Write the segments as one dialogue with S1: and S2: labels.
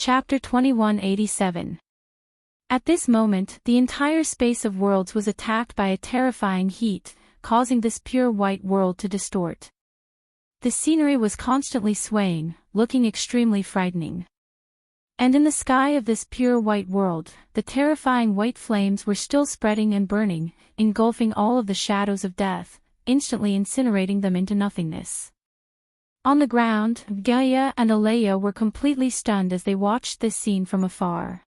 S1: Chapter 2187. At this moment, the entire space of worlds was attacked by a terrifying heat, causing this pure white world to distort. The scenery was constantly swaying, looking extremely frightening. And in the sky of this pure white world, the terrifying white flames were still spreading and burning, engulfing all of the shadows of death, instantly incinerating them into nothingness. On the ground, Gaia and Alea were completely stunned as they watched this scene from afar.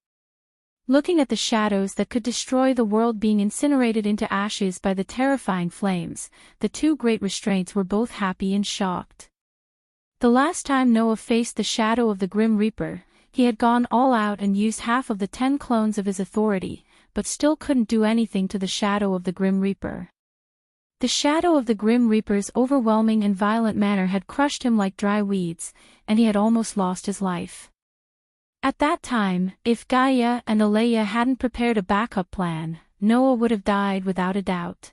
S1: Looking at the shadows that could destroy the world being incinerated into ashes by the terrifying flames, the two great restraints were both happy and shocked. The last time Noah faced the shadow of the Grim Reaper, he had gone all out and used half of the 10 clones of his authority, but still couldn't do anything to the shadow of the Grim Reaper. The shadow of the Grim Reaper's overwhelming and violent manner had crushed him like dry weeds, and he had almost lost his life. At that time, if Gaia and Alea hadn't prepared a backup plan, Noah would have died without a doubt.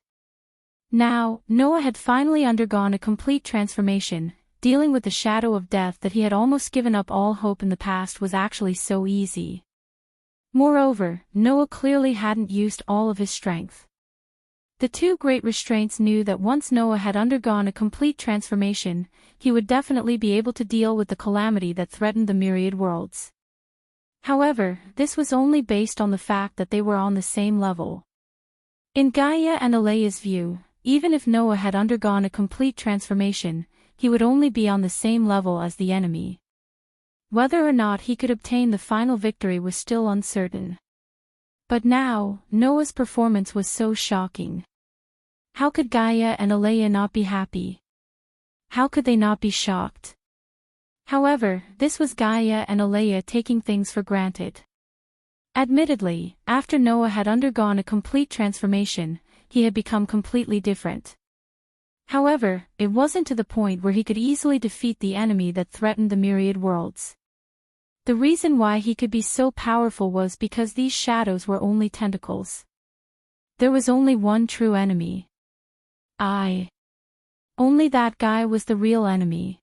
S1: Now, Noah had finally undergone a complete transformation. Dealing with the shadow of death that he had almost given up all hope in the past was actually so easy. Moreover, Noah clearly hadn't used all of his strength. The two great restraints knew that once Noah had undergone a complete transformation, he would definitely be able to deal with the calamity that threatened the myriad worlds. However, this was only based on the fact that they were on the same level. In Gaia and Alea's view, even if Noah had undergone a complete transformation, he would only be on the same level as the enemy. Whether or not he could obtain the final victory was still uncertain. But now, Noah's performance was so shocking. How could Gaia and Alea not be happy? How could they not be shocked? However, this was Gaia and Alea taking things for granted. Admittedly, after Noah had undergone a complete transformation, he had become completely different. However, it wasn't to the point where he could easily defeat the enemy that threatened the myriad worlds. The reason why he could be so powerful was because these shadows were only tentacles. There was only one true enemy. Only that guy was the real enemy.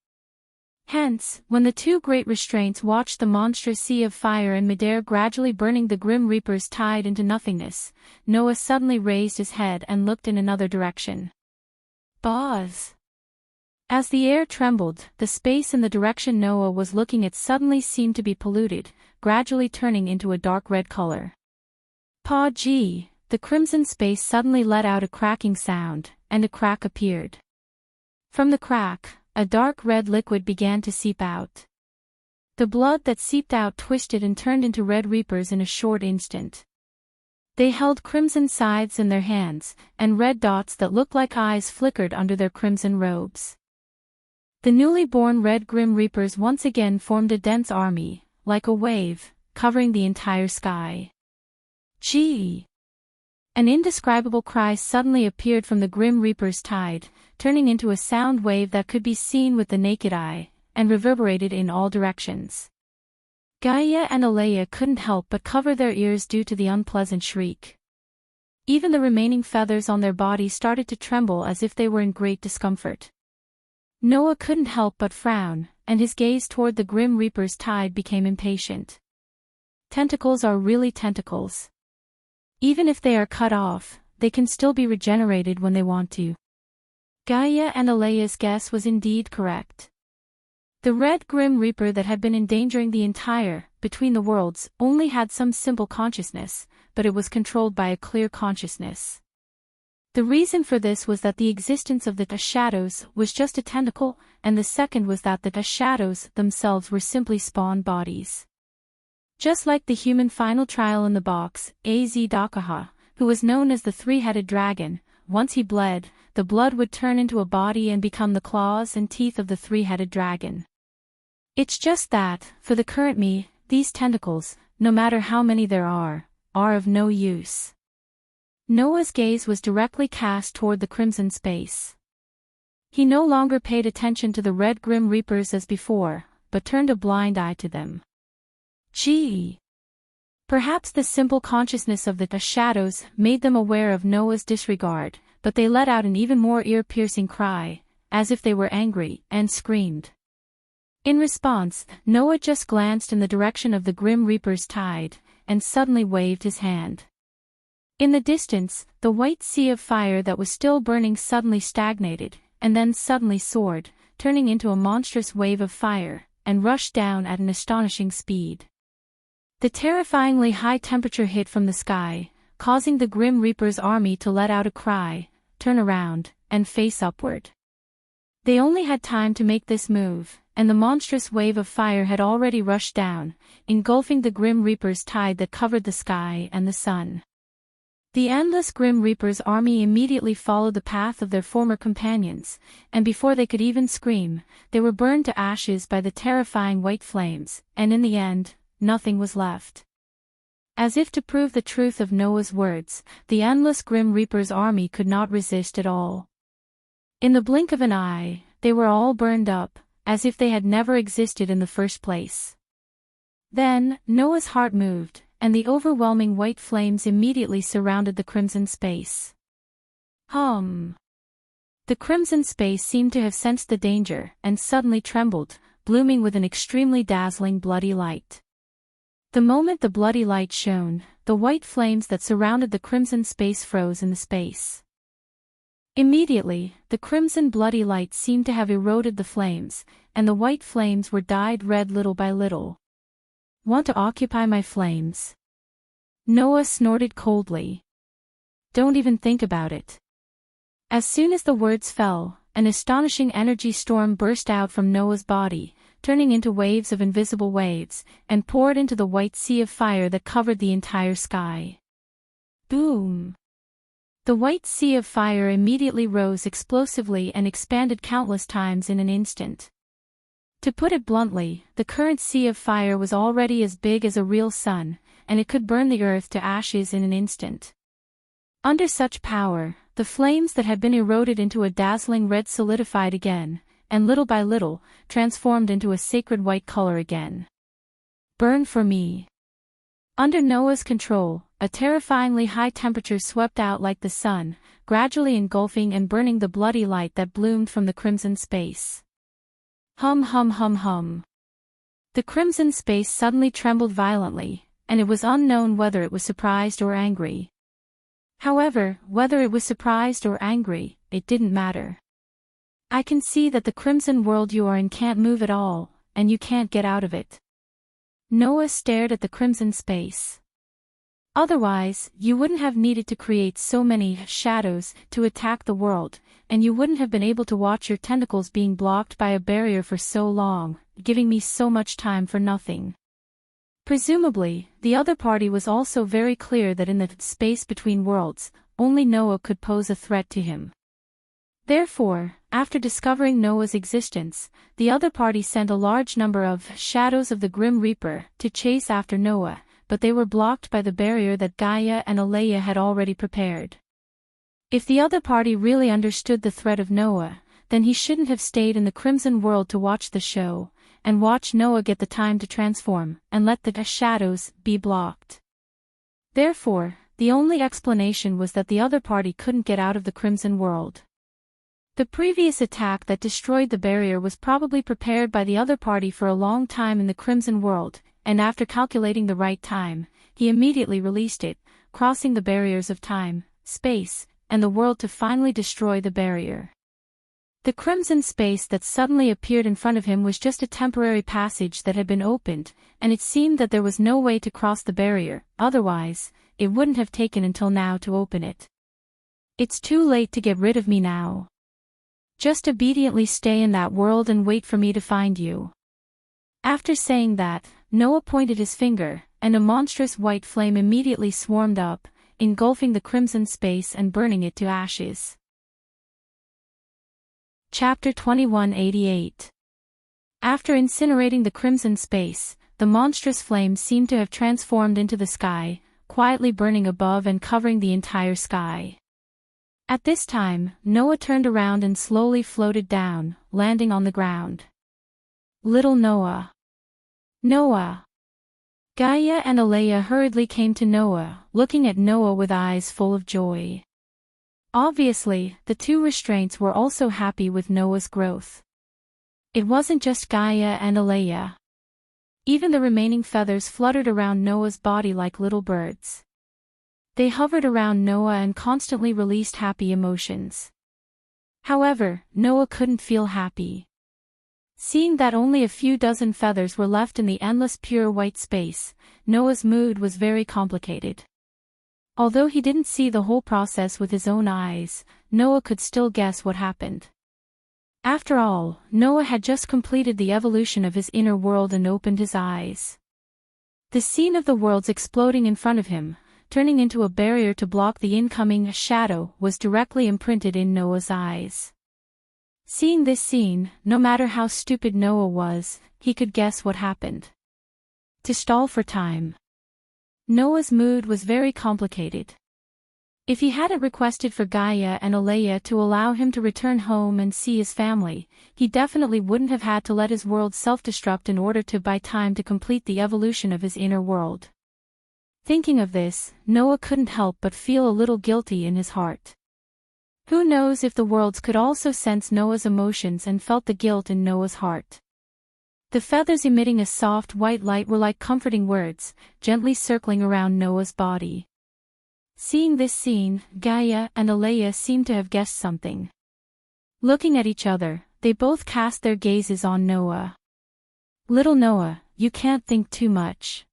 S1: Hence, when the two great restraints watched the monstrous sea of fire in midair gradually burning the Grim Reaper's tide into nothingness, Noah suddenly raised his head and looked in another direction. Buzz! As the air trembled, the space in the direction Noah was looking at suddenly seemed to be polluted, gradually turning into a dark red color. Gee! The crimson space suddenly let out a cracking sound, and a crack appeared. From the crack, a dark red liquid began to seep out. The blood that seeped out twisted and turned into red reapers in a short instant. They held crimson scythes in their hands, and red dots that looked like eyes flickered under their crimson robes. The newly born red Grim Reapers once again formed a dense army, like a wave, covering the entire sky. Gee! An indescribable cry suddenly appeared from the Grim Reaper's tide, turning into a sound wave that could be seen with the naked eye, and reverberated in all directions. Gaia and Alea couldn't help but cover their ears due to the unpleasant shriek. Even the remaining feathers on their bodies started to tremble as if they were in great discomfort. Noah couldn't help but frown, and his gaze toward the Grim Reaper's tide became impatient. Tentacles are really tentacles. Even if they are cut off, they can still be regenerated when they want to. Gaia and Alea's guess was indeed correct. The red Grim Reaper that had been endangering the entire, between the worlds, only had some simple consciousness, but it was controlled by a clear consciousness. The reason for this was that the existence of the shadows was just a tentacle, and the second was that the shadows themselves were simply spawn bodies. Just like the human final trial in the box, Dakaha, who was known as the three-headed dragon, once he bled, the blood would turn into a body and become the claws and teeth of the three-headed dragon. It's just that, for the current me, these tentacles, no matter how many there are of no use. Noah's gaze was directly cast toward the crimson space. He no longer paid attention to the red Grim Reapers as before, but turned a blind eye to them. Gee! Perhaps the simple consciousness of the shadows made them aware of Noah's disregard, but they let out an even more ear-piercing cry, as if they were angry, and screamed. In response, Noah just glanced in the direction of the Grim Reaper's tide, and suddenly waved his hand. In the distance, the white sea of fire that was still burning suddenly stagnated, and then suddenly soared, turning into a monstrous wave of fire, and rushed down at an astonishing speed. The terrifyingly high temperature hit from the sky, causing the Grim Reaper's army to let out a cry, turn around, and face upward. They only had time to make this move, and the monstrous wave of fire had already rushed down, engulfing the Grim Reaper's tide that covered the sky and the sun. The endless Grim Reaper's army immediately followed the path of their former companions, and before they could even scream, they were burned to ashes by the terrifying white flames, and in the end, nothing was left. As if to prove the truth of Noah's words, the endless Grim Reaper's army could not resist at all. In the blink of an eye, they were all burned up, as if they had never existed in the first place. Then, Noah's heart moved, and the overwhelming white flames immediately surrounded the crimson space. The crimson space seemed to have sensed the danger, and suddenly trembled, blooming with an extremely dazzling bloody light. The moment the bloody light shone, the white flames that surrounded the crimson space froze in the space. Immediately, the crimson bloody light seemed to have eroded the flames, and the white flames were dyed red little by little. Want to occupy my flames? Noah snorted coldly. Don't even think about it. As soon as the words fell, an astonishing energy storm burst out from Noah's body, turning into waves of invisible waves, and poured into the white sea of fire that covered the entire sky. Boom! The white sea of fire immediately rose explosively and expanded countless times in an instant. To put it bluntly, the current sea of fire was already as big as a real sun, and it could burn the earth to ashes in an instant. Under such power, the flames that had been eroded into a dazzling red solidified again, and little by little, transformed into a sacred white color again. Burn for me. Under Noah's control, a terrifyingly high temperature swept out like the sun, gradually engulfing and burning the bloody light that bloomed from the crimson space. Hum hum hum hum. The crimson space suddenly trembled violently, and it was unknown whether it was surprised or angry. However, whether it was surprised or angry, it didn't matter. I can see that the crimson world you are in can't move at all, and you can't get out of it. Noah stared at the crimson space. Otherwise, you wouldn't have needed to create so many shadows to attack the world, and you wouldn't have been able to watch your tentacles being blocked by a barrier for so long, giving me so much time for nothing. Presumably, the other party was also very clear that in the space between worlds, only Noah could pose a threat to him. Therefore, after discovering Noah's existence, the other party sent a large number of shadows of the Grim Reaper to chase after Noah, but they were blocked by the barrier that Gaia and Alea had already prepared. If the other party really understood the threat of Noah, then he shouldn't have stayed in the Crimson World to watch the show, and watch Noah get the time to transform, and let the shadows be blocked. Therefore, the only explanation was that the other party couldn't get out of the Crimson World. The previous attack that destroyed the barrier was probably prepared by the other party for a long time in the Crimson World, and after calculating the right time, he immediately released it, crossing the barriers of time, space, and the world to finally destroy the barrier. The crimson space that suddenly appeared in front of him was just a temporary passage that had been opened, and it seemed that there was no way to cross the barrier, otherwise, it wouldn't have taken until now to open it. It's too late to get rid of me now. Just obediently stay in that world and wait for me to find you. After saying that, Noah pointed his finger, and a monstrous white flame immediately swarmed up, engulfing the crimson space and burning it to ashes. Chapter 2188. After incinerating the crimson space, the monstrous flame seemed to have transformed into the sky, quietly burning above and covering the entire sky. At this time, Noah turned around and slowly floated down, landing on the ground. Little Noah. Noah. Gaia and Alea hurriedly came to Noah, looking at Noah with eyes full of joy. Obviously, the two restraints were also happy with Noah's growth. It wasn't just Gaia and Alea. Even the remaining feathers fluttered around Noah's body like little birds. They hovered around Noah and constantly released happy emotions. However, Noah couldn't feel happy. Seeing that only a few dozen feathers were left in the endless pure white space, Noah's mood was very complicated. Although he didn't see the whole process with his own eyes, Noah could still guess what happened. After all, Noah had just completed the evolution of his inner world and opened his eyes. The scene of the worlds exploding in front of him, turning into a barrier to block the incoming shadow, was directly imprinted in Noah's eyes. Seeing this scene, no matter how stupid Noah was, he could guess what happened. To stall for time. Noah's mood was very complicated. If he hadn't requested for Gaia and Alea to allow him to return home and see his family, he definitely wouldn't have had to let his world self-destruct in order to buy time to complete the evolution of his inner world. Thinking of this, Noah couldn't help but feel a little guilty in his heart. Who knows if the worlds could also sense Noah's emotions and felt the guilt in Noah's heart. The feathers emitting a soft white light were like comforting words, gently circling around Noah's body. Seeing this scene, Gaia and Alea seemed to have guessed something. Looking at each other, they both cast their gazes on Noah. "Little Noah, you can't think too much,"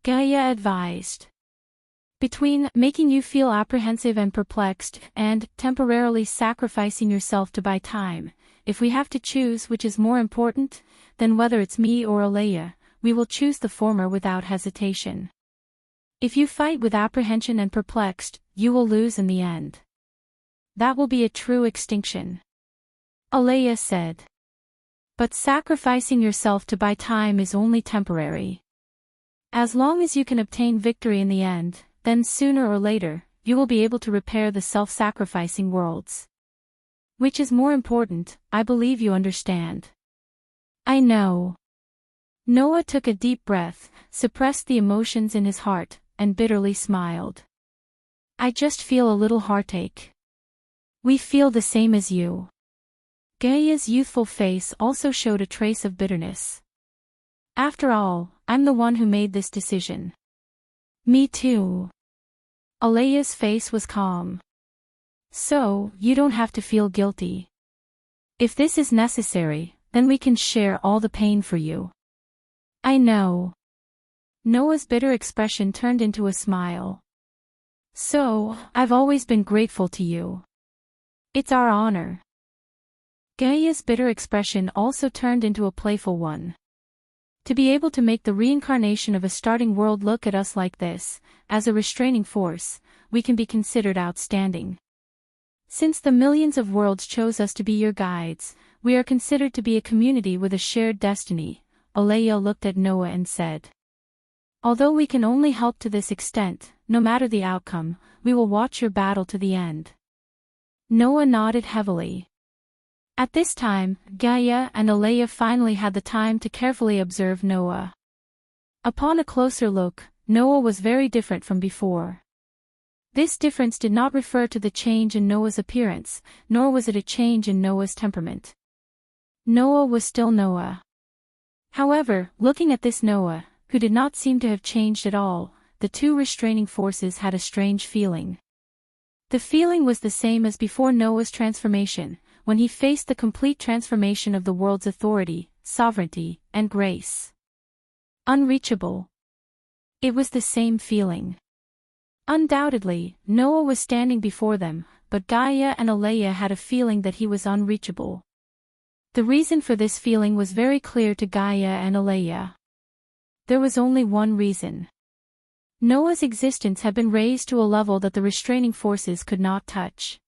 S1: Gaia advised. "Between making you feel apprehensive and perplexed, and temporarily sacrificing yourself to buy time, if we have to choose which is more important, then whether it's me or Alea, we will choose the former without hesitation. If you fight with apprehension and perplexed, you will lose in the end. That will be a true extinction," Alea said. "But sacrificing yourself to buy time is only temporary. As long as you can obtain victory in the end, then sooner or later, you will be able to repair the self-sacrificing worlds. Which is more important, I believe you understand." "I know." Noah took a deep breath, suppressed the emotions in his heart, and bitterly smiled. "I just feel a little heartache." "We feel the same as you." Gaia's youthful face also showed a trace of bitterness. "After all, I'm the one who made this decision." "Me too." Alea's face was calm. "So, you don't have to feel guilty. If this is necessary, then we can share all the pain for you." "I know." Noah's bitter expression turned into a smile. "So, I've always been grateful to you. It's our honor." Gaia's bitter expression also turned into a playful one. "To be able to make the reincarnation of a starting world look at us like this, as a restraining force, we can be considered outstanding. Since the millions of worlds chose us to be your guides, we are considered to be a community with a shared destiny," Alea looked at Noah and said. "Although we can only help to this extent, no matter the outcome, we will watch your battle to the end." Noah nodded heavily. At this time, Gaia and Alea finally had the time to carefully observe Noah. Upon a closer look, Noah was very different from before. This difference did not refer to the change in Noah's appearance, nor was it a change in Noah's temperament. Noah was still Noah. However, looking at this Noah, who did not seem to have changed at all, the two restraining forces had a strange feeling. The feeling was the same as before Noah's transformation, when he faced the complete transformation of the world's authority, sovereignty, and grace. Unreachable. It was the same feeling. Undoubtedly, Noah was standing before them, but Gaia and Alea had a feeling that he was unreachable. The reason for this feeling was very clear to Gaia and Alea. There was only one reason. Noah's existence had been raised to a level that the restraining forces could not touch.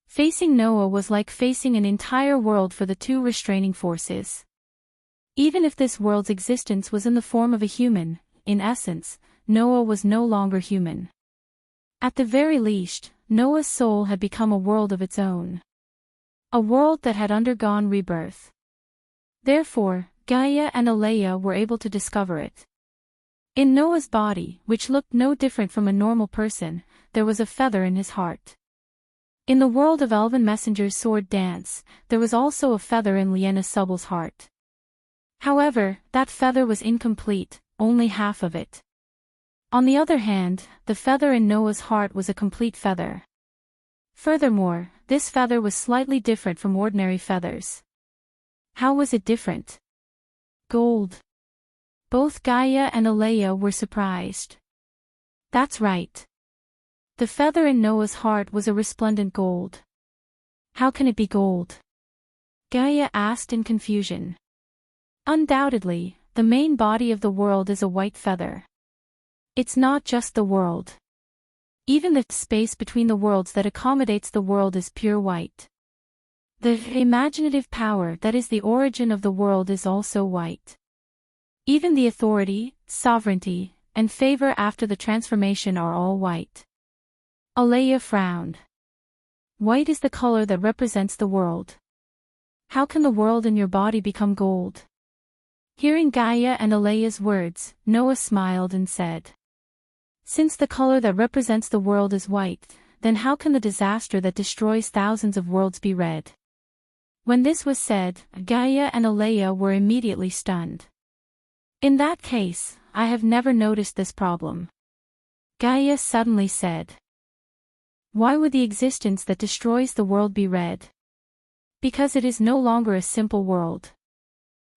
S1: Facing Noah was like facing an entire world for the two restraining forces. Even if this world's existence was in the form of a human, in essence, Noah was no longer human. At the very least, Noah's soul had become a world of its own. A world that had undergone rebirth. Therefore, Gaia and Alea were able to discover it. In Noah's body, which looked no different from a normal person, there was a feather in his heart. In the world of elven messengers' sword dance, there was also a feather in Lyanna Subble's heart. However, that feather was incomplete, only half of it. On the other hand, the feather in Noah's heart was a complete feather. Furthermore, this feather was slightly different from ordinary feathers. How was it different? Gold. Both Gaia and Alea were surprised. That's right. The feather in Noah's heart was a resplendent gold. How can it be gold? Gaia asked in confusion. Undoubtedly, the main body of the world is a white feather. It's not just the world. Even the space between the worlds that accommodates the world is pure white. The imaginative power that is the origin of the world is also white. Even the authority, sovereignty, and favor after the transformation are all white. Alea frowned. White is the color that represents the world. How can the world in your body become gold? Hearing Gaia and Alea's words, Noah smiled and said, since the color that represents the world is white, then how can the disaster that destroys thousands of worlds be red? When this was said, Gaia and Alea were immediately stunned. In that case, I have never noticed this problem. Gaia suddenly said. Why would the existence that destroys the world be red? Because it is no longer a simple world.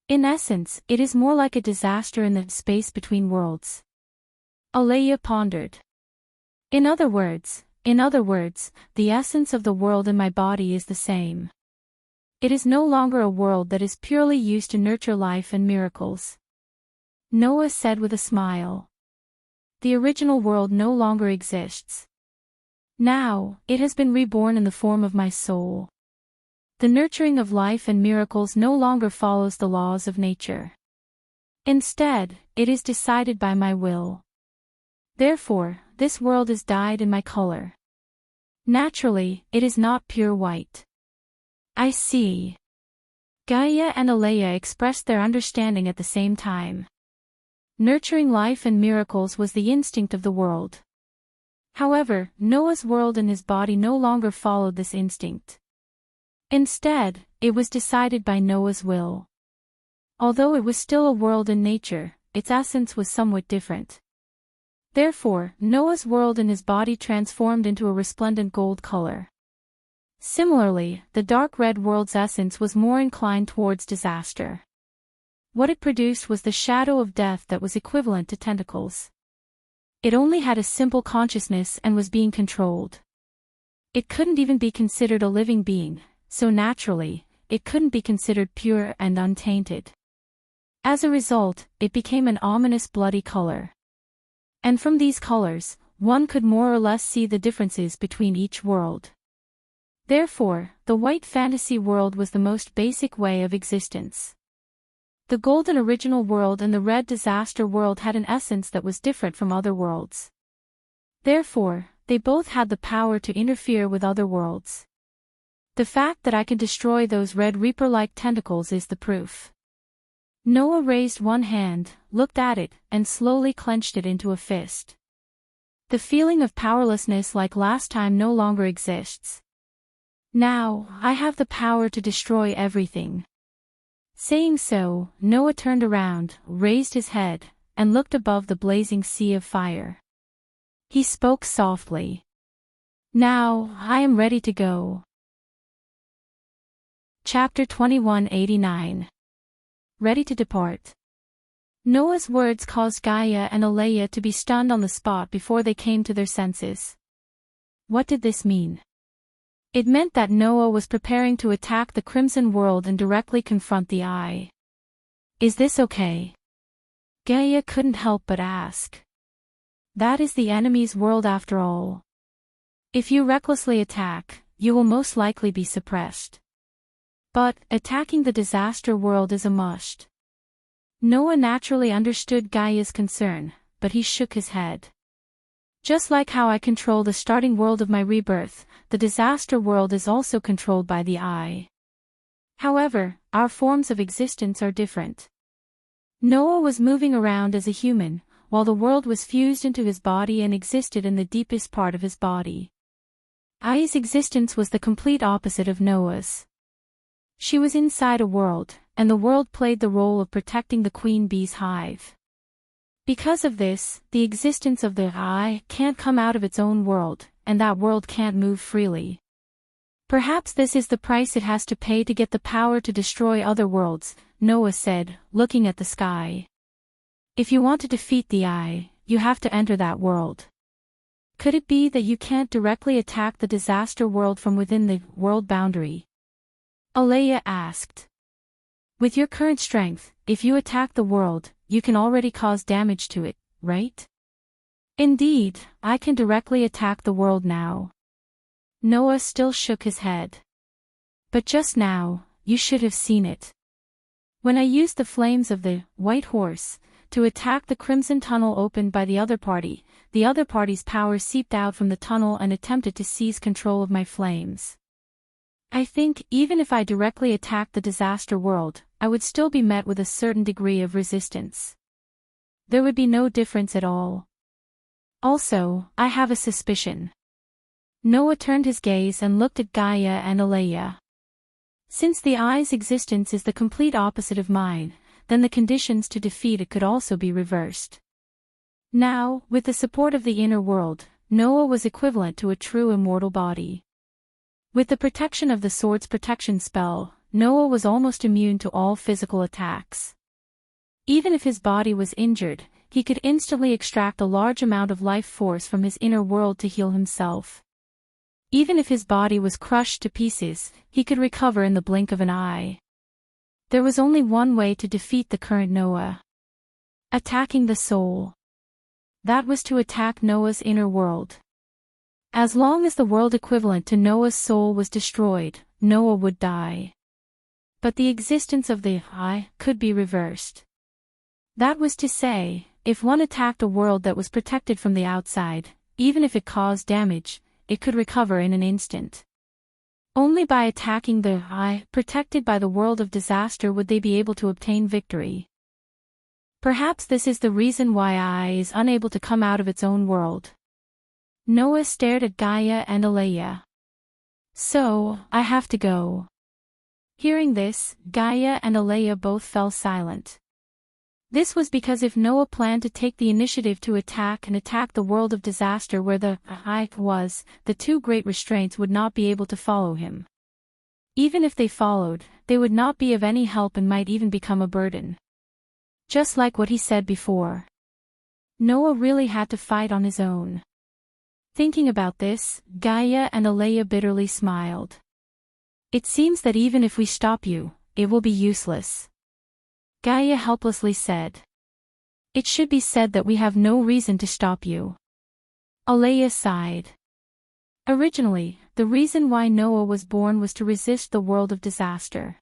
S1: In essence, it is more like a disaster in the space between worlds. Alea pondered. In other words, the essence of the world in my body is the same. It is no longer a world that is purely used to nurture life and miracles. Noah said with a smile. The original world no longer exists. Now, it has been reborn in the form of my soul. The nurturing of life and miracles no longer follows the laws of nature. Instead, it is decided by my will. Therefore, this world is dyed in my color. Naturally, it is not pure white. I see. Gaia and Alea expressed their understanding at the same time. Nurturing life and miracles was the instinct of the world. However, Noah's world and his body no longer followed this instinct. Instead, it was decided by Noah's will. Although it was still a world in nature, its essence was somewhat different. Therefore, Noah's world and his body transformed into a resplendent gold color. Similarly, the dark red world's essence was more inclined towards disaster. What it produced was the shadow of death that was equivalent to tentacles. It only had a simple consciousness and was being controlled. It couldn't even be considered a living being, so naturally, it couldn't be considered pure and untainted. As a result, it became an ominous bloody color. And from these colors, one could more or less see the differences between each world. Therefore, the white fantasy world was the most basic way of existence. The golden original world and the red disaster world had an essence that was different from other worlds. Therefore, they both had the power to interfere with other worlds. The fact that I can destroy those red reaper-like tentacles is the proof. Noah raised one hand, looked at it, and slowly clenched it into a fist. The feeling of powerlessness like last time no longer exists. Now, I have the power to destroy everything. Saying so, Noah turned around, raised his head, and looked above the blazing sea of fire. He spoke softly. Now, I am ready to go. Chapter 2189. Ready to depart. Noah's words caused Gaia and Alea to be stunned on the spot before they came to their senses. What did this mean? It meant that Noah was preparing to attack the Crimson World and directly confront the Eye. Is this okay? Gaia couldn't help but ask. That is the enemy's world after all. If you recklessly attack, you will most likely be suppressed. But, attacking the disaster world is a must. Noah naturally understood Gaia's concern, but he shook his head. Just like how I control the starting world of my rebirth, the disaster world is also controlled by the Eye. However, our forms of existence are different. Noah was moving around as a human, while the world was fused into his body and existed in the deepest part of his body. Ai's existence was the complete opposite of Noah's. She was inside a world, and the world played the role of protecting the queen bee's hive. Because of this, the existence of the Ai can't come out of its own world, and that world can't move freely. Perhaps this is the price it has to pay to get the power to destroy other worlds, Noah said, looking at the sky. If you want to defeat the Ai, you have to enter that world. Could it be that you can't directly attack the disaster world from within the world boundary? Alea asked. With your current strength, if you attack the world, you can already cause damage to it, right? Indeed, I can directly attack the world now. Noah still shook his head. But just now, you should have seen it. When I used the flames of the white horse to attack the crimson tunnel opened by the other party's power seeped out from the tunnel and attempted to seize control of my flames. I think, even if I directly attacked the disaster world, I would still be met with a certain degree of resistance. There would be no difference at all. Also, I have a suspicion. Noah turned his gaze and looked at Gaia and Alea. Since the Ai's existence is the complete opposite of mine, then the conditions to defeat it could also be reversed. Now, with the support of the inner world, Noah was equivalent to a true immortal body. With the protection of the sword's protection spell, Noah was almost immune to all physical attacks. Even if his body was injured, he could instantly extract a large amount of life force from his inner world to heal himself. Even if his body was crushed to pieces, he could recover in the blink of an eye. There was only one way to defeat the current Noah. Attacking the soul. That was to attack Noah's inner world. As long as the world equivalent to Noah's soul was destroyed, Noah would die. But the existence of the I could be reversed. That was to say, if one attacked a world that was protected from the outside, even if it caused damage, it could recover in an instant. Only by attacking the I protected by the world of disaster would they be able to obtain victory. Perhaps this is the reason why I is unable to come out of its own world. Noah stared at Gaia and Alea. So, I have to go. Hearing this, Gaia and Alea both fell silent. This was because if Noah planned to take the initiative to attack the world of disaster where the I was, the two great restraints would not be able to follow him. Even if they followed, they would not be of any help and might even become a burden. Just like what he said before. Noah really had to fight on his own. Thinking about this, Gaia and Alea bitterly smiled. It seems that even if we stop you, it will be useless. Gaia helplessly said. It should be said that we have no reason to stop you. Alea sighed. Originally, the reason why Noah was born was to resist the world of disaster.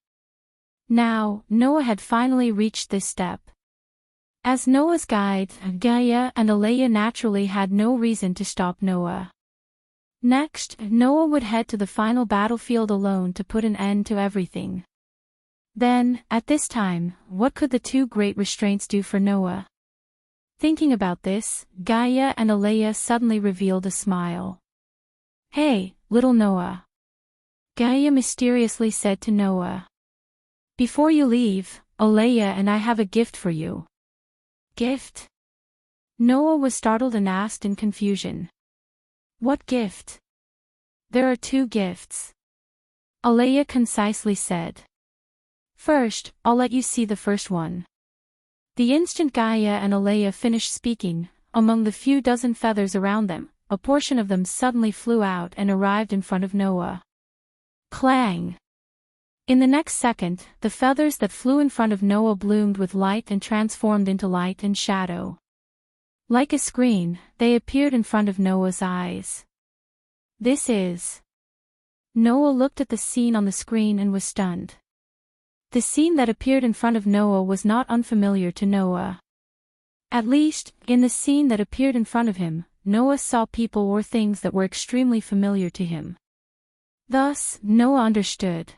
S1: Now, Noah had finally reached this step. As Noah's guide, Gaia and Alea naturally had no reason to stop Noah. Next, Noah would head to the final battlefield alone to put an end to everything. Then, at this time, what could the two great restraints do for Noah? Thinking about this, Gaia and Alea suddenly revealed a smile. Hey, little Noah. Gaia mysteriously said to Noah. Before you leave, Alea and I have a gift for you. Gift? Noah was startled and asked in confusion. What gift? There are two gifts. Alea concisely said. First, I'll let you see the first one. The instant Gaia and Alea finished speaking, among the few dozen feathers around them, a portion of them suddenly flew out and arrived in front of Noah. Clang! In the next second, the feathers that flew in front of Noah bloomed with light and transformed into light and shadow. Like a screen, they appeared in front of Noah's eyes. This is... Noah looked at the scene on the screen and was stunned. The scene that appeared in front of Noah was not unfamiliar to Noah. At least, in the scene that appeared in front of him, Noah saw people or things that were extremely familiar to him. Thus, Noah understood.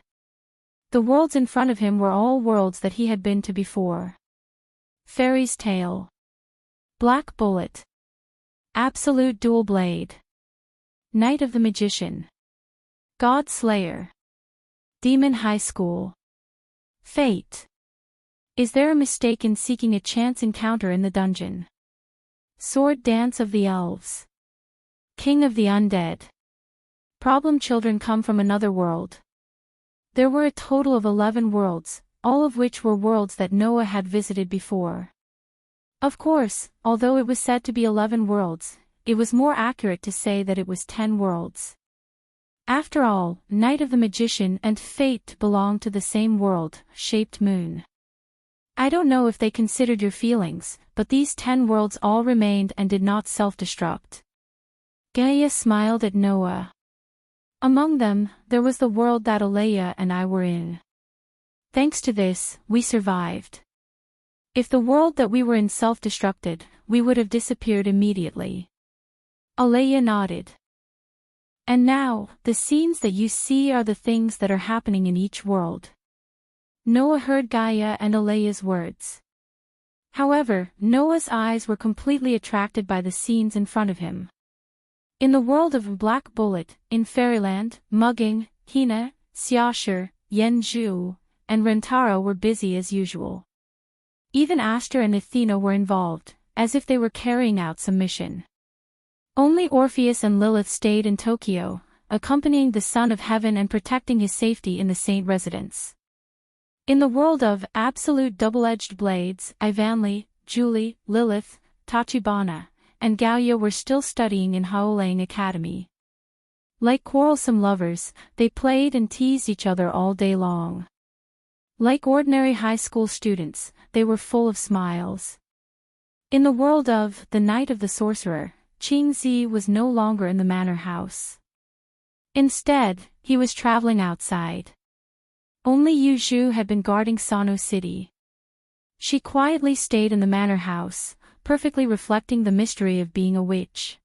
S1: The worlds in front of him were all worlds that he had been to before. Fairy's Tale. Black Bullet. Absolute Dual Blade. Night of the Magician. God Slayer. Demon High School. Fate. Is there a mistake in seeking a chance encounter in the dungeon? Sword Dance of the Elves. King of the Undead. Problem children come from another world. There were a total of 11 worlds, all of which were worlds that Noah had visited before. Of course, although it was said to be 11 worlds, it was more accurate to say that it was 10 worlds. After all, Night of the Magician and Fate belong to the same world-shaped moon. I don't know if they considered your feelings, but these 10 worlds all remained and did not self-destruct. Gaia smiled at Noah. Among them, there was the world that Alea and I were in. Thanks to this, we survived. If the world that we were in self-destructed, we would have disappeared immediately. Alea nodded. And now, the scenes that you see are the things that are happening in each world. Noah heard Gaia and Alea's words. However, Noah's eyes were completely attracted by the scenes in front of him. In the world of Black Bullet, in Fairyland, Mugging, Hina, Xiaoshi, Yanzhu, and Rentaro were busy as usual. Even Aster and Athena were involved, as if they were carrying out some mission. Only Orpheus and Lilith stayed in Tokyo, accompanying the Son of Heaven and protecting his safety in the saint residence. In the world of Absolute Double-Edged Blades, Ivanli, Julie, Lilith, Tachibana, and Gaia were still studying in Haolang Academy. Like quarrelsome lovers, they played and teased each other all day long. Like ordinary high school students, they were full of smiles. In the world of The Night of the Sorcerer, Qingzi was no longer in the manor house. Instead, he was traveling outside. Only Yu Zhu had been guarding Sano City. She quietly stayed in the manor house, perfectly reflecting the mystery of being a witch.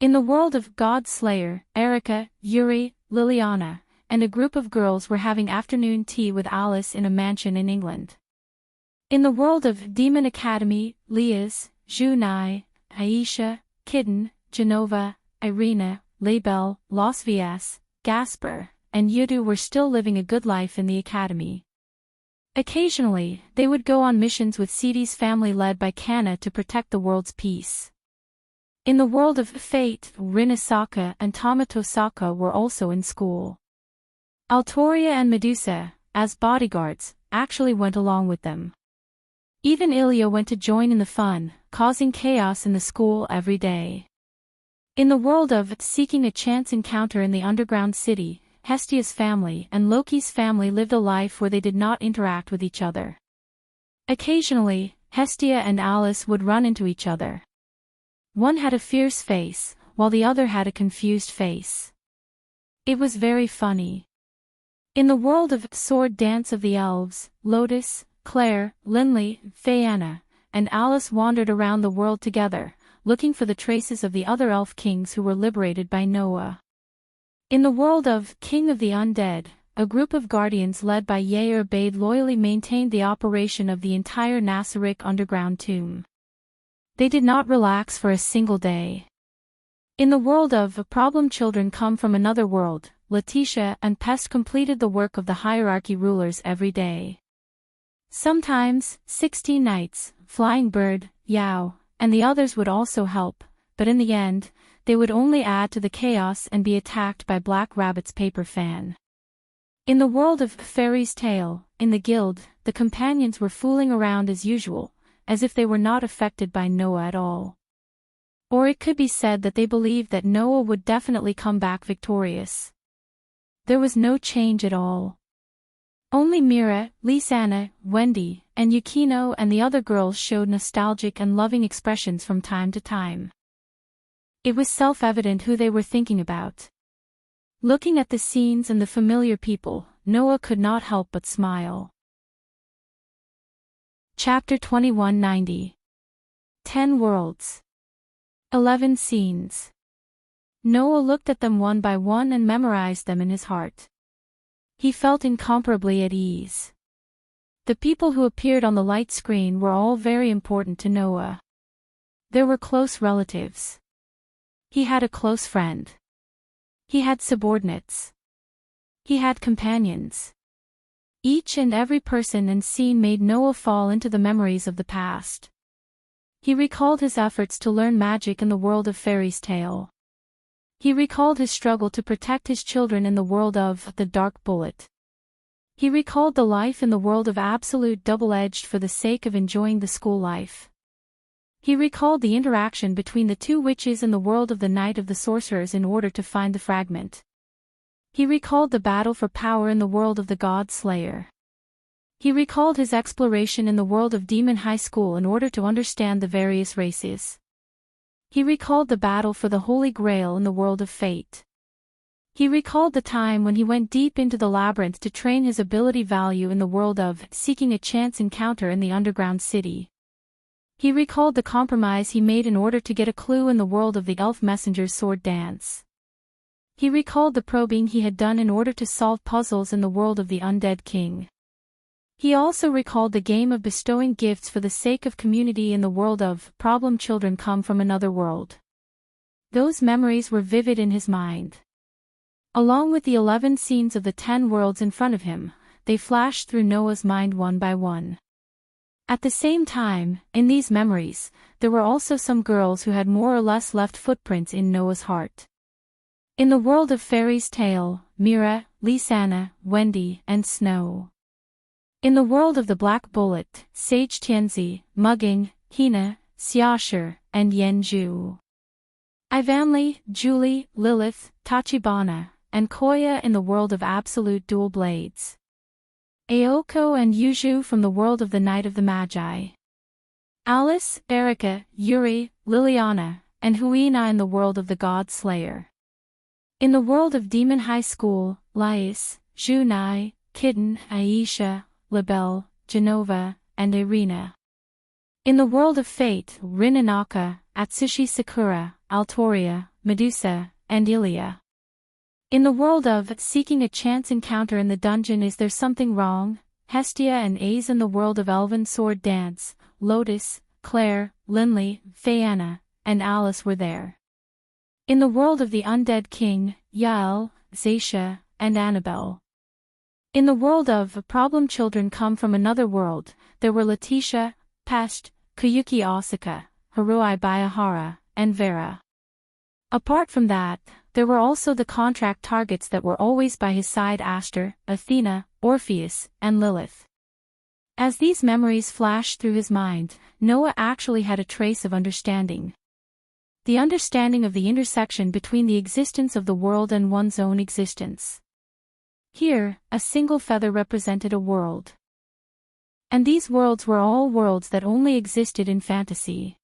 S1: In the world of God Slayer, Erica, Yuri, Liliana, and a group of girls were having afternoon tea with Alice in a mansion in England. In the world of Demon Academy, Liaz, Junai, Aisha, Kitten, Genova, Irina, Label, Los Vias, Gasper, and Yudu were still living a good life in the academy. Occasionally, they would go on missions with Sidi's family led by Kana to protect the world's peace. In the world of Fate, Rinasaka and Tamatosaka were also in school. Altoria and Medusa, as bodyguards, actually went along with them. Even Ilya went to join in the fun, causing chaos in the school every day. In the world of Seeking a Chance Encounter in the Underground City, Hestia's family and Loki's family lived a life where they did not interact with each other. Occasionally, Hestia and Alice would run into each other. One had a fierce face, while the other had a confused face. It was very funny. In the world of Sword Dance of the Elves, Lotus, Claire, Linley, Phaeana, and Alice wandered around the world together, looking for the traces of the other elf kings who were liberated by Noah. In the world of King of the Undead, a group of guardians led by Yair Bade loyally maintained the operation of the entire Nasaric underground tomb. They did not relax for a single day. In the world of Problem Children Come from Another World, Letitia and Pest completed the work of the hierarchy rulers every day. Sometimes, 16 Knights, Flying Bird, Yao, and the others would also help, but in the end, they would only add to the chaos and be attacked by Black Rabbit's paper fan. In the world of Fairy's Tale, in the guild, the companions were fooling around as usual, as if they were not affected by Noah at all. Or it could be said that they believed that Noah would definitely come back victorious. There was no change at all. Only Mira, Lisanna, Wendy, and Yukino and the other girls showed nostalgic and loving expressions from time to time. It was self-evident who they were thinking about. Looking at the scenes and the familiar people, Noah could not help but smile. Chapter 2190. 10 Worlds. 11 Scenes. Noah looked at them one by one and memorized them in his heart. He felt incomparably at ease. The people who appeared on the light screen were all very important to Noah. There were close relatives. He had a close friend. He had subordinates. He had companions. Each and every person and scene made Noah fall into the memories of the past. He recalled his efforts to learn magic in the world of fairy's tale. He recalled his struggle to protect his children in the world of the dark bullet. He recalled the life in the world of absolute double-edged for the sake of enjoying the school life. He recalled the interaction between the two witches in the world of the Night of the Sorcerers in order to find the fragment. He recalled the battle for power in the world of the God Slayer. He recalled his exploration in the world of Demon High School in order to understand the various races. He recalled the battle for the Holy Grail in the world of Fate. He recalled the time when he went deep into the labyrinth to train his ability value in the world of seeking a chance encounter in the underground city. He recalled the compromise he made in order to get a clue in the world of the elf messenger's sword dance. He recalled the probing he had done in order to solve puzzles in the world of the undead king. He also recalled the game of bestowing gifts for the sake of community in the world of problem children come from another world. Those memories were vivid in his mind. Along with the 11 scenes of the 10 worlds in front of him, they flashed through Noah's mind one by one. At the same time, in these memories, there were also some girls who had more or less left footprints in Noah's heart. In the world of fairy's tale, Mira, Lisanna, Wendy, and Snow. In the world of the Black Bullet, Sage Tianzi, Mugging, Hina, Xiaoshi, and Yenju. Ivanli, Julie, Lilith, Tachibana, and Koya in the world of Absolute Dual Blades. Aoko and Yuju from the world of the Night of the Magi. Alice, Erica, Yuri, Liliana, and Huina in the world of the God Slayer. In the world of Demon High School, Lais, Junai, Kitten, Aisha, Labelle, Genova, and Irina. In the world of Fate, Rinanaka, Atsushi Sakura, Altoria, Medusa, and Ilia. In the world of seeking a chance encounter in the dungeon is there something wrong, Hestia and Aze in the world of Elven Sword Dance, Lotus, Claire, Linley, Phaeana, and Alice were there. In the world of the Undead King, Yael, Zaisha, and Annabelle. In the world of Problem Children Come from Another World, there were Letitia, Pest, Kuyuki Asaka, Haruai Bayahara, and Vera. Apart from that, there were also the contract targets that were always by his side: Aster, Athena, Orpheus, and Lilith. As these memories flashed through his mind, Noah actually had a trace of understanding. The understanding of the intersection between the existence of the world and one's own existence. Here, a single feather represented a world. And these worlds were all worlds that only existed in fantasy.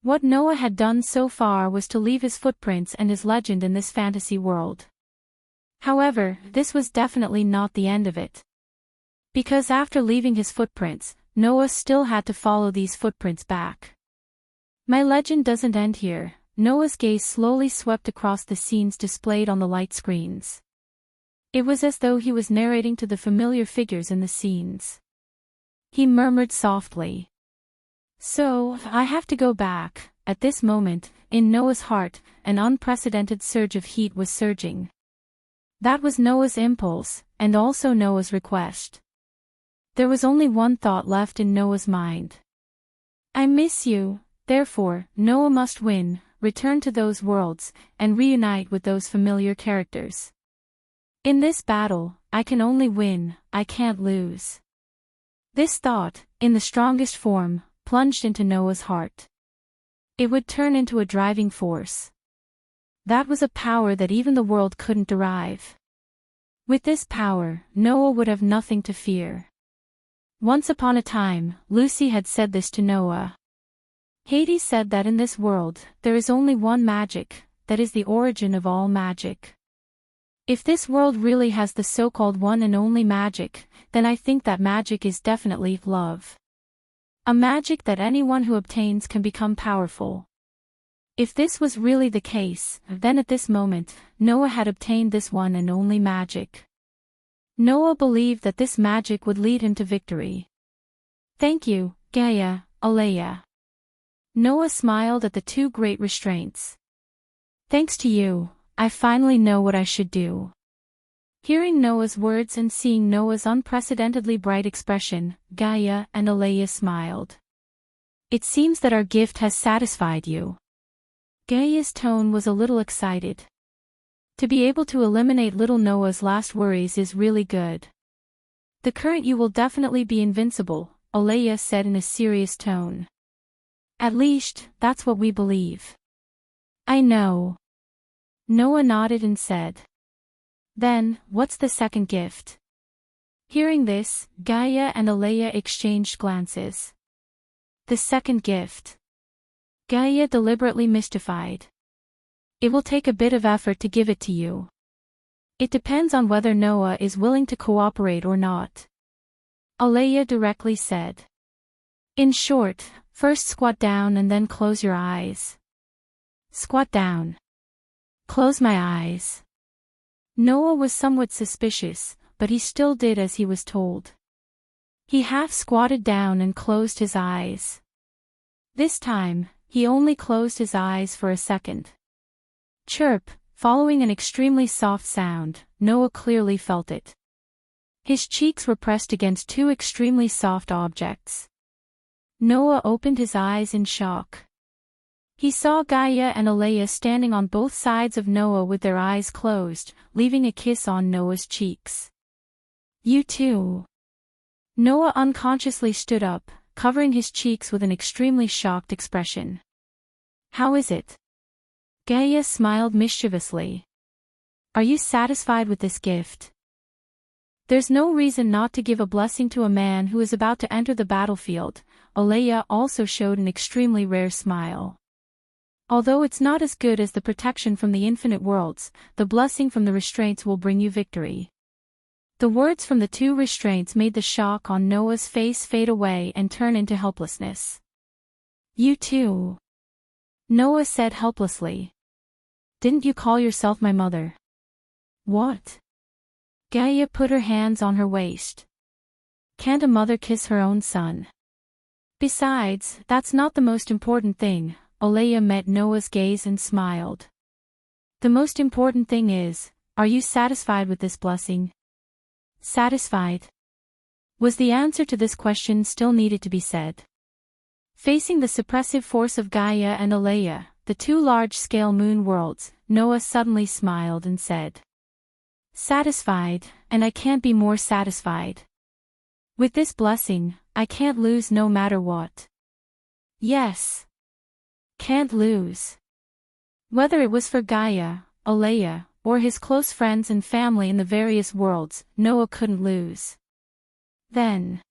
S1: What Noah had done so far was to leave his footprints and his legend in this fantasy world. However, this was definitely not the end of it. Because after leaving his footprints, Noah still had to follow these footprints back. My legend doesn't end here. Noah's gaze slowly swept across the scenes displayed on the light screens. It was as though he was narrating to the familiar figures in the scenes. He murmured softly. So, I have to go back. At this moment, in Noah's heart, an unprecedented surge of heat was surging. That was Noah's impulse, and also Noah's request. There was only one thought left in Noah's mind. I miss you. Therefore, Noah must win, return to those worlds, and reunite with those familiar characters. In this battle, I can only win, I can't lose. This thought, in the strongest form, plunged into Noah's heart. It would turn into a driving force. That was a power that even the world couldn't derive. With this power, Noah would have nothing to fear. Once upon a time, Lucy had said this to Noah. Hades said that in this world, there is only one magic, that is the origin of all magic. If this world really has the so-called one and only magic, then I think that magic is definitely love. A magic that anyone who obtains can become powerful. If this was really the case, then at this moment, Noah had obtained this one and only magic. Noah believed that this magic would lead him to victory. Thank you, Gaia, Alea. Noah smiled at the two great restraints. Thanks to you, I finally know what I should do." Hearing Noah's words and seeing Noah's unprecedentedly bright expression, Gaia and Alea smiled. "It seems that our gift has satisfied you." Gaia's tone was a little excited. "To be able to eliminate little Noah's last worries is really good." "The current you will definitely be invincible," Alea said in a serious tone. "At least, that's what we believe." "I know." Noah nodded and said. "Then, what's the second gift?" Hearing this, Gaia and Alea exchanged glances. "The second gift?" Gaia deliberately mystified. "It will take a bit of effort to give it to you. It depends on whether Noah is willing to cooperate or not," Alea directly said. "In short, first squat down and then close your eyes." "Squat down. Close my eyes." Noah was somewhat suspicious, but he still did as he was told. He half squatted down and closed his eyes. This time, he only closed his eyes for a second. Chirp, following an extremely soft sound, Noah clearly felt it. His cheeks were pressed against two extremely soft objects. Noah opened his eyes in shock. He saw Gaia and Alea standing on both sides of Noah with their eyes closed, leaving a kiss on Noah's cheeks. "You too." Noah unconsciously stood up, covering his cheeks with an extremely shocked expression. "How is it?" Gaia smiled mischievously. "Are you satisfied with this gift?" "There's no reason not to give a blessing to a man who is about to enter the battlefield." Alea also showed an extremely rare smile. "Although it's not as good as the protection from the infinite worlds, the blessing from the restraints will bring you victory." The words from the two restraints made the shock on Noah's face fade away and turn into helplessness. "You too," Noah said helplessly. "Didn't you call yourself my mother?" "What?" Gaia put her hands on her waist. "Can't a mother kiss her own son?" "Besides, that's not the most important thing." Alea met Noah's gaze and smiled. "The most important thing is, are you satisfied with this blessing?" "Satisfied?" Was the answer to this question still needed to be said. Facing the suppressive force of Gaia and Alea, the two large-scale moon worlds, Noah suddenly smiled and said, "Satisfied, and I can't be more satisfied. With this blessing, I can't lose no matter what." "Yes. Can't lose." Whether it was for Gaia, Alea, or his close friends and family in the various worlds, Noah couldn't lose. Then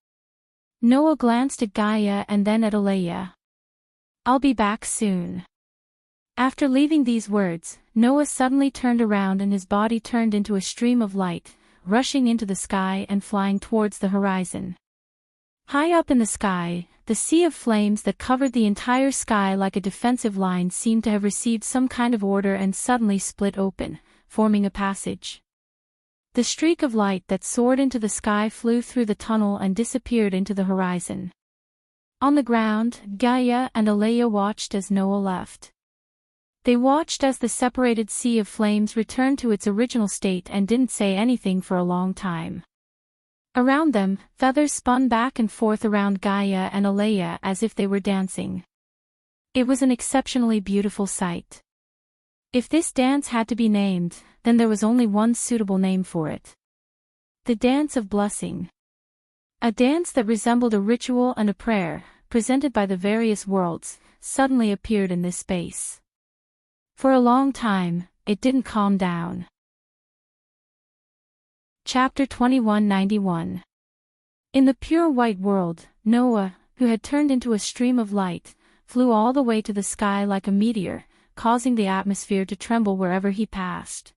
S1: Noah glanced at Gaia and then at Alea. "I'll be back soon." After leaving these words, Noah suddenly turned around and his body turned into a stream of light, rushing into the sky and flying towards the horizon. High up in the sky, the sea of flames that covered the entire sky like a defensive line seemed to have received some kind of order and suddenly split open, forming a passage. The streak of light that soared into the sky flew through the tunnel and disappeared into the horizon. On the ground, Gaia and Alea watched as Noah left. They watched as the separated sea of flames returned to its original state and didn't say anything for a long time. Around them, feathers spun back and forth around Gaia and Alea as if they were dancing. It was an exceptionally beautiful sight. If this dance had to be named, then there was only one suitable name for it. The Dance of Blessing. A dance that resembled a ritual and a prayer, presented by the various worlds, suddenly appeared in this space. For a long time, it didn't calm down. Chapter 2191. In the pure white world, Noah, who had turned into a stream of light, flew all the way to the sky like a meteor, causing the atmosphere to tremble wherever he passed.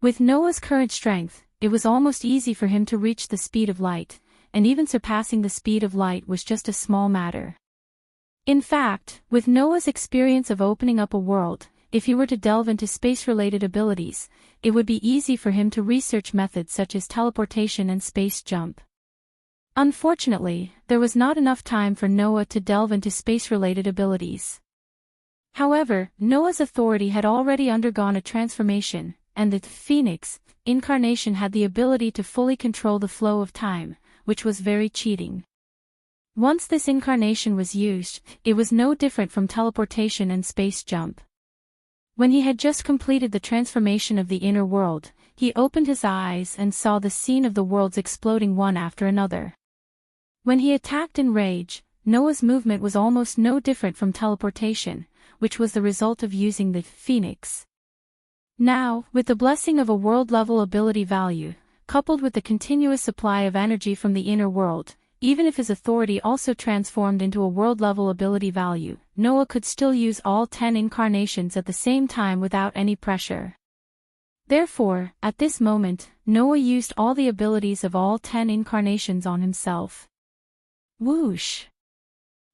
S1: With Noah's current strength, it was almost easy for him to reach the speed of light, and even surpassing the speed of light was just a small matter. In fact, with Noah's experience of opening up a world, if he were to delve into space-related abilities, it would be easy for him to research methods such as teleportation and space jump. Unfortunately, there was not enough time for Noah to delve into space-related abilities. However, Noah's authority had already undergone a transformation, and the phoenix incarnation had the ability to fully control the flow of time, which was very cheating. Once this incarnation was used, it was no different from teleportation and space jump. When he had just completed the transformation of the inner world, he opened his eyes and saw the scene of the worlds exploding one after another. When he attacked in rage, Noah's movement was almost no different from teleportation, which was the result of using the phoenix. Now, with the blessing of a world-level ability value, coupled with the continuous supply of energy from the inner world, even if his authority also transformed into a world-level ability value, Noah could still use all 10 incarnations at the same time without any pressure. Therefore, at this moment, Noah used all the abilities of all 10 incarnations on himself. Whoosh!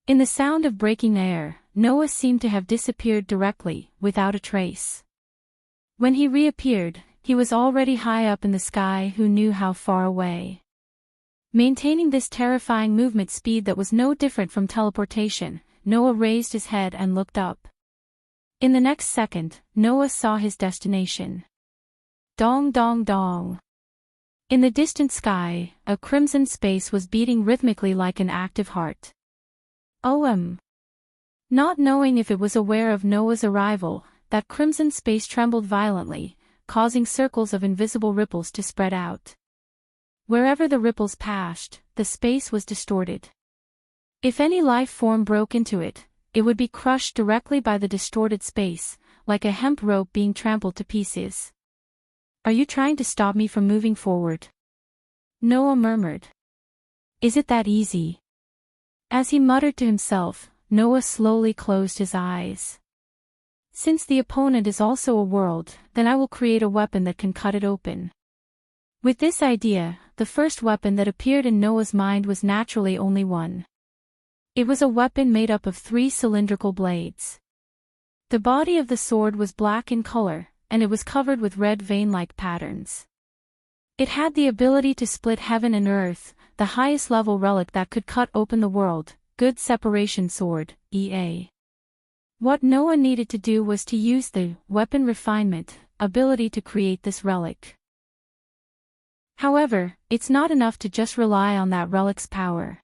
S1: In the sound of breaking air, Noah seemed to have disappeared directly, without a trace. When he reappeared, he was already high up in the sky. Who knew how far away? Maintaining this terrifying movement speed that was no different from teleportation, Noah raised his head and looked up. In the next second, Noah saw his destination. Dong dong dong. In the distant sky, a crimson space was beating rhythmically like an active heart. Not knowing if it was aware of Noah's arrival, that crimson space trembled violently, causing circles of invisible ripples to spread out. Wherever the ripples passed, the space was distorted. If any life form broke into it, it would be crushed directly by the distorted space, like a hemp rope being trampled to pieces. Are you trying to stop me from moving forward? Noah murmured. Is it that easy? As he muttered to himself, Noah slowly closed his eyes. Since the opponent is also a world, then I will create a weapon that can cut it open. With this idea, the first weapon that appeared in Noah's mind was naturally only one. It was a weapon made up of 3 cylindrical blades. The body of the sword was black in color, and it was covered with red vein-like patterns. It had the ability to split heaven and earth, the highest level relic that could cut open the world, good separation sword, EA. What Noah needed to do was to use the weapon refinement ability to create this relic. However, it's not enough to just rely on that relic's power.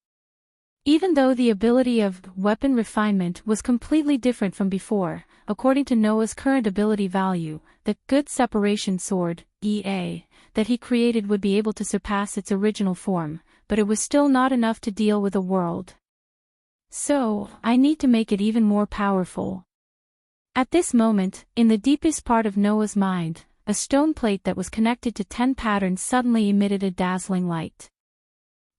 S1: Even though the ability of weapon refinement was completely different from before, according to Noah's current ability value, the good separation sword, EA, that he created would be able to surpass its original form, but it was still not enough to deal with a world. So, I need to make it even more powerful. At this moment, in the deepest part of Noah's mind, a stone plate that was connected to 10 patterns suddenly emitted a dazzling light.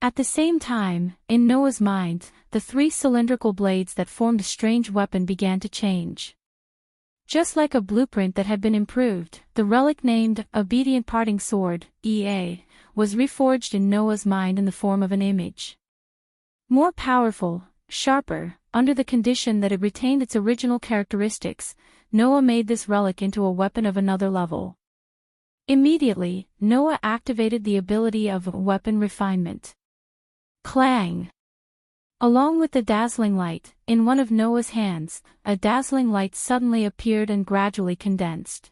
S1: At the same time, in Noah's mind, the 3 cylindrical blades that formed a strange weapon began to change. Just like a blueprint that had been improved, the relic named Obedient Parting Sword, EA, was reforged in Noah's mind in the form of an image. More powerful, sharper, under the condition that it retained its original characteristics, Noah made this relic into a weapon of another level. Immediately, Noah activated the ability of weapon refinement. Clang! Along with the dazzling light, in one of Noah's hands, a dazzling light suddenly appeared and gradually condensed.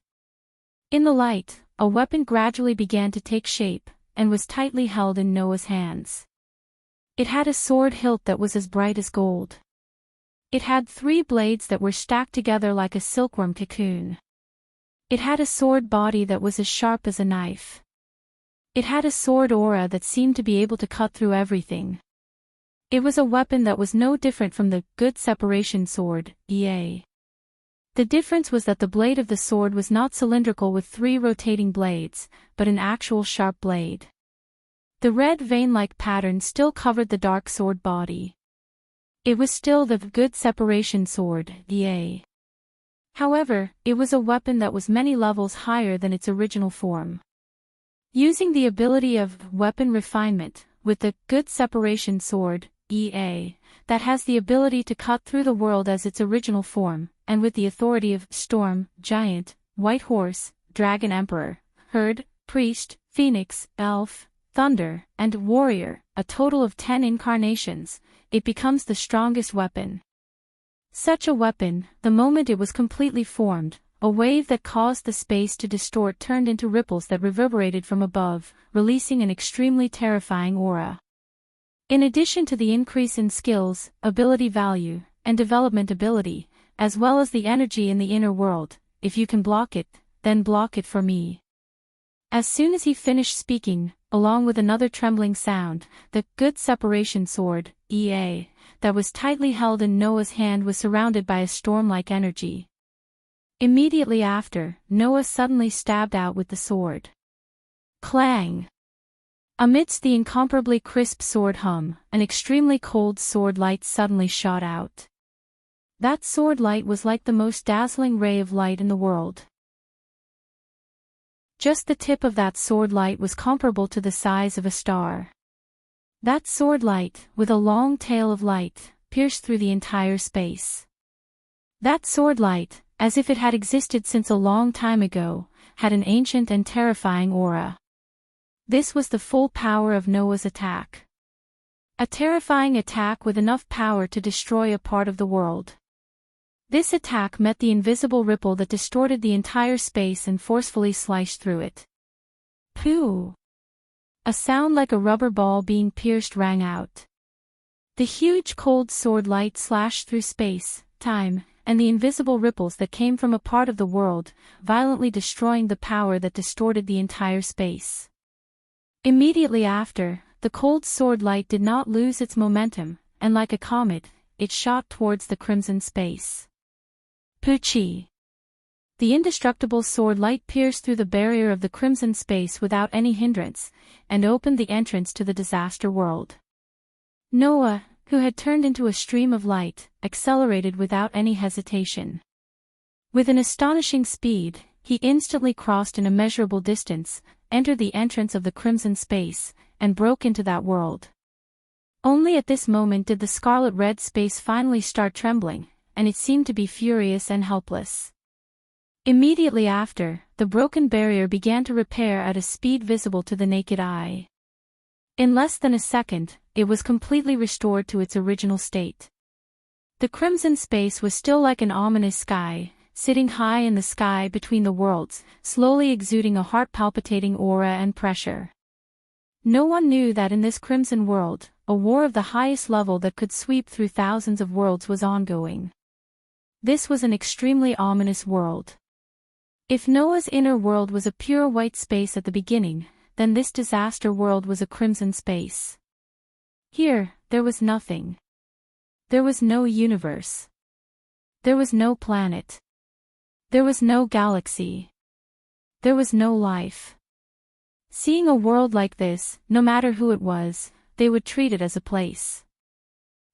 S1: In the light, a weapon gradually began to take shape, and was tightly held in Noah's hands. It had a sword hilt that was as bright as gold. It had 3 blades that were stacked together like a silkworm cocoon. It had a sword body that was as sharp as a knife. It had a sword aura that seemed to be able to cut through everything. It was a weapon that was no different from the good separation sword, EA. The difference was that the blade of the sword was not cylindrical with 3 rotating blades, but an actual sharp blade. The red vein-like pattern still covered the dark sword body. It was still the good separation sword, EA. However, it was a weapon that was many levels higher than its original form. Using the ability of weapon refinement, with the good separation sword, EA, that has the ability to cut through the world as its original form, and with the authority of storm, giant, white horse, dragon emperor, herd, priest, phoenix, elf, thunder, and warrior, a total of 10 incarnations, it becomes the strongest weapon. Such a weapon, the moment it was completely formed, a wave that caused the space to distort turned into ripples that reverberated from above, releasing an extremely terrifying aura. In addition to the increase in skills, ability value, and development ability, as well as the energy in the inner world, if you can block it, then block it for me. As soon as he finished speaking, along with another trembling sound, the good separation sword, EA, that was tightly held in Noah's hand was surrounded by a storm-like energy. Immediately after, Noah suddenly stabbed out with the sword. Clang! Amidst the incomparably crisp sword hum, an extremely cold sword light suddenly shot out. That sword light was like the most dazzling ray of light in the world. Just the tip of that sword light was comparable to the size of a star. That sword light, with a long tail of light, pierced through the entire space. That sword light, as if it had existed since a long time ago, had an ancient and terrifying aura. This was the full power of Noah's attack. A terrifying attack with enough power to destroy a part of the world. This attack met the invisible ripple that distorted the entire space and forcefully sliced through it. Pooh! A sound like a rubber ball being pierced rang out. The huge cold sword light slashed through space, time, and the invisible ripples that came from a part of the world, violently destroying the power that distorted the entire space. Immediately after, the cold sword light did not lose its momentum, and like a comet, it shot towards the crimson space. Poochie! The indestructible sword light pierced through the barrier of the crimson space without any hindrance, and opened the entrance to the disaster world. Noah, who had turned into a stream of light, accelerated without any hesitation. With an astonishing speed, he instantly crossed an immeasurable distance, entered the entrance of the crimson space, and broke into that world. Only at this moment did the scarlet-red space finally start trembling, and it seemed to be furious and helpless. Immediately after, the broken barrier began to repair at a speed visible to the naked eye. In less than a second, it was completely restored to its original state. The crimson space was still like an ominous sky, sitting high in the sky between the worlds, slowly exuding a heart-palpitating aura and pressure. No one knew that in this crimson world, a war of the highest level that could sweep through thousands of worlds was ongoing. This was an extremely ominous world. If Noah's inner world was a pure white space at the beginning, then this disaster world was a crimson space. Here, there was nothing. There was no universe. There was no planet. There was no galaxy. There was no life. Seeing a world like this, no matter who it was, they would treat it as a place.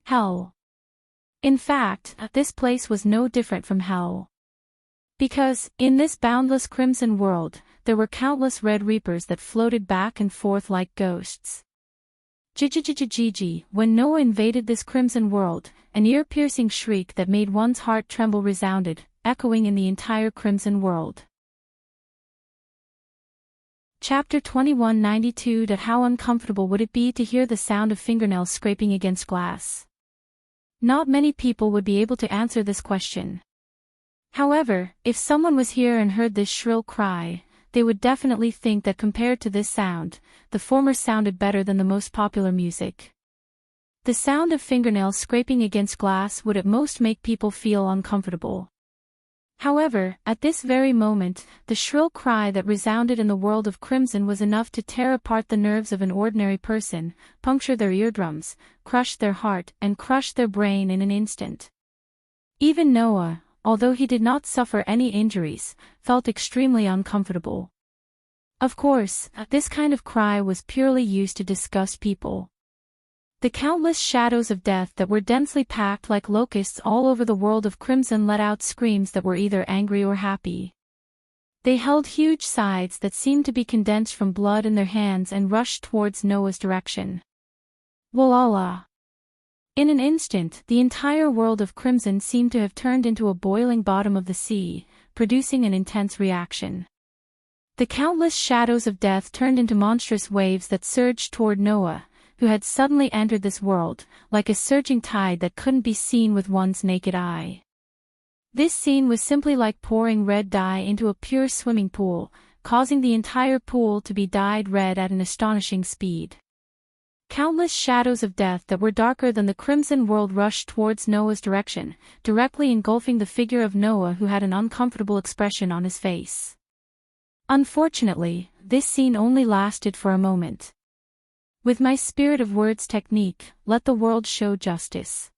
S1: Hell. In fact, this place was no different from hell. Because, in this boundless crimson world, there were countless red reapers that floated back and forth like ghosts. When Noah invaded this crimson world, an ear-piercing shriek that made one's heart tremble resounded, echoing in the entire crimson world. Chapter 2192. How uncomfortable would it be to hear the sound of fingernails scraping against glass? Not many people would be able to answer this question. However, if someone was here and heard this shrill cry, they would definitely think that compared to this sound, the former sounded better than the most popular music. The sound of fingernails scraping against glass would at most make people feel uncomfortable. However, at this very moment, the shrill cry that resounded in the world of crimson was enough to tear apart the nerves of an ordinary person, puncture their eardrums, crush their heart, and crush their brain in an instant. Even Noah, although he did not suffer any injuries, felt extremely uncomfortable. Of course, this kind of cry was purely used to disgust people. The countless shadows of death that were densely packed like locusts all over the world of crimson let out screams that were either angry or happy. They held huge sides that seemed to be condensed from blood in their hands and rushed towards Noah's direction. Walala! In an instant, the entire world of crimson seemed to have turned into a boiling bottom of the sea, producing an intense reaction. The countless shadows of death turned into monstrous waves that surged toward Noah, who had suddenly entered this world, like a surging tide that couldn't be seen with one's naked eye. This scene was simply like pouring red dye into a pure swimming pool, causing the entire pool to be dyed red at an astonishing speed. Countless shadows of death that were darker than the crimson world rushed towards Noah's direction, directly engulfing the figure of Noah, who had an uncomfortable expression on his face. Unfortunately, this scene only lasted for a moment. With my spirit of words technique, let the world show justice.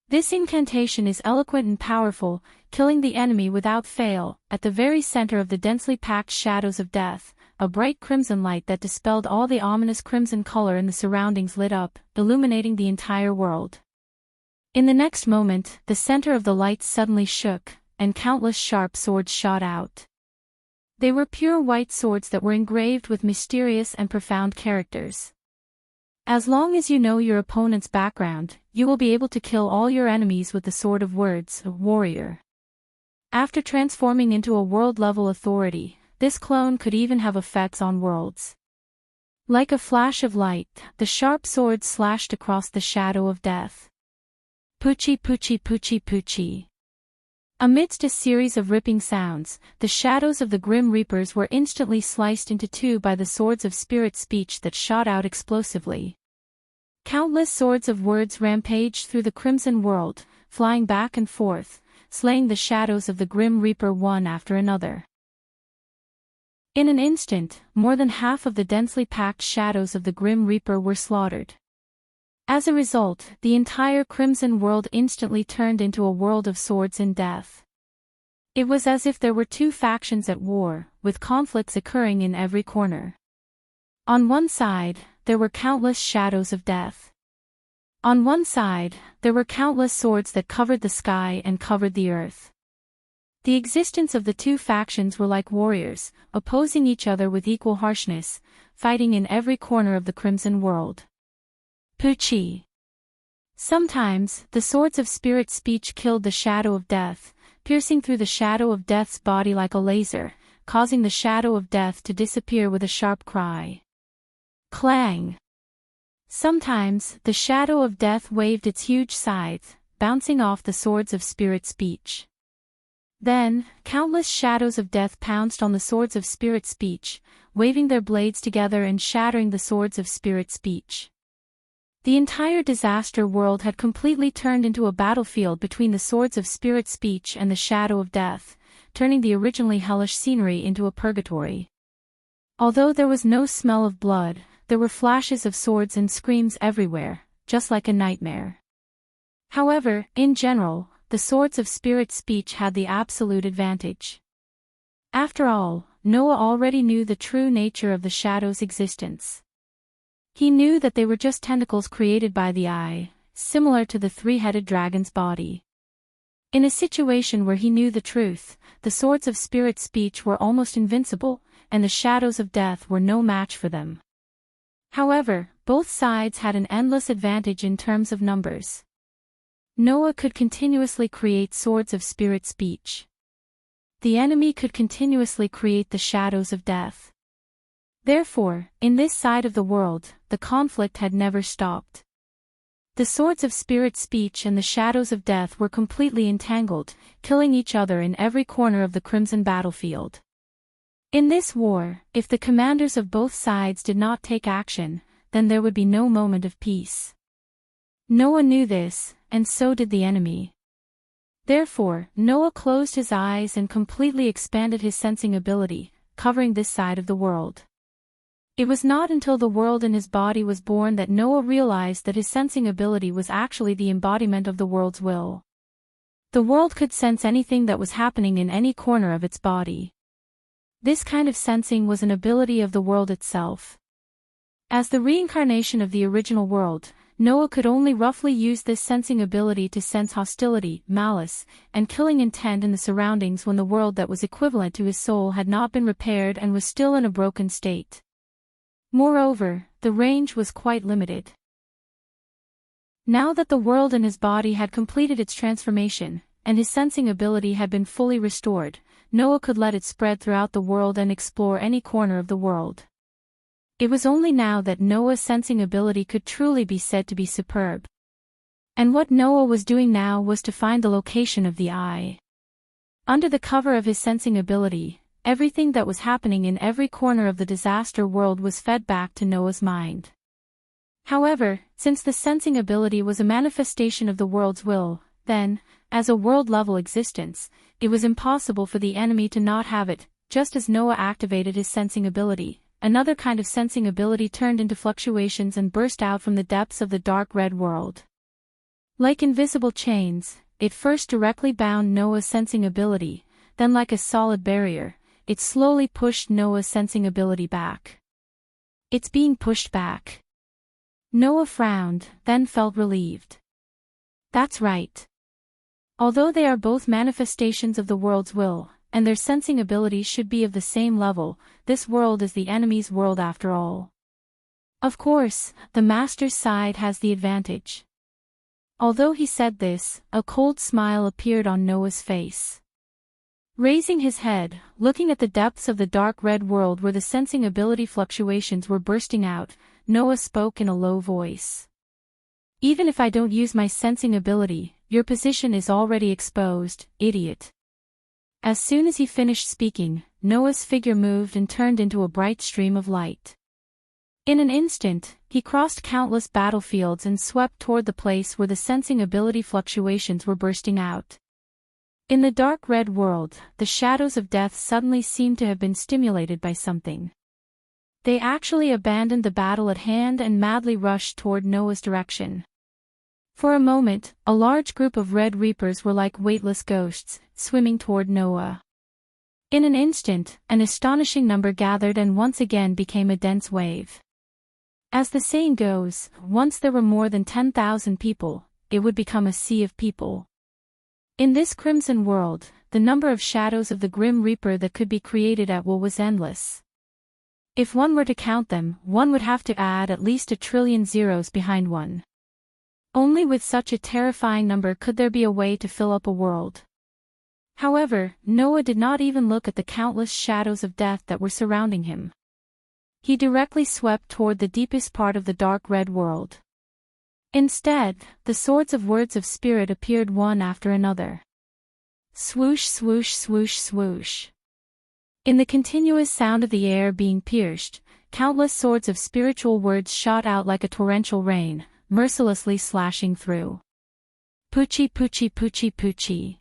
S1: This incantation is eloquent and powerful, killing the enemy without fail. At the very center of the densely packed shadows of death, a bright crimson light that dispelled all the ominous crimson color in the surroundings lit up, illuminating the entire world. In the next moment, the center of the light suddenly shook, and countless sharp swords shot out. They were pure white swords that were engraved with mysterious and profound characters. As long as you know your opponent's background, you will be able to kill all your enemies with the sword of words, a warrior. After transforming into a world-level authority, this clone could even have effects on worlds. Like a flash of light, the sharp sword slashed across the shadow of death. Poochie poochie poochie poochie. Amidst a series of ripping sounds, the shadows of the Grim Reapers were instantly sliced into two by the swords of spirit speech that shot out explosively. Countless swords of words rampaged through the crimson world, flying back and forth, slaying the shadows of the Grim Reaper one after another. In an instant, more than half of the densely packed shadows of the Grim Reaper were slaughtered. As a result, the entire crimson world instantly turned into a world of swords and death. It was as if there were two factions at war, with conflicts occurring in every corner. On one side, there were countless shadows of death. On one side, there were countless swords that covered the sky and covered the earth. The existence of the two factions were like warriors, opposing each other with equal harshness, fighting in every corner of the crimson world. Poochie. Sometimes, the swords of spirit speech killed the shadow of death, piercing through the shadow of death's body like a laser, causing the shadow of death to disappear with a sharp cry. Clang. Sometimes, the shadow of death waved its huge scythe, bouncing off the swords of spirit speech. Then, countless shadows of death pounced on the swords of spirit speech, waving their blades together and shattering the swords of spirit speech. The entire disaster world had completely turned into a battlefield between the swords of spirit speech and the shadow of death, turning the originally hellish scenery into a purgatory. Although there was no smell of blood, there were flashes of swords and screams everywhere, just like a nightmare. However, in general, the swords of spirit speech had the absolute advantage. After all, Noah already knew the true nature of the shadow's existence. He knew that they were just tentacles created by the eye, similar to the three-headed dragon's body. In a situation where he knew the truth, the swords of spirit speech were almost invincible, and the shadows of death were no match for them. However, both sides had an endless advantage in terms of numbers. Noah could continuously create swords of spirit speech. The enemy could continuously create the shadows of death. Therefore, in this side of the world, the conflict had never stopped. The swords of spirit speech and the shadows of death were completely entangled, killing each other in every corner of the crimson battlefield. In this war, if the commanders of both sides did not take action, then there would be no moment of peace. Noah knew this, and so did the enemy. Therefore, Noah closed his eyes and completely expanded his sensing ability, covering this side of the world. It was not until the world in his body was born that Noah realized that his sensing ability was actually the embodiment of the world's will. The world could sense anything that was happening in any corner of its body. This kind of sensing was an ability of the world itself. As the reincarnation of the original world, Noah could only roughly use this sensing ability to sense hostility, malice, and killing intent in the surroundings when the world that was equivalent to his soul had not been repaired and was still in a broken state. Moreover, the range was quite limited. Now that the world in his body had completed its transformation, and his sensing ability had been fully restored, Noah could let it spread throughout the world and explore any corner of the world. It was only now that Noah's sensing ability could truly be said to be superb. And what Noah was doing now was to find the location of the eye. Under the cover of his sensing ability, everything that was happening in every corner of the disaster world was fed back to Noah's mind. However, since the sensing ability was a manifestation of the world's will, then, as a world-level existence, it was impossible for the enemy to not have it. Just as Noah activated his sensing ability, another kind of sensing ability turned into fluctuations and burst out from the depths of the dark red world. Like invisible chains, it first directly bound Noah's sensing ability, then like a solid barrier, it slowly pushed Noah's sensing ability back. It's being pushed back. Noah frowned, then felt relieved. That's right. Although they are both manifestations of the world's will, and their sensing abilities should be of the same level, this world is the enemy's world after all. Of course, the master's side has the advantage. Although he said this, a cold smile appeared on Noah's face. Raising his head, looking at the depths of the dark red world where the sensing ability fluctuations were bursting out, Noah spoke in a low voice. Even if I don't use my sensing ability, your position is already exposed, idiot. As soon as he finished speaking, Noah's figure moved and turned into a bright stream of light. In an instant, he crossed countless battlefields and swept toward the place where the sensing ability fluctuations were bursting out. In the dark red world, the shadows of death suddenly seemed to have been stimulated by something. They actually abandoned the battle at hand and madly rushed toward Noah's direction. For a moment, a large group of red reapers were like weightless ghosts, swimming toward Noah. In an instant, an astonishing number gathered and once again became a dense wave. As the saying goes, once there were more than 10,000 people, it would become a sea of people. In this crimson world, the number of shadows of the Grim Reaper that could be created at will was endless. If one were to count them, one would have to add at least 1 trillion zeros behind one. Only with such a terrifying number could there be a way to fill up a world. However, Noah did not even look at the countless shadows of death that were surrounding him. He directly swept toward the deepest part of the dark red world. Instead, the swords of words of spirit appeared one after another. Swoosh, swoosh, swoosh, swoosh. In the continuous sound of the air being pierced, countless swords of spiritual words shot out like a torrential rain, mercilessly slashing through. Poochie, poochie, poochie, poochie.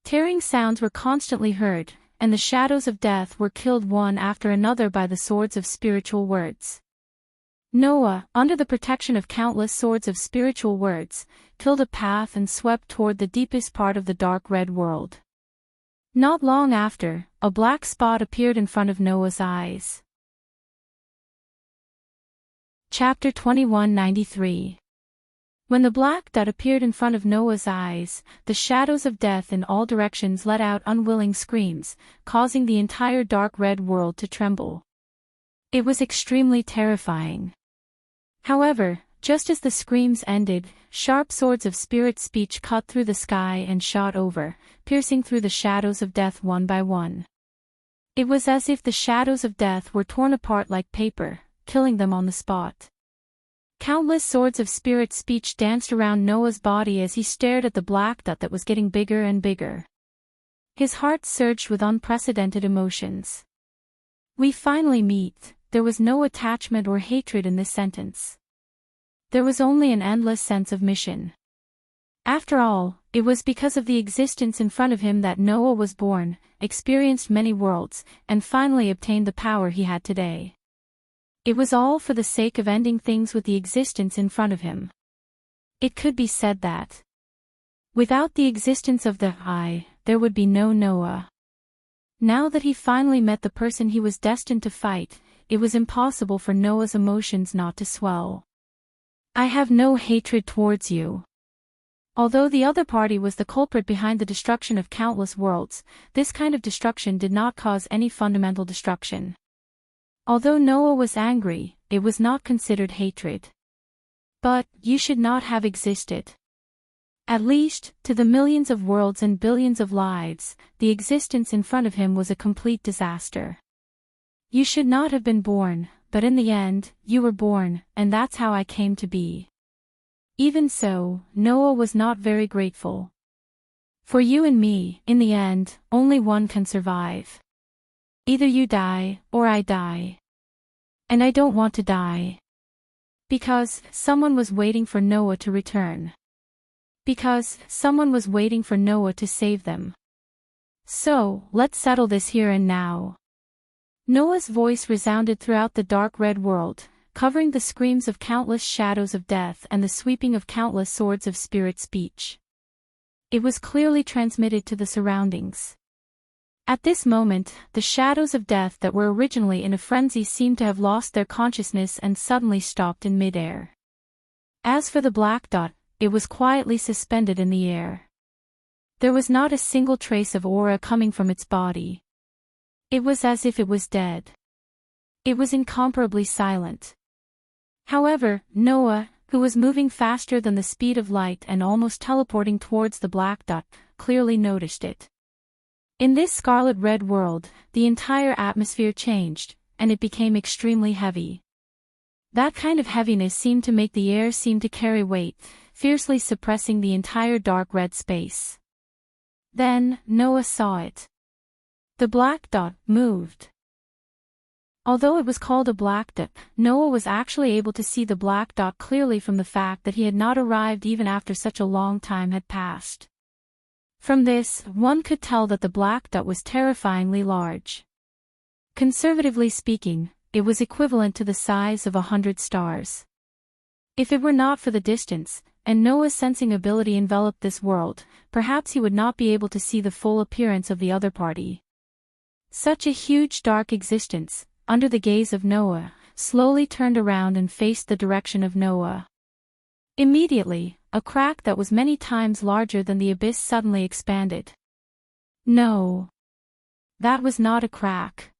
S1: Tearing sounds were constantly heard, and the shadows of death were killed one after another by the swords of spiritual words. Noah, under the protection of countless swords of spiritual words, killed a path and swept toward the deepest part of the dark red world. Not long after, a black spot appeared in front of Noah's eyes. Chapter 2193. When the black dot appeared in front of Noah's eyes, the shadows of death in all directions let out unwilling screams, causing the entire dark red world to tremble. It was extremely terrifying. However, just as the screams ended, sharp swords of spirit speech cut through the sky and shot over, piercing through the shadows of death one by one. It was as if the shadows of death were torn apart like paper, killing them on the spot. Countless swords of spirit speech danced around Noah's body as he stared at the black dot that was getting bigger and bigger. His heart surged with unprecedented emotions. We finally meet. There was no attachment or hatred in this sentence. There was only an endless sense of mission. After all, it was because of the existence in front of him that Noah was born, experienced many worlds, and finally obtained the power he had today. It was all for the sake of ending things with the existence in front of him. It could be said that without the existence of the I, there would be no Noah. Now that he finally met the person he was destined to fight, it was impossible for Noah's emotions not to swell. I have no hatred towards you. Although the other party was the culprit behind the destruction of countless worlds, this kind of destruction did not cause any fundamental destruction. Although Noah was angry, it was not considered hatred. But, you should not have existed. At least, to the millions of worlds and billions of lives, the existence in front of him was a complete disaster. You should not have been born, but in the end, you were born, and that's how I came to be. Even so, Noah was not very grateful. For you and me, in the end, only one can survive. Either you die, or I die. And I don't want to die. Because someone was waiting for Noah to return. Because someone was waiting for Noah to save them. So, let's settle this here and now. Noah's voice resounded throughout the dark red world, covering the screams of countless shadows of death and the sweeping of countless swords of spirit speech. It was clearly transmitted to the surroundings. At this moment, the shadows of death that were originally in a frenzy seemed to have lost their consciousness and suddenly stopped in midair. As for the black dot, it was quietly suspended in the air. There was not a single trace of aura coming from its body. It was as if it was dead. It was incomparably silent. However, Noah, who was moving faster than the speed of light and almost teleporting towards the black dot, clearly noticed it. In this scarlet-red world, the entire atmosphere changed, and it became extremely heavy. That kind of heaviness seemed to make the air seem to carry weight, fiercely suppressing the entire dark red space. Then, Noah saw it. The black dot moved. Although it was called a black dot, Noah was actually able to see the black dot clearly from the fact that he had not arrived even after such a long time had passed. From this, one could tell that the black dot was terrifyingly large. Conservatively speaking, it was equivalent to the size of 100 stars. If it were not for the distance, and Noah's sensing ability enveloped this world, perhaps he would not be able to see the full appearance of the other party. Such a huge dark existence, under the gaze of Noah, slowly turned around and faced the direction of Noah. Immediately, a crack that was many times larger than the abyss suddenly expanded. No. That was not a crack.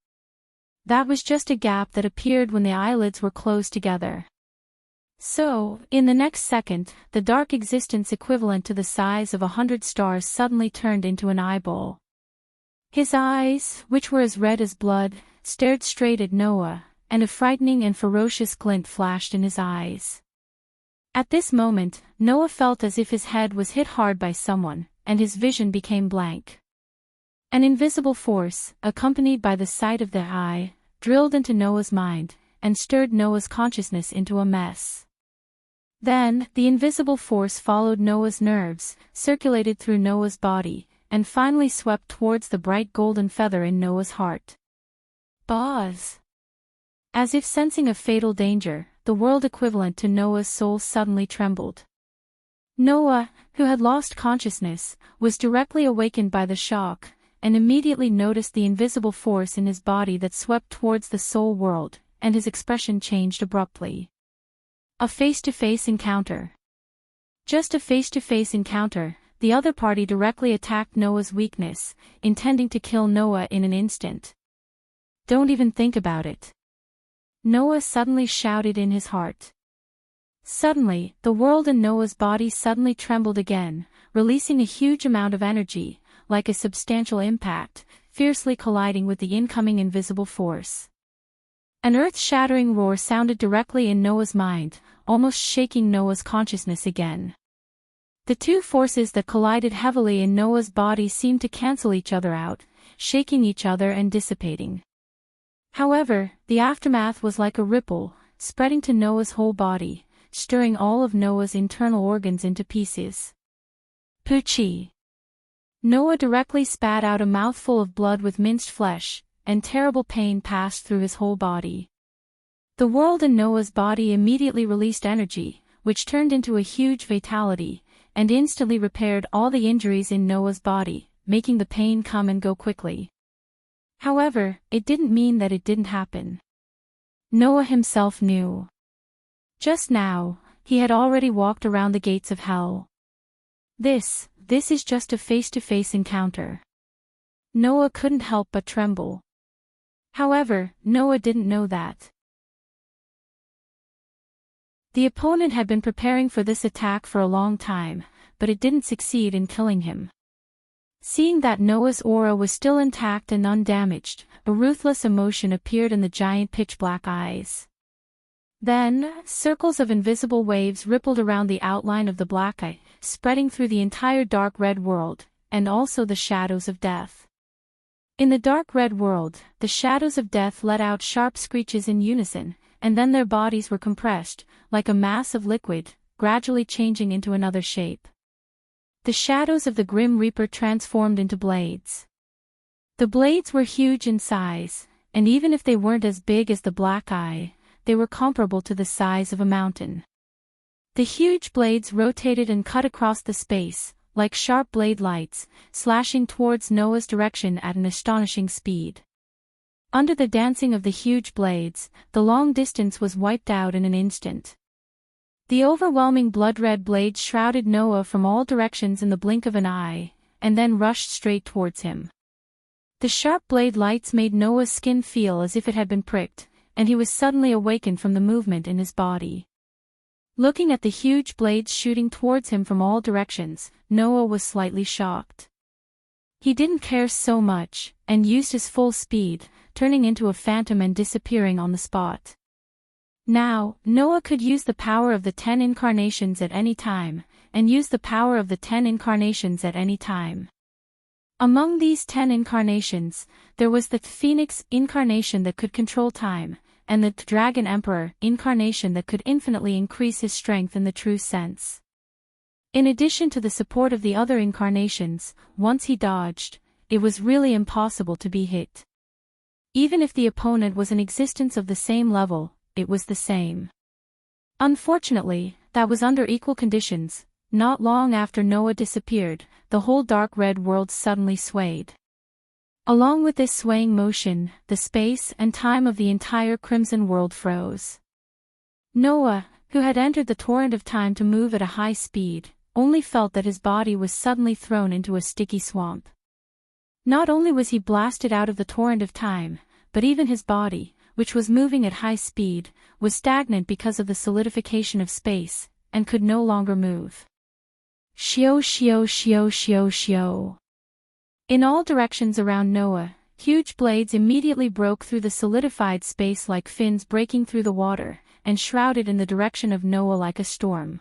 S1: That was just a gap that appeared when the eyelids were closed together. So, in the next second, the dark existence equivalent to the size of 100 stars suddenly turned into an eyeball. His eyes, which were as red as blood, stared straight at Noah, and a frightening and ferocious glint flashed in his eyes. At this moment, Noah felt as if his head was hit hard by someone, and his vision became blank. An invisible force, accompanied by the sight of the eye, drilled into Noah's mind, and stirred Noah's consciousness into a mess. Then, the invisible force followed Noah's nerves, circulated through Noah's body, and finally swept towards the bright golden feather in Noah's heart. Buzz! As if sensing a fatal danger, the world equivalent to Noah's soul suddenly trembled. Noah, who had lost consciousness, was directly awakened by the shock, and immediately noticed the invisible force in his body that swept towards the soul world, and his expression changed abruptly. A face-to-face encounter. Just a face-to-face encounter, the other party directly attacked Noah's weakness, intending to kill Noah in an instant. Don't even think about it. Noah suddenly shouted in his heart. Suddenly, the world in Noah's body suddenly trembled again, releasing a huge amount of energy, like a substantial impact, fiercely colliding with the incoming invisible force. An earth-shattering roar sounded directly in Noah's mind, almost shaking Noah's consciousness again. The two forces that collided heavily in Noah's body seemed to cancel each other out, shaking each other and dissipating. However, the aftermath was like a ripple, spreading to Noah's whole body, stirring all of Noah's internal organs into pieces. Poochie! Noah directly spat out a mouthful of blood with minced flesh, and terrible pain passed through his whole body. The world in Noah's body immediately released energy, which turned into a huge fatality, and instantly repaired all the injuries in Noah's body, making the pain come and go quickly. However, it didn't mean that it didn't happen. Noah himself knew. Just now, he had already walked around the gates of hell. This is just a face-to-face encounter. Noah couldn't help but tremble. However, Noah didn't know that. The opponent had been preparing for this attack for a long time, but it didn't succeed in killing him. Seeing that Noah's aura was still intact and undamaged, a ruthless emotion appeared in the giant pitch-black eyes. Then, circles of invisible waves rippled around the outline of the black eye, spreading through the entire dark red world, and also the shadows of death. In the dark red world, the shadows of death let out sharp screeches in unison, and then their bodies were compressed, like a mass of liquid, gradually changing into another shape. The shadows of the Grim Reaper transformed into blades. The blades were huge in size, and even if they weren't as big as the black eye, they were comparable to the size of a mountain. The huge blades rotated and cut across the space, like sharp blade lights, slashing towards Noah's direction at an astonishing speed. Under the dancing of the huge blades, the long distance was wiped out in an instant. The overwhelming blood-red blades shrouded Noah from all directions in the blink of an eye, and then rushed straight towards him. The sharp blade lights made Noah's skin feel as if it had been pricked, and he was suddenly awakened from the movement in his body. Looking at the huge blades shooting towards him from all directions, Noah was slightly shocked. He didn't care so much, and used his full speed, turning into a phantom and disappearing on the spot. Now, Noah could use the power of the 10 incarnations at any time, and use the power of the 10 incarnations at any time. Among these 10 incarnations, there was the Phoenix incarnation that could control time, and the Dragon Emperor incarnation that could infinitely increase his strength in the true sense. In addition to the support of the other incarnations, once he dodged, it was really impossible to be hit. Even if the opponent was an existence of the same level, it was the same. Unfortunately, that was under equal conditions. Not long after Noah disappeared, the whole dark red world suddenly swayed. Along with this swaying motion, the space and time of the entire crimson world froze. Noah, who had entered the torrent of time to move at a high speed, only felt that his body was suddenly thrown into a sticky swamp. Not only was he blasted out of the torrent of time, but even his body, which was moving at high speed, was stagnant because of the solidification of space, and could no longer move. Shio shio shio shio shio. In all directions around Noah, huge blades immediately broke through the solidified space like fins breaking through the water, and shrouded in the direction of Noah like a storm.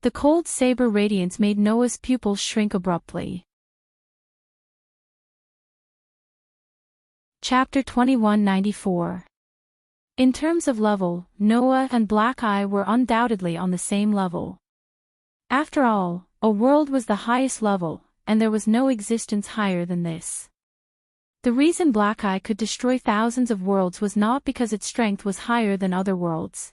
S1: The cold saber radiance made Noah's pupils shrink abruptly. Chapter 2194. In terms of level, Noah and Black Eye were undoubtedly on the same level. After all, a world was the highest level, and there was no existence higher than this. The reason Black Eye could destroy thousands of worlds was not because its strength was higher than other worlds.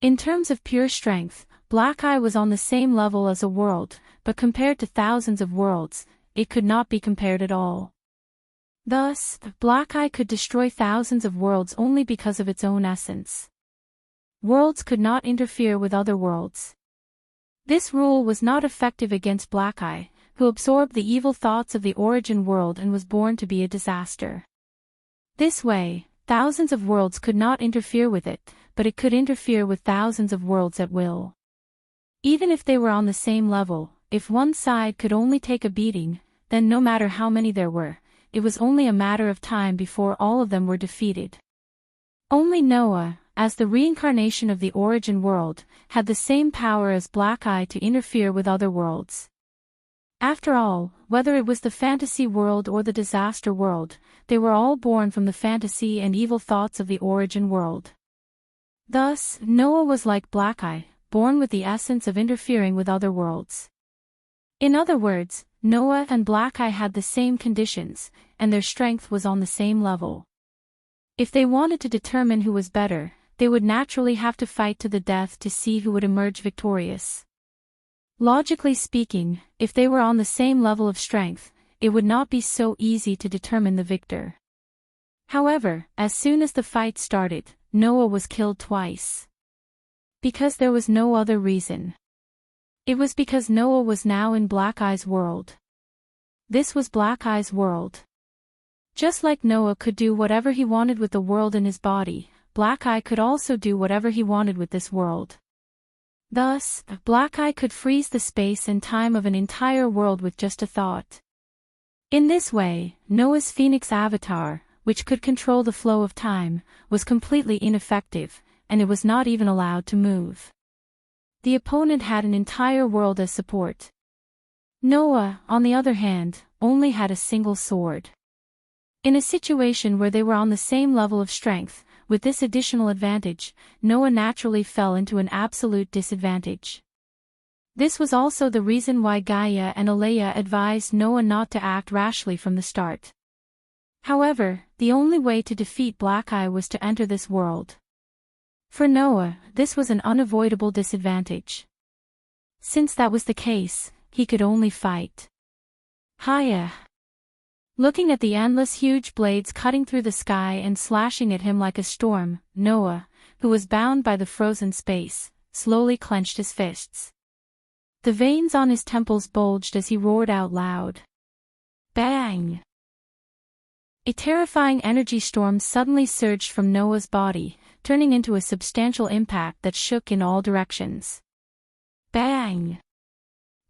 S1: In terms of pure strength, Black Eye was on the same level as a world, but compared to thousands of worlds, it could not be compared at all. Thus, Black Eye could destroy thousands of worlds only because of its own essence. Worlds could not interfere with other worlds. This rule was not effective against Black Eye, who absorbed the evil thoughts of the origin world and was born to be a disaster. This way, thousands of worlds could not interfere with it, but it could interfere with thousands of worlds at will. Even if they were on the same level, if one side could only take a beating, then no matter how many there were, it was only a matter of time before all of them were defeated. Only Noah, as the reincarnation of the origin world, had the same power as Black Eye to interfere with other worlds. After all, whether it was the fantasy world or the disaster world, they were all born from the fantasy and evil thoughts of the origin world. Thus, Noah was like Black Eye, born with the essence of interfering with other worlds. In other words, Noah and Black Eye had the same conditions, and their strength was on the same level. If they wanted to determine who was better, they would naturally have to fight to the death to see who would emerge victorious. Logically speaking, if they were on the same level of strength, it would not be so easy to determine the victor. However, as soon as the fight started, Noah was killed twice. Because there was no other reason. It was because Noah was now in Black Eye's world. This was Black Eye's world. Just like Noah could do whatever he wanted with the world in his body, Black Eye could also do whatever he wanted with this world. Thus, Black Eye could freeze the space and time of an entire world with just a thought. In this way, Noah's phoenix avatar, which could control the flow of time, was completely ineffective, and it was not even allowed to move. The opponent had an entire world as support. Noah, on the other hand, only had a single sword. In a situation where they were on the same level of strength, with this additional advantage, Noah naturally fell into an absolute disadvantage. This was also the reason why Gaia and Alea advised Noah not to act rashly from the start. However, the only way to defeat Black Eye was to enter this world. For Noah, this was an unavoidable disadvantage. Since that was the case, he could only fight. Hiya! Looking at the endless huge blades cutting through the sky and slashing at him like a storm, Noah, who was bound by the frozen space, slowly clenched his fists. The veins on his temples bulged as he roared out loud. Bang! A terrifying energy storm suddenly surged from Noah's body, turning into a substantial impact that shook in all directions. Bang!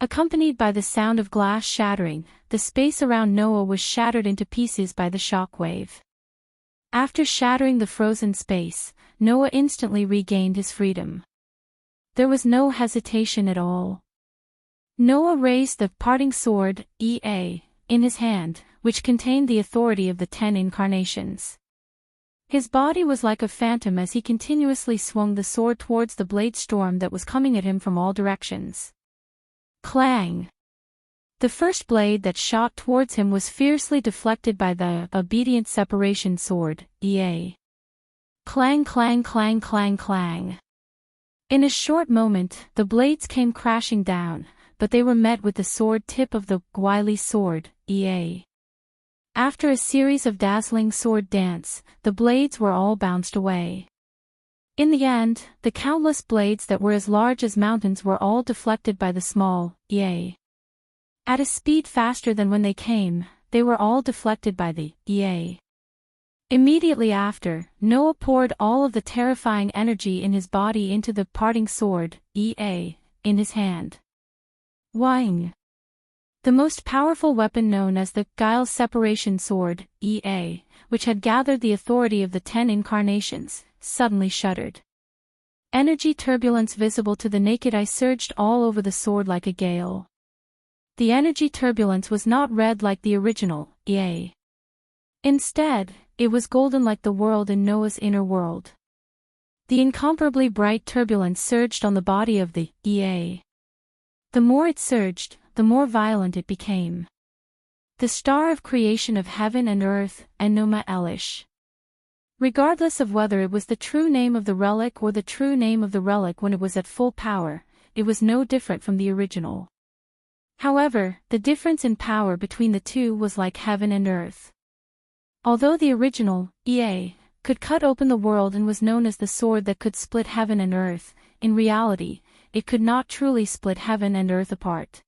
S1: Accompanied by the sound of glass shattering, the space around Noah was shattered into pieces by the shockwave. After shattering the frozen space, Noah instantly regained his freedom. There was no hesitation at all. Noah raised the parting sword, Ea, in his hand, which contained the authority of the 10 incarnations. His body was like a phantom as he continuously swung the sword towards the blade storm that was coming at him from all directions. Clang! The first blade that shot towards him was fiercely deflected by the obedient separation sword, Ea. Clang clang clang clang clang. In a short moment, the blades came crashing down, but they were met with the sword tip of the wily sword, Ea. After a series of dazzling sword dance, the blades were all bounced away. In the end, the countless blades that were as large as mountains were all deflected by the small, Ea. At a speed faster than when they came, they were all deflected by the Ea. Immediately after, Noah poured all of the terrifying energy in his body into the parting sword, Ea, in his hand. Wang! The most powerful weapon known as the Guile Separation Sword, Ea, which had gathered the authority of the 10 incarnations, suddenly shuddered. Energy turbulence visible to the naked eye surged all over the sword like a gale. The energy turbulence was not red like the original, Ea. Instead, it was golden like the world in Noah's inner world. The incomparably bright turbulence surged on the body of the Ea. The more it surged, the more violent it became. The star of creation of heaven and earth, Enoma Elish. Regardless of whether it was the true name of the relic or the true name of the relic when it was at full power, it was no different from the original. However, the difference in power between the two was like heaven and earth. Although the original, Ea, could cut open the world and was known as the sword that could split heaven and earth, in reality, it could not truly split heaven and earth apart.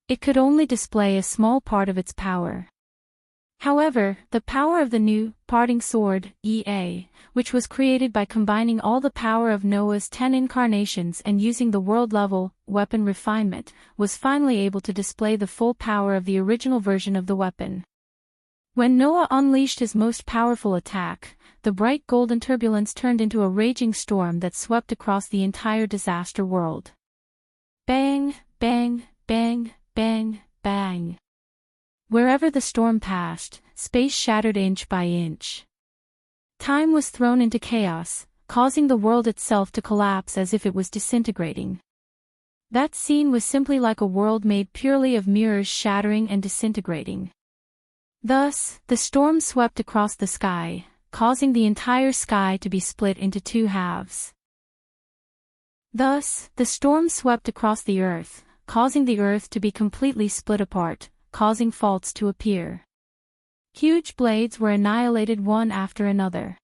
S1: It could only display a small part of its power. However, the power of the new, parting sword, Ea, which was created by combining all the power of Noah's 10 incarnations and using the world-level, weapon refinement, was finally able to display the full power of the original version of the weapon. When Noah unleashed his most powerful attack, the bright golden turbulence turned into a raging storm that swept across the entire disaster world. Bang, bang, bang, bang, bang. Wherever the storm passed, space shattered inch by inch. Time was thrown into chaos, causing the world itself to collapse as if it was disintegrating. That scene was simply like a world made purely of mirrors shattering and disintegrating. Thus, the storm swept across the sky, causing the entire sky to be split into two halves. Thus, the storm swept across the earth, causing the earth to be completely split apart, causing faults to appear. Huge blades were annihilated one after another.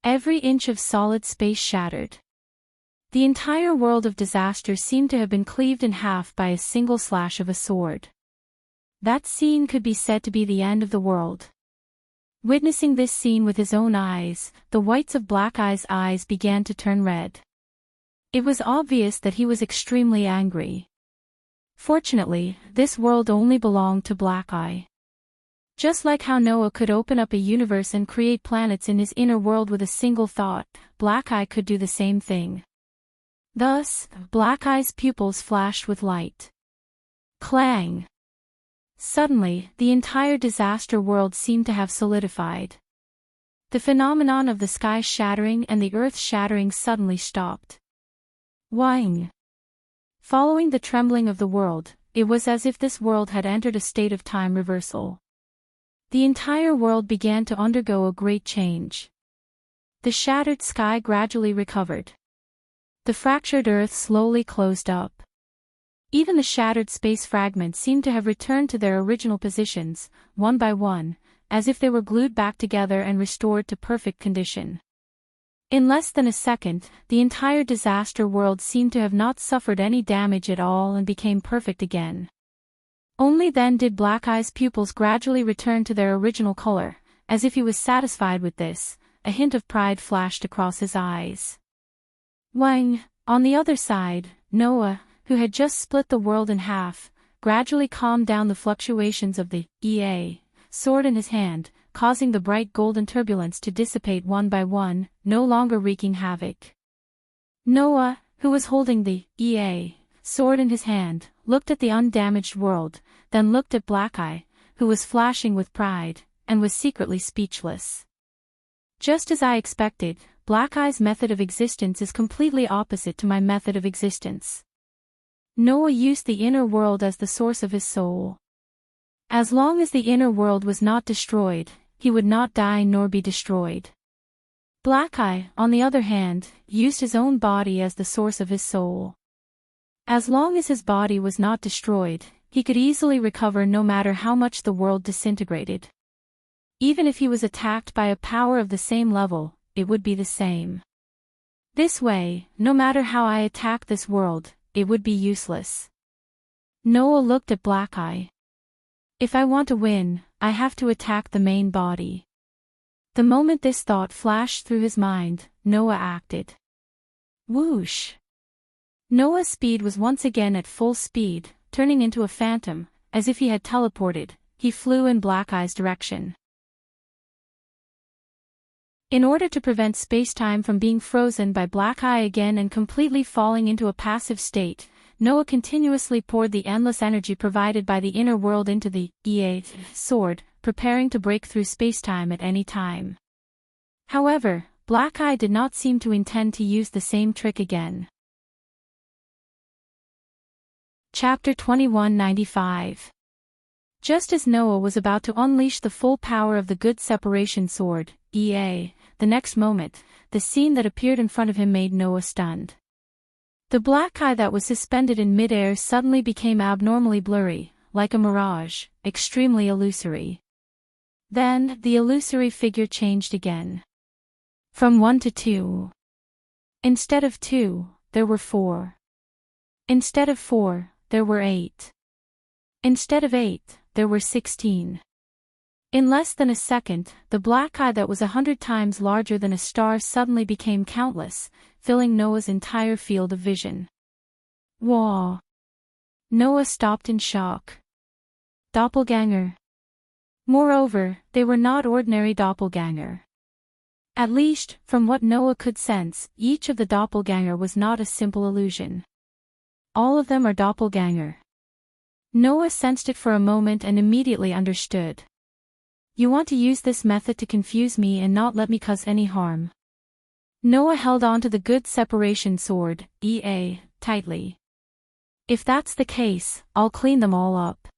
S1: Every inch of solid space shattered. The entire world of disaster seemed to have been cleaved in half by a single slash of a sword. That scene could be said to be the end of the world. Witnessing this scene with his own eyes, the whites of Black Eye's eyes began to turn red. It was obvious that he was extremely angry. Fortunately, this world only belonged to Black Eye. Just like how Noah could open up a universe and create planets in his inner world with a single thought, Black Eye could do the same thing. Thus, Black Eye's pupils flashed with light. Clang! Suddenly, the entire disaster world seemed to have solidified. The phenomenon of the sky shattering and the earth shattering suddenly stopped. Wang! Following the trembling of the world, it was as if this world had entered a state of time reversal. The entire world began to undergo a great change. The shattered sky gradually recovered. The fractured earth slowly closed up. Even the shattered space fragments seemed to have returned to their original positions, one by one, as if they were glued back together and restored to perfect condition. In less than a second, the entire disaster world seemed to have not suffered any damage at all and became perfect again. Only then did Black Eye's pupils gradually return to their original color. As if he was satisfied with this, a hint of pride flashed across his eyes. Wang, on the other side, Noah, who had just split the world in half, gradually calmed down the fluctuations of the sword in his hand, causing the bright golden turbulence to dissipate one by one, no longer wreaking havoc. Noah, who was holding the sword in his hand, looked at the undamaged world, then looked at Black Eye, who was flashing with pride, and was secretly speechless. Just as I expected, Black Eye's method of existence is completely opposite to my method of existence. Noah used the inner world as the source of his soul. As long as the inner world was not destroyed, he would not die nor be destroyed. Black Eye, on the other hand, used his own body as the source of his soul. As long as his body was not destroyed, he could easily recover no matter how much the world disintegrated. Even if he was attacked by a power of the same level, it would be the same. This way, no matter how I attack this world, it would be useless. Noah looked at Black Eye. If I want to win, I have to attack the main body. The moment this thought flashed through his mind, Noah acted. Whoosh! Noah's speed was once again at full speed, turning into a phantom, as if he had teleported. He flew in Black Eye's direction. In order to prevent space-time from being frozen by Black Eye again and completely falling into a passive state, Noah continuously poured the endless energy provided by the inner world into the sword, preparing to break through space-time at any time. However, Black Eye did not seem to intend to use the same trick again. Chapter 2195. Just as Noah was about to unleash the full power of the good separation sword, the next moment, the scene that appeared in front of him made Noah stunned. The Black Eye that was suspended in midair suddenly became abnormally blurry, like a mirage, extremely illusory. Then, the illusory figure changed again. From 1 to 2. Instead of 2, there were 4. Instead of 4, there were 8. Instead of 8, there were 16. In less than a second, the Black Eye that was 100 times larger than a star suddenly became countless, filling Noah's entire field of vision. Whoa! Noah stopped in shock. Doppelganger. Moreover, they were not ordinary doppelganger. At least, from what Noah could sense, each of the doppelganger was not a simple illusion. All of them are doppelganger. Noah sensed it for a moment and immediately understood. You want to use this method to confuse me and not let me cause any harm. Noah held on to the good separation sword, tightly. If that's the case, I'll clean them all up.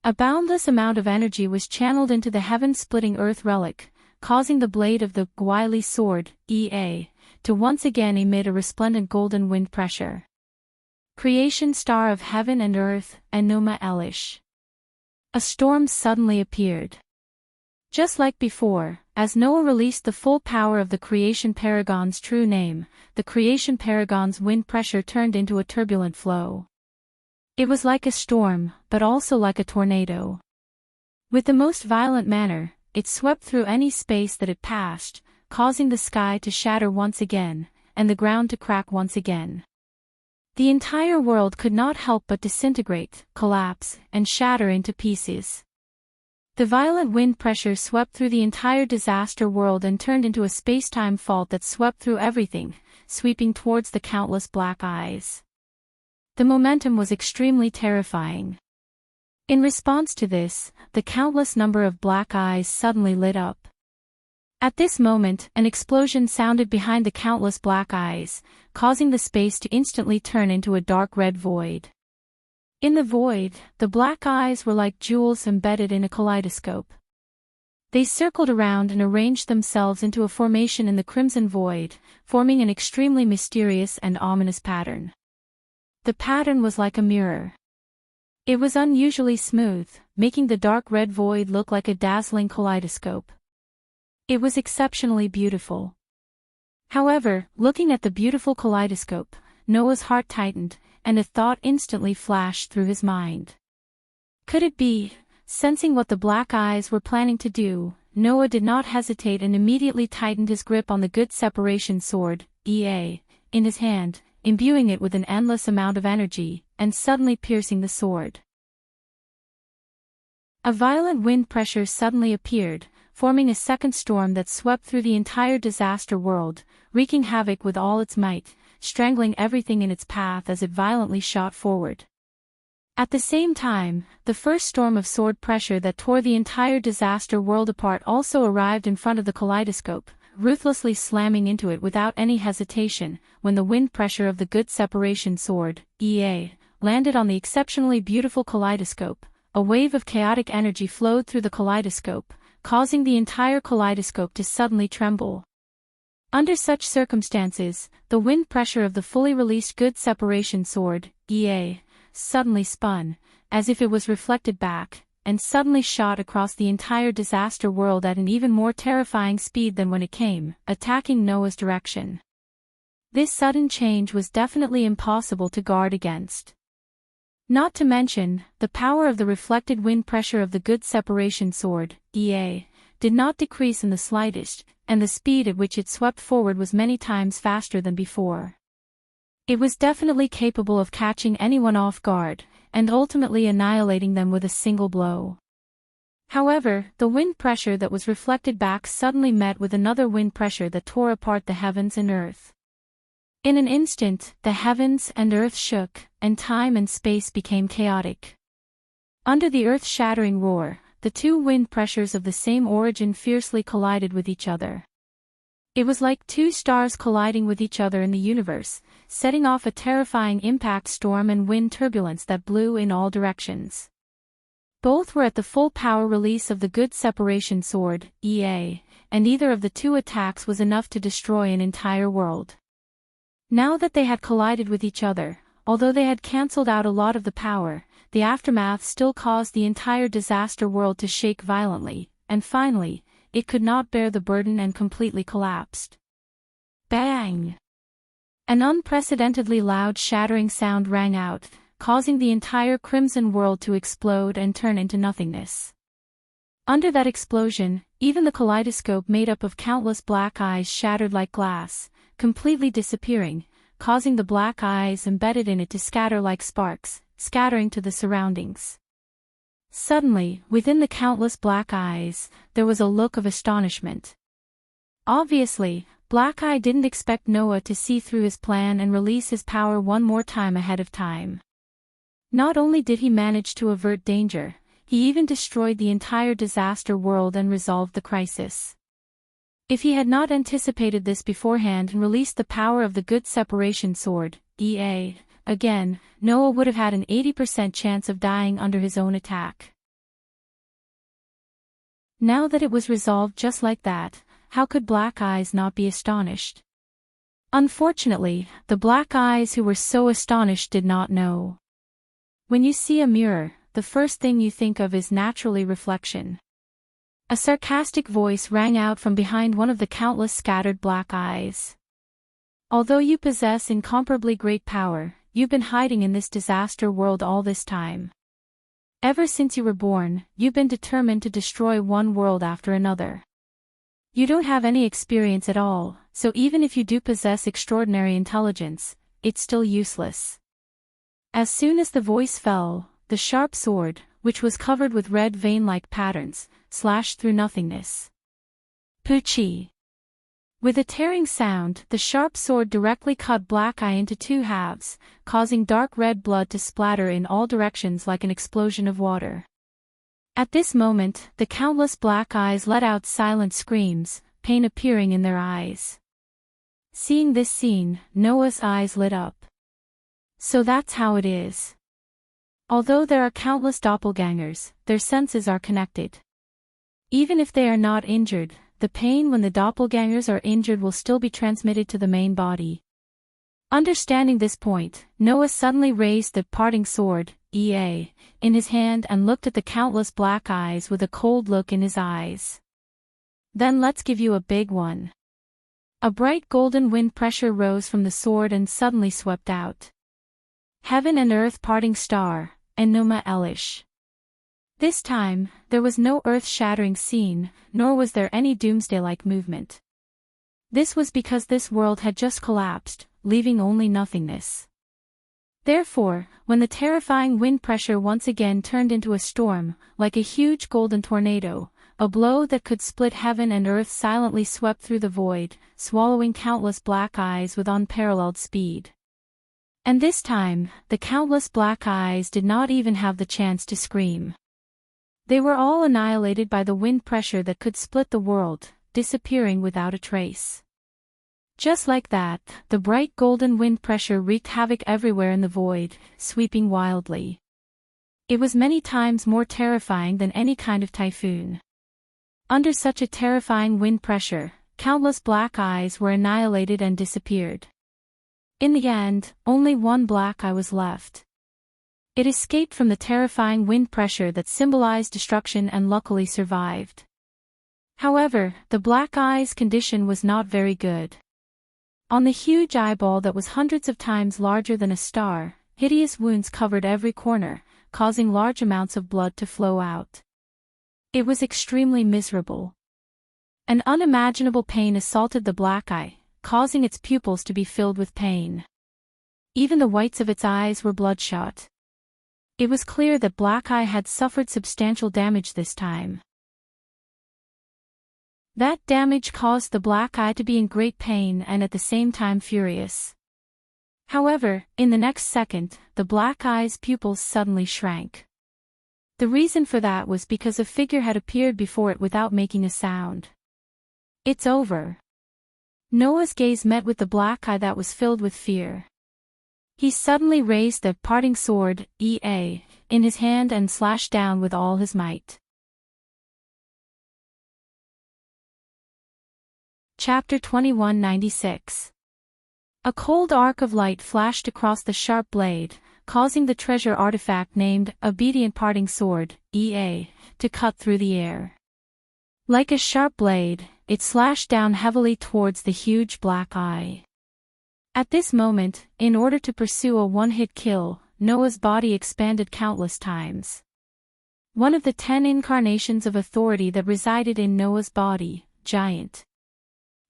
S1: A boundless amount of energy was channeled into the heaven-splitting earth relic, causing the blade of the wily sword, to once again emit a resplendent golden wind pressure. Creation star of heaven and earth, Enuma Elish. A storm suddenly appeared. Just like before, as Noah released the full power of the creation paragon's true name, the creation paragon's wind pressure turned into a turbulent flow. It was like a storm, but also like a tornado. With the most violent manner, it swept through any space that it passed, causing the sky to shatter once again, and the ground to crack once again. The entire world could not help but disintegrate, collapse, and shatter into pieces. The violent wind pressure swept through the entire disaster world and turned into a space-time fault that swept through everything, sweeping towards the countless black eyes. The momentum was extremely terrifying. In response to this, the countless number of black eyes suddenly lit up. At this moment, an explosion sounded behind the countless black eyes, causing the space to instantly turn into a dark red void. In the void, the black eyes were like jewels embedded in a kaleidoscope. They circled around and arranged themselves into a formation in the crimson void, forming an extremely mysterious and ominous pattern. The pattern was like a mirror. It was unusually smooth, making the dark red void look like a dazzling kaleidoscope. It was exceptionally beautiful. However, looking at the beautiful kaleidoscope, Noah's heart tightened, and a thought instantly flashed through his mind. Could it be? Sensing what the black eyes were planning to do, Noah did not hesitate and immediately tightened his grip on the good separation sword, in his hand, imbuing it with an endless amount of energy, and suddenly piercing the sword. A violent wind pressure suddenly appeared, forming a second storm that swept through the entire disaster world, wreaking havoc with all its might, strangling everything in its path as it violently shot forward. At the same time, the first storm of sword pressure that tore the entire disaster world apart also arrived in front of the kaleidoscope, ruthlessly slamming into it without any hesitation. When the wind pressure of the good separation sword, landed on the exceptionally beautiful kaleidoscope, a wave of chaotic energy flowed through the kaleidoscope, causing the entire kaleidoscope to suddenly tremble. Under such circumstances, the wind pressure of the fully released good separation sword, suddenly spun, as if it was reflected back, and suddenly shot across the entire disaster world at an even more terrifying speed than when it came, attacking Noah's direction. This sudden change was definitely impossible to guard against. Not to mention, the power of the reflected wind pressure of the good separation sword, did not decrease in the slightest, and the speed at which it swept forward was many times faster than before. It was definitely capable of catching anyone off guard, and ultimately annihilating them with a single blow. However, the wind pressure that was reflected back suddenly met with another wind pressure that tore apart the heavens and earth. In an instant, the heavens and earth shook, and time and space became chaotic. Under the earth-shattering roar, the two wind pressures of the same origin fiercely collided with each other. It was like two stars colliding with each other in the universe, setting off a terrifying impact storm and wind turbulence that blew in all directions. Both were at the full power release of the good separation sword, and either of the two attacks was enough to destroy an entire world. Now that they had collided with each other, although they had cancelled out a lot of the power, the aftermath still caused the entire disaster world to shake violently, and finally, it could not bear the burden and completely collapsed. Bang! An unprecedentedly loud shattering sound rang out, causing the entire crimson world to explode and turn into nothingness. Under that explosion, even the kaleidoscope made up of countless black eyes shattered like glass, completely disappearing, causing the black eyes embedded in it to scatter like sparks, scattering to the surroundings. Suddenly, within the countless black eyes, there was a look of astonishment. Obviously, Black Eye didn't expect Noah to see through his plan and release his power one more time ahead of time. Not only did he manage to avert danger, he even destroyed the entire disaster world and resolved the crisis. If he had not anticipated this beforehand and released the power of the good separation sword, again, Noah would have had an 80% chance of dying under his own attack. Now that it was resolved just like that, how could Black Eyes not be astonished? Unfortunately, the Black Eyes who were so astonished did not know. When you see a mirror, the first thing you think of is naturally reflection. A sarcastic voice rang out from behind one of the countless scattered black eyes. Although you possess incomparably great power, you've been hiding in this disaster world all this time. Ever since you were born, you've been determined to destroy one world after another. You don't have any experience at all, so even if you do possess extraordinary intelligence, it's still useless. As soon as the voice fell, the sharp sword, which was covered with red vein-like patterns, slashed through nothingness. Poochie! With a tearing sound, the sharp sword directly cut Black Eye into two halves, causing dark red blood to splatter in all directions like an explosion of water. At this moment, the countless black eyes let out silent screams, pain appearing in their eyes. Seeing this scene, Noah's eyes lit up. So that's how it is. Although there are countless doppelgangers, their senses are connected. Even if they are not injured, the pain when the doppelgangers are injured will still be transmitted to the main body. Understanding this point, Noah suddenly raised the parting sword, in his hand and looked at the countless black eyes with a cold look in his eyes. Then let's give you a big one. A bright golden wind pressure rose from the sword and suddenly swept out. Heaven and earth parting star, Enuma Elish. This time, there was no earth-shattering scene, nor was there any doomsday-like movement. This was because this world had just collapsed, leaving only nothingness. Therefore, when the terrifying wind pressure once again turned into a storm, like a huge golden tornado, a blow that could split heaven and earth silently swept through the void, swallowing countless black eyes with unparalleled speed. And this time, the countless black eyes did not even have the chance to scream. They were all annihilated by the wind pressure that could split the world, disappearing without a trace. Just like that, the bright golden wind pressure wreaked havoc everywhere in the void, sweeping wildly. It was many times more terrifying than any kind of typhoon. Under such a terrifying wind pressure, countless black eyes were annihilated and disappeared. In the end, only one black eye was left. It escaped from the terrifying wind pressure that symbolized destruction and luckily survived. However, the black eye's condition was not very good. On the huge eyeball that was hundreds of times larger than a star, hideous wounds covered every corner, causing large amounts of blood to flow out. It was extremely miserable. An unimaginable pain assaulted the black eye, causing its pupils to be filled with pain. Even the whites of its eyes were bloodshot. It was clear that Black Eye had suffered substantial damage this time. That damage caused the black eye to be in great pain and at the same time furious. However, in the next second, the black eye's pupils suddenly shrank. The reason for that was because a figure had appeared before it without making a sound. It's over. Noah's gaze met with the black eye that was filled with fear. He suddenly raised the parting sword, in his hand and slashed down with all his might. Chapter 2196. A cold arc of light flashed across the sharp blade, causing the treasure artifact named Obedient Parting Sword, to cut through the air. Like a sharp blade, it slashed down heavily towards the huge black eye. At this moment, in order to pursue a one-hit kill, Noah's body expanded countless times. One of the 10 incarnations of authority that resided in Noah's body, Giant.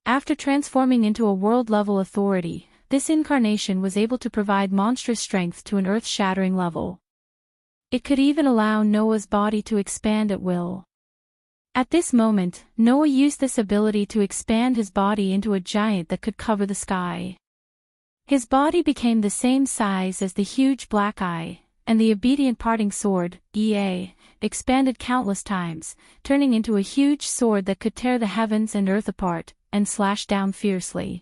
S1: After transforming into a world-level authority, this incarnation was able to provide monstrous strength to an earth-shattering level. It could even allow Noah's body to expand at will. At this moment, Noah used this ability to expand his body into a giant that could cover the sky. His body became the same size as the huge black eye, and the obedient parting sword, expanded countless times, turning into a huge sword that could tear the heavens and earth apart, and slash down fiercely.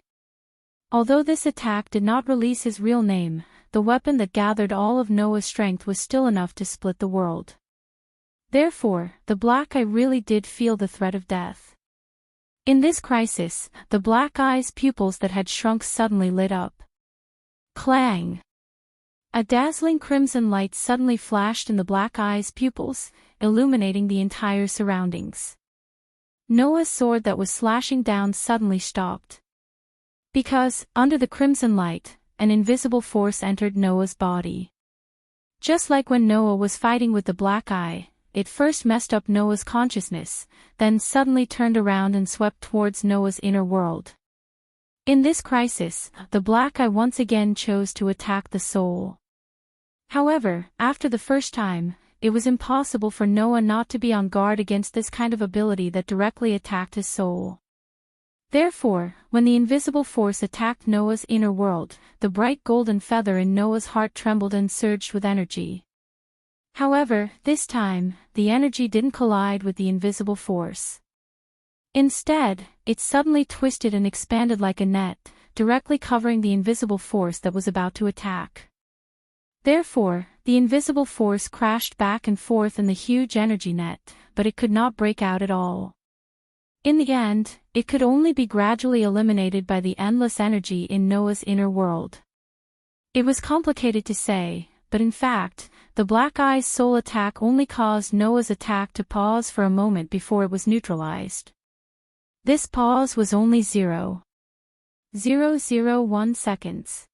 S1: Although this attack did not release his real name, the weapon that gathered all of Noah's strength was still enough to split the world. Therefore, the black eye really did feel the threat of death. In this crisis, the black eye's pupils that had shrunk suddenly lit up. Clang! A dazzling crimson light suddenly flashed in the black eye's pupils, illuminating the entire surroundings. Noah's sword that was slashing down suddenly stopped. Because, under the crimson light, an invisible force entered Noah's body. Just like when Noah was fighting with the black eye, it first messed up Noah's consciousness, then suddenly turned around and swept towards Noah's inner world. In this crisis, the black eye once again chose to attack the soul. However, after the first time, it was impossible for Noah not to be on guard against this kind of ability that directly attacked his soul. Therefore, when the invisible force attacked Noah's inner world, the bright golden feather in Noah's heart trembled and surged with energy. However, this time, the energy didn't collide with the invisible force. Instead, it suddenly twisted and expanded like a net, directly covering the invisible force that was about to attack. Therefore, the invisible force crashed back and forth in the huge energy net, but it could not break out at all. In the end, it could only be gradually eliminated by the endless energy in Noah's inner world. It was complicated to say, but in fact, the black eye's soul attack only caused Noah's attack to pause for a moment before it was neutralized. This pause was only 0.001 seconds.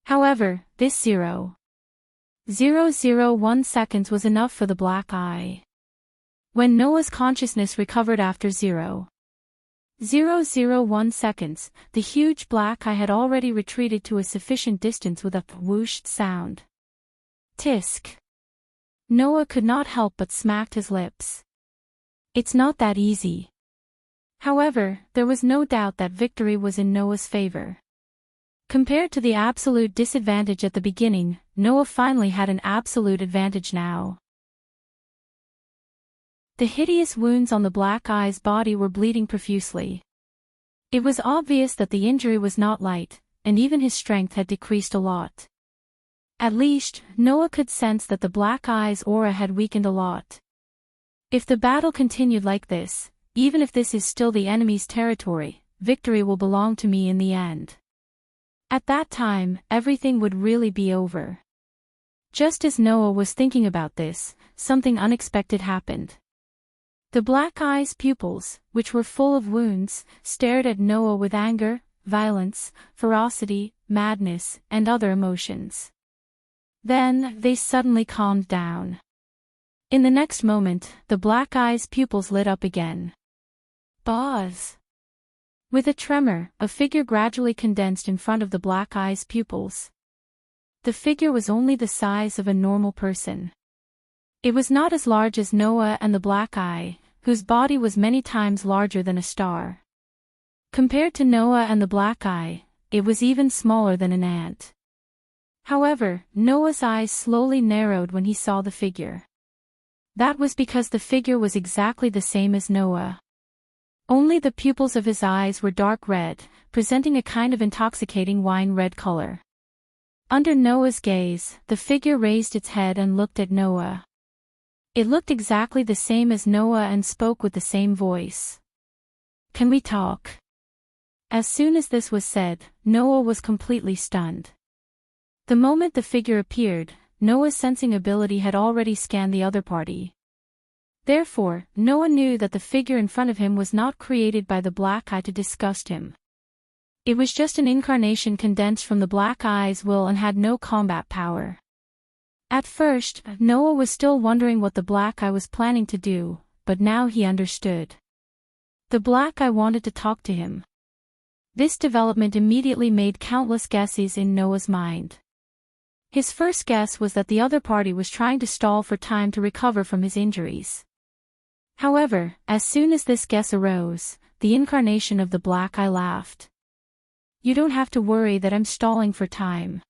S1: However, this 0.001 seconds was enough for the black eye. When Noah's consciousness recovered after 0.001 seconds, the huge black eye had already retreated to a sufficient distance with a whooshed sound. Tisk. Noah could not help but smacked his lips. It's not that easy. However, there was no doubt that victory was in Noah's favor. Compared to the absolute disadvantage at the beginning, Noah finally had an absolute advantage now. The hideous wounds on the black eye's body were bleeding profusely. It was obvious that the injury was not light, and even his strength had decreased a lot. At least, Noah could sense that the black eye's aura had weakened a lot. If the battle continued like this, even if this is still the enemy's territory, victory will belong to me in the end. At that time, everything would really be over. Just as Noah was thinking about this, something unexpected happened. The black eye's pupils, which were full of wounds, stared at Noah with anger, violence, ferocity, madness, and other emotions. Then, they suddenly calmed down. In the next moment, the black eye's pupils lit up again. Pause. With a tremor, a figure gradually condensed in front of the black eye's pupils. The figure was only the size of a normal person. It was not as large as Noah and the black eye, whose body was many times larger than a star. Compared to Noah and the black eye, it was even smaller than an ant. However, Noah's eyes slowly narrowed when he saw the figure. That was because the figure was exactly the same as Noah. Only the pupils of his eyes were dark red, presenting a kind of intoxicating wine-red color. Under Noah's gaze, the figure raised its head and looked at Noah. It looked exactly the same as Noah and spoke with the same voice. "Can we talk?" As soon as this was said, Noah was completely stunned. The moment the figure appeared, Noah's sensing ability had already scanned the other party. Therefore, Noah knew that the figure in front of him was not created by the black eye to disgust him. It was just an incarnation condensed from the black eye's will and had no combat power. At first, Noah was still wondering what the black eye was planning to do, but now he understood. The black eye wanted to talk to him. This development immediately made countless guesses in Noah's mind. His first guess was that the other party was trying to stall for time to recover from his injuries. However, as soon as this guess arose, the incarnation of the black eye laughed. "You don't have to worry that I'm stalling for time.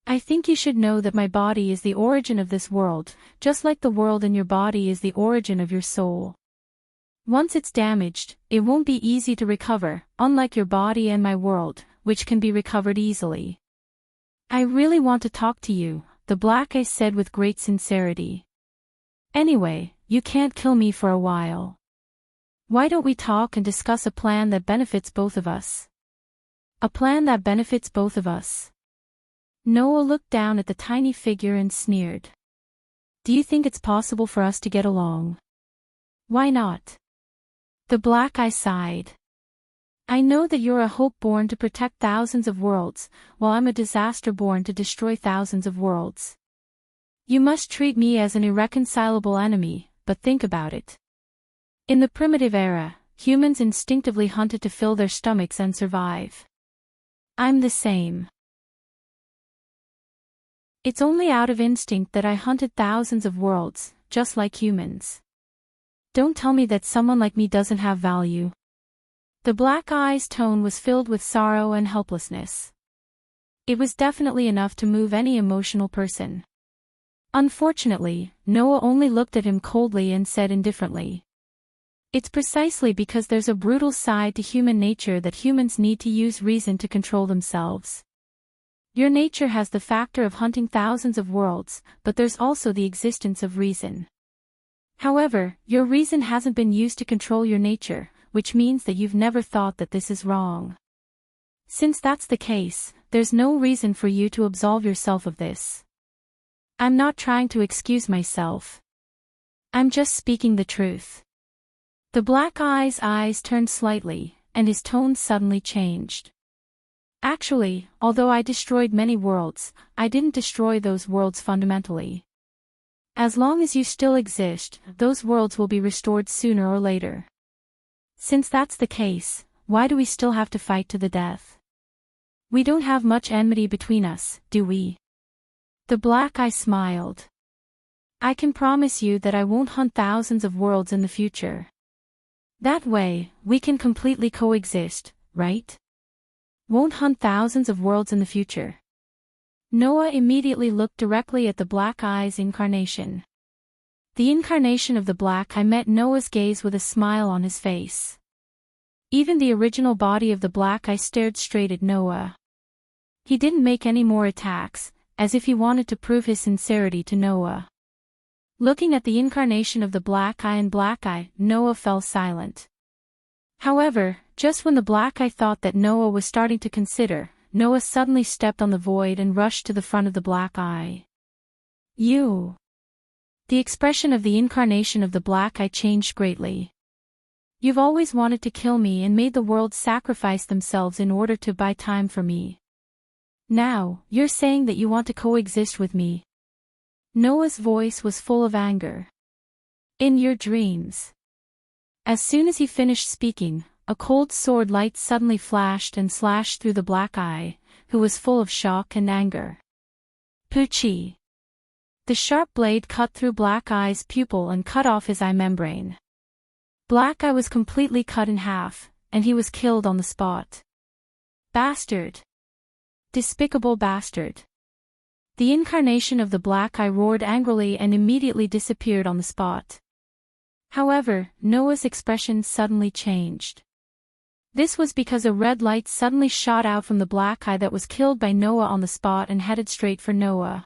S1: I think you should know that my body is the origin of this world, just like the world in your body is the origin of your soul. Once it's damaged, it won't be easy to recover, unlike your body and my world, which can be recovered easily. I really want to talk to you," the black eye said with great sincerity. "Anyway, you can't kill me for a while. Why don't we talk and discuss a plan that benefits both of us?" "A plan that benefits both of us?" Noah looked down at the tiny figure and sneered. "Do you think it's possible for us to get along?" "Why not?" The black eye sighed. "I know that you're a hope born to protect thousands of worlds, while I'm a disaster born to destroy thousands of worlds. You must treat me as an irreconcilable enemy, but think about it. In the primitive era, humans instinctively hunted to fill their stomachs and survive. I'm the same. It's only out of instinct that I hunted thousands of worlds, just like humans. Don't tell me that someone like me doesn't have value. The black eye's tone was filled with sorrow and helplessness. It was definitely enough to move any emotional person. Unfortunately, Noah only looked at him coldly and said indifferently, "It's precisely because there's a brutal side to human nature that humans need to use reason to control themselves. Your nature has the factor of hunting thousands of worlds, but there's also the existence of reason. However, your reason hasn't been used to control your nature, which means that you've never thought that this is wrong. Since that's the case, there's no reason for you to absolve yourself of this. I'm not trying to excuse myself. I'm just speaking the truth." The black eye's eyes turned slightly, and his tone suddenly changed. "Actually, although I destroyed many worlds, I didn't destroy those worlds fundamentally. As long as you still exist, those worlds will be restored sooner or later. Since that's the case, why do we still have to fight to the death? We don't have much enmity between us, do we?" The black eye smiled. "I can promise you that I won't hunt thousands of worlds in the future. That way, we can completely coexist, right? Won't hunt thousands of worlds in the future." Noah immediately looked directly at the black eye's incarnation. The incarnation of the black eye met Noah's gaze with a smile on his face. Even the original body of the black eye stared straight at Noah. He didn't make any more attacks, as if he wanted to prove his sincerity to Noah. Looking at the incarnation of the black eye, Noah fell silent. However, just when the black eye thought that Noah was starting to consider, Noah suddenly stepped on the void and rushed to the front of the black eye. "You." The expression of the incarnation of the black eye changed greatly. "You've always wanted to kill me and made the world sacrifice themselves in order to buy time for me. Now, you're saying that you want to coexist with me." Noah's voice was full of anger. "In your dreams." As soon as he finished speaking, a cold sword light suddenly flashed and slashed through the black eye, who was full of shock and anger. Poochie. The sharp blade cut through Black Eye's pupil and cut off his eye membrane. Black Eye was completely cut in half, and he was killed on the spot. "Bastard! Despicable bastard!" The incarnation of the black eye roared angrily and immediately disappeared on the spot. However, Noah's expression suddenly changed. This was because a red light suddenly shot out from the black eye that was killed by Noah on the spot and headed straight for Noah.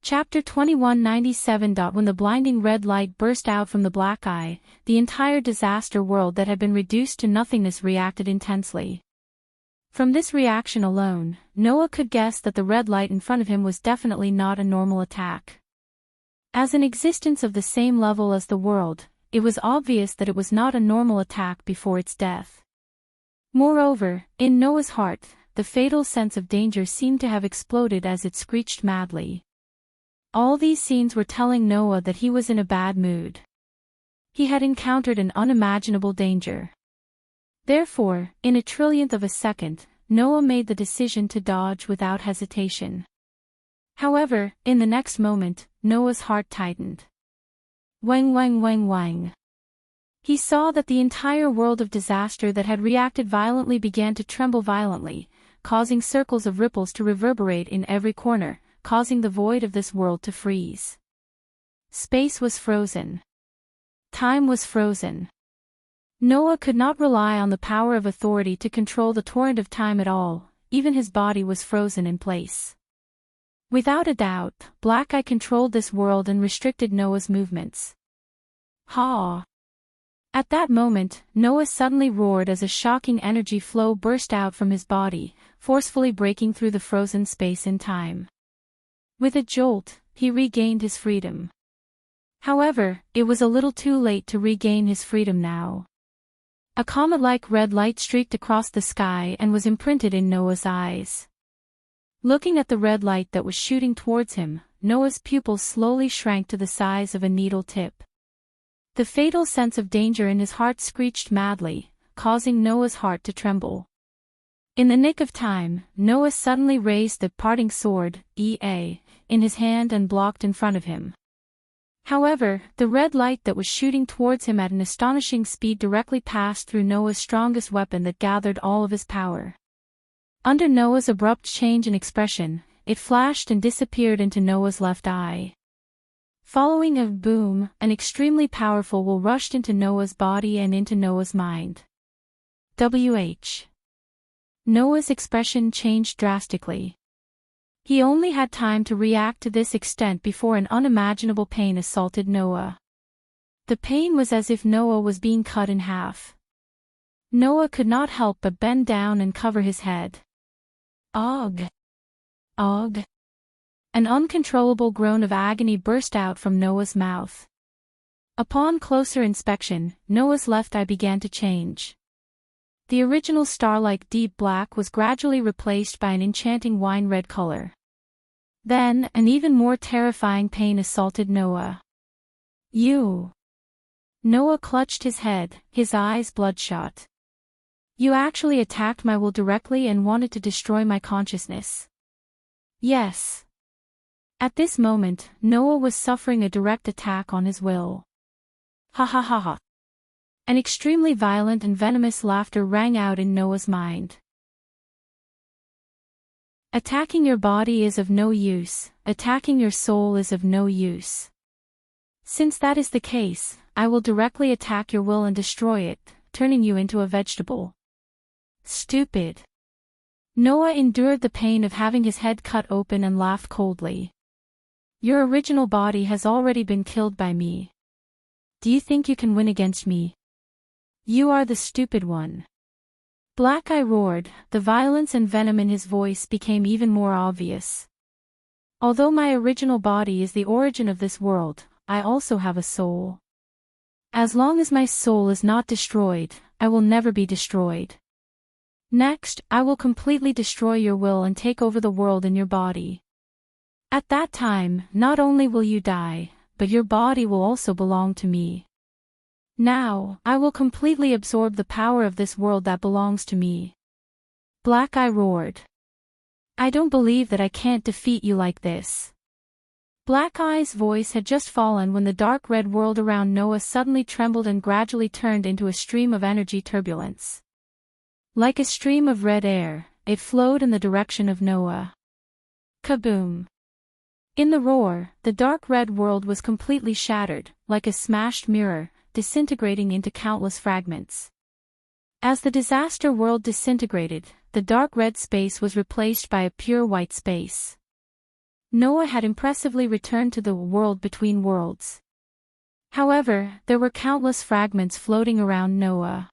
S1: Chapter 2197. When the blinding red light burst out from the black eye, the entire disaster world that had been reduced to nothingness reacted intensely. From this reaction alone, Noah could guess that the red light in front of him was definitely not a normal attack. As an existence of the same level as the world, it was obvious that it was not a normal attack before its death. Moreover, in Noah's heart, the fatal sense of danger seemed to have exploded as it screeched madly. All these scenes were telling Noah that he was in a bad mood. He had encountered an unimaginable danger. Therefore, in a trillionth of a second, Noah made the decision to dodge without hesitation. However, in the next moment, Noah's heart tightened. Wang wang wang wang. He saw that the entire world of disaster that had reacted violently began to tremble violently, causing circles of ripples to reverberate in every corner, causing the void of this world to freeze. Space was frozen. Time was frozen. Noah could not rely on the power of authority to control the torrent of time at all, even his body was frozen in place. Without a doubt, Black Eye controlled this world and restricted Noah's movements. Ha! At that moment, Noah suddenly roared as a shocking energy flow burst out from his body, forcefully breaking through the frozen space and time. With a jolt, he regained his freedom. However, it was a little too late to regain his freedom now. A comet-like red light streaked across the sky and was imprinted in Noah's eyes. Looking at the red light that was shooting towards him, Noah's pupils slowly shrank to the size of a needle tip. The fatal sense of danger in his heart screeched madly, causing Noah's heart to tremble. In the nick of time, Noah suddenly raised the parting sword, in his hand and blocked in front of him. However, the red light that was shooting towards him at an astonishing speed directly passed through Noah's strongest weapon that gathered all of his power. Under Noah's abrupt change in expression, it flashed and disappeared into Noah's left eye. Following a boom, an extremely powerful will rushed into Noah's body and into Noah's mind. Noah's expression changed drastically. He only had time to react to this extent before an unimaginable pain assaulted Noah. The pain was as if Noah was being cut in half. Noah could not help but bend down and cover his head. Og! Og! An uncontrollable groan of agony burst out from Noah's mouth. Upon closer inspection, Noah's left eye began to change. The original star-like deep black was gradually replaced by an enchanting wine-red color. Then, an even more terrifying pain assaulted Noah. You! Noah clutched his head, his eyes bloodshot. You actually attacked my will directly and wanted to destroy my consciousness. Yes. At this moment, Noah was suffering a direct attack on his will. Ha ha ha ha. An extremely violent and venomous laughter rang out in Noah's mind. Attacking your body is of no use, attacking your soul is of no use. Since that is the case, I will directly attack your will and destroy it, turning you into a vegetable. Stupid. Noah endured the pain of having his head cut open and laughed coldly. Your original body has already been killed by me. Do you think you can win against me? You are the stupid one. Black Eye roared, the violence and venom in his voice became even more obvious. Although my original body is the origin of this world, I also have a soul. As long as my soul is not destroyed, I will never be destroyed. Next, I will completely destroy your will and take over the world in your body. At that time, not only will you die, but your body will also belong to me. Now, I will completely absorb the power of this world that belongs to me. Black Eye roared. I don't believe that I can't defeat you like this. Black Eye's voice had just fallen when the dark red world around Noah suddenly trembled and gradually turned into a stream of energy turbulence. Like a stream of red air, it flowed in the direction of Noah. Kaboom! In the roar, the dark red world was completely shattered, like a smashed mirror, disintegrating into countless fragments. As the disaster world disintegrated, the dark red space was replaced by a pure white space. Noah had impressively returned to the world between worlds. However, there were countless fragments floating around Noah.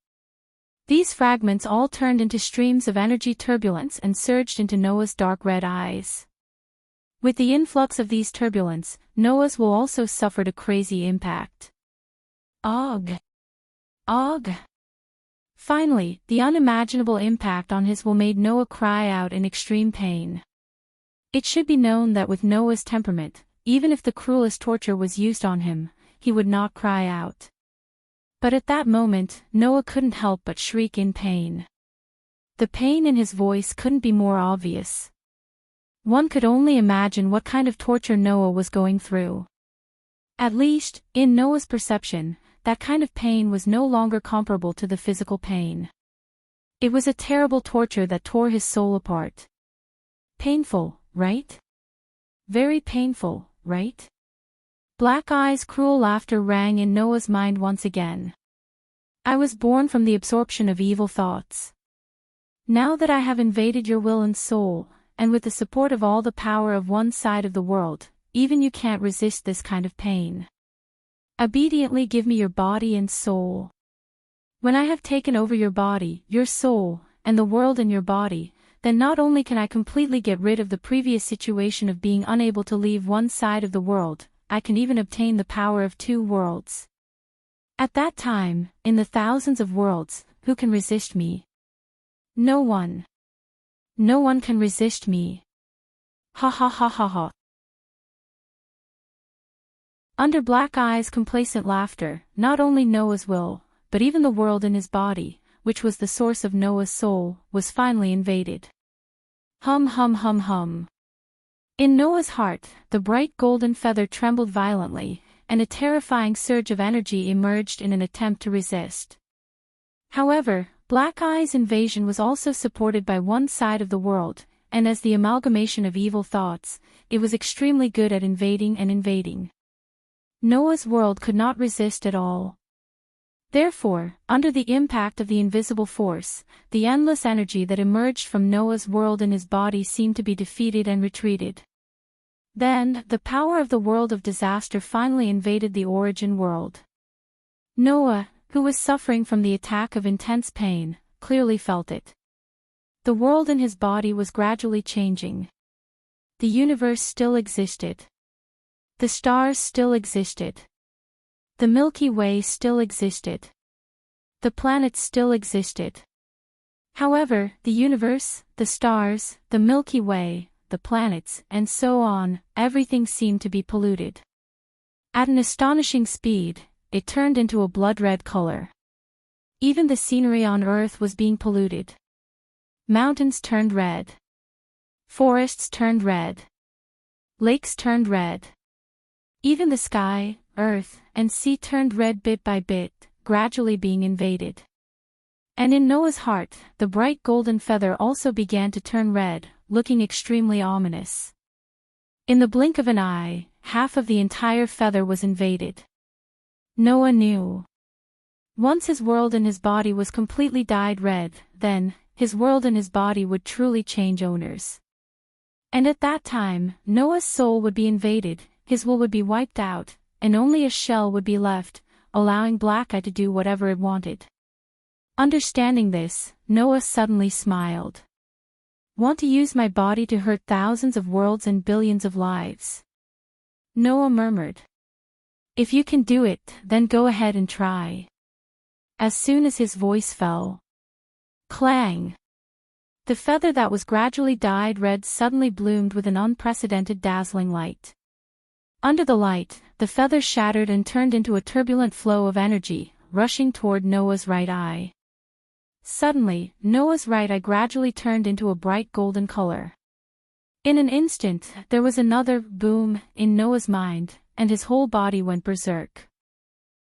S1: These fragments all turned into streams of energy turbulence and surged into Noah's dark red eyes. With the influx of these turbulence, Noah's will also suffered a crazy impact. Og! Og! Finally, the unimaginable impact on his will made Noah cry out in extreme pain. It should be known that with Noah's temperament, even if the cruelest torture was used on him, he would not cry out. But at that moment, Noah couldn't help but shriek in pain. The pain in his voice couldn't be more obvious. One could only imagine what kind of torture Noah was going through. At least, in Noah's perception, that kind of pain was no longer comparable to the physical pain. It was a terrible torture that tore his soul apart. Painful, right? Very painful, right? Black Eye's cruel laughter rang in Noah's mind once again. I was born from the absorption of evil thoughts. Now that I have invaded your will and soul, and with the support of all the power of one side of the world, even you can't resist this kind of pain. Obediently give me your body and soul. When I have taken over your body, your soul, and the world in your body, then not only can I completely get rid of the previous situation of being unable to leave one side of the world, I can even obtain the power of two worlds. At that time, in the thousands of worlds, who can resist me? No one. No one can resist me. Ha ha ha ha ha. Under Black Eye's complacent laughter, not only Noah's will, but even the world in his body, which was the source of Noah's soul, was finally invaded. Hum hum hum hum. In Noah's heart, the bright golden feather trembled violently, and a terrifying surge of energy emerged in an attempt to resist. However, Black Eye's invasion was also supported by one side of the world, and as the amalgamation of evil thoughts, it was extremely good at invading and invading. Noah's world could not resist at all. Therefore, under the impact of the invisible force, the endless energy that emerged from Noah's world and his body seemed to be defeated and retreated. Then, the power of the world of disaster finally invaded the origin world. Noah, who was suffering from the attack of intense pain, clearly felt it. The world in his body was gradually changing. The universe still existed. The stars still existed. The Milky Way still existed. The planets still existed. However, the universe, the stars, the Milky Way, the planets, and so on, everything seemed to be polluted. At an astonishing speed, it turned into a blood-red color. Even the scenery on Earth was being polluted. Mountains turned red. Forests turned red. Lakes turned red. Even the sky, earth, and sea turned red bit by bit, gradually being invaded. And in Noah's heart, the bright golden feather also began to turn red, looking extremely ominous. In the blink of an eye, half of the entire feather was invaded. Noah knew. Once his world and his body was completely dyed red, then, his world and his body would truly change owners. And at that time, Noah's soul would be invaded, his will would be wiped out, and only a shell would be left, allowing Black Eye to do whatever it wanted. Understanding this, Noah suddenly smiled. Want to use my body to hurt thousands of worlds and billions of lives? Noah murmured. If you can do it, then go ahead and try. As soon as his voice fell. Clang! The feather that was gradually dyed red suddenly bloomed with an unprecedented dazzling light. Under the light, the feather shattered and turned into a turbulent flow of energy, rushing toward Noah's right eye. Suddenly, Noah's right eye gradually turned into a bright golden color. In an instant, there was another boom in Noah's mind, and his whole body went berserk.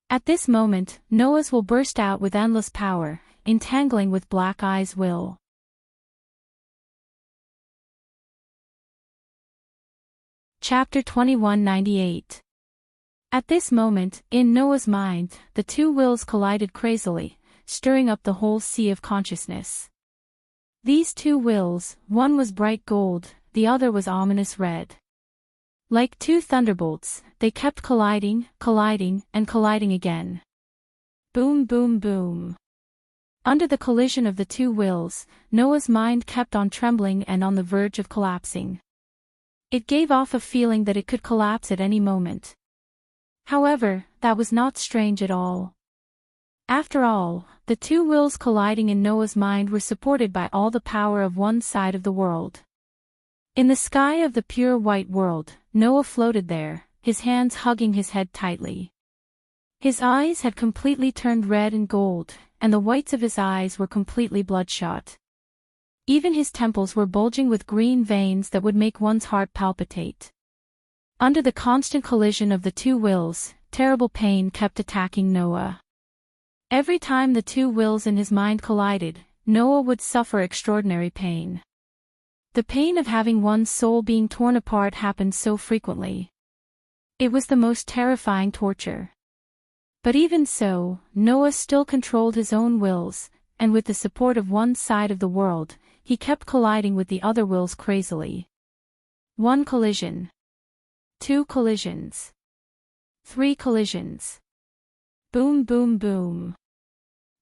S1: At this moment, Noah's will burst out with endless power, entangling with Black Eye's will. Chapter 2198. At this moment, in Noah's mind, the two wills collided crazily, stirring up the whole sea of consciousness. These two wills, one was bright gold, the other was ominous red. Like two thunderbolts, they kept colliding, and colliding again. Boom boom boom. Under the collision of the two wills, Noah's mind kept on trembling and on the verge of collapsing. It gave off a feeling that it could collapse at any moment. However, that was not strange at all. After all, the two wills colliding in Noah's mind were supported by all the power of one side of the world. In the sky of the pure white world, Noah floated there, his hands hugging his head tightly. His eyes had completely turned red and gold, and the whites of his eyes were completely bloodshot. Even his temples were bulging with green veins that would make one's heart palpitate. Under the constant collision of the two wills, terrible pain kept attacking Noah. Every time the two wills in his mind collided, Noah would suffer extraordinary pain. The pain of having one's soul being torn apart happened so frequently. It was the most terrifying torture. But even so, Noah still controlled his own wills, and with the support of one side of the world, he kept colliding with the other wills crazily. 1 collision. 2 collisions. 3 collisions. Boom boom boom.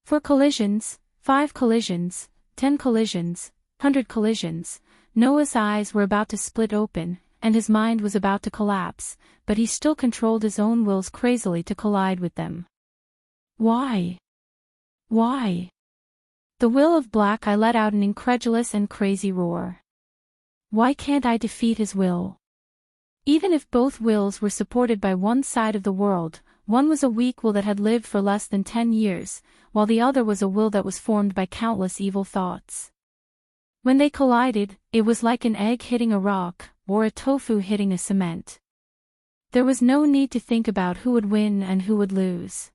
S1: 4 collisions, 5 collisions, 10 collisions, 100 collisions. Noah's eyes were about to split open, and his mind was about to collapse, but he still controlled his own wills crazily to collide with them. Why? Why? The will of Black Eye let out an incredulous and crazy roar. Why can't I defeat his will? Even if both wills were supported by one side of the world, One was a weak will that had lived for less than 10 years, while the other was a will that was formed by countless evil thoughts. When they collided, it was like an egg hitting a rock, or a tofu hitting a cement. There was no need to think about who would win and who would lose.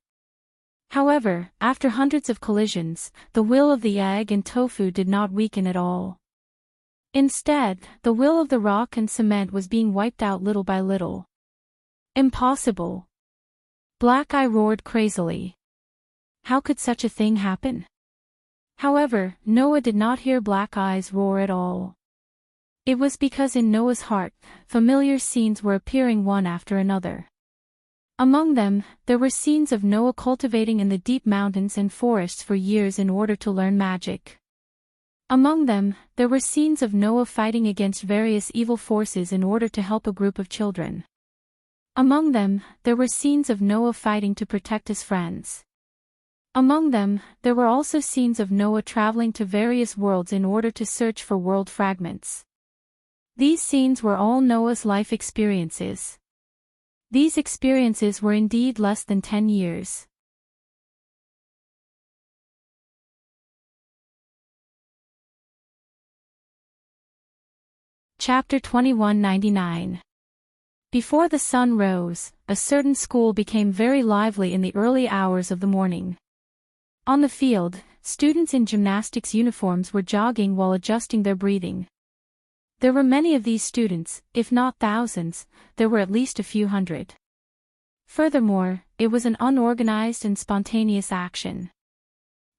S1: However, after hundreds of collisions, the will of the egg and tofu did not weaken at all. Instead, the will of the rock and cement was being wiped out little by little. Impossible! Black Eye roared crazily. How could such a thing happen? However, Noah did not hear Black Eye's roar at all. It was because in Noah's heart, familiar scenes were appearing one after another. Among them, there were scenes of Noah cultivating in the deep mountains and forests for years in order to learn magic. Among them, there were scenes of Noah fighting against various evil forces in order to help a group of children. Among them, there were scenes of Noah fighting to protect his friends. Among them, there were also scenes of Noah traveling to various worlds in order to search for world fragments. These scenes were all Noah's life experiences. These experiences were indeed less than 10 years. Chapter 2199. Before the sun rose, a certain school became very lively in the early hours of the morning. On the field, students in gymnastics uniforms were jogging while adjusting their breathing. There were many of these students, if not thousands, there were at least a few hundred. Furthermore, it was an unorganized and spontaneous action.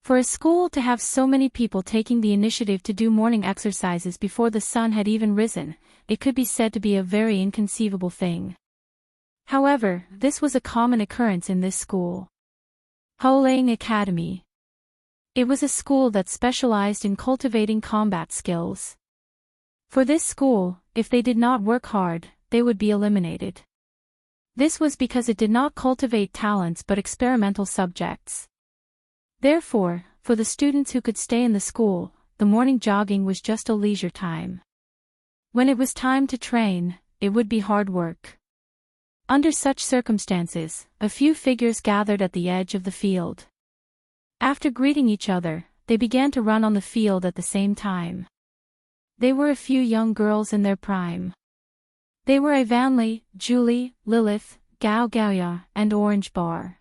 S1: For a school to have so many people taking the initiative to do morning exercises before the sun had even risen, it could be said to be a very inconceivable thing. However, this was a common occurrence in this school. Holang Academy. It was a school that specialized in cultivating combat skills. For this school, if they did not work hard, they would be eliminated. This was because it did not cultivate talents but experimental subjects. Therefore, for the students who could stay in the school, the morning jogging was just a leisure time. When it was time to train, it would be hard work. Under such circumstances, a few figures gathered at the edge of the field. After greeting each other, they began to run on the field at the same time. They were a few young girls in their prime. They were Ivanli, Julie, Lilith, Gao Gaoya, and Orange Bar.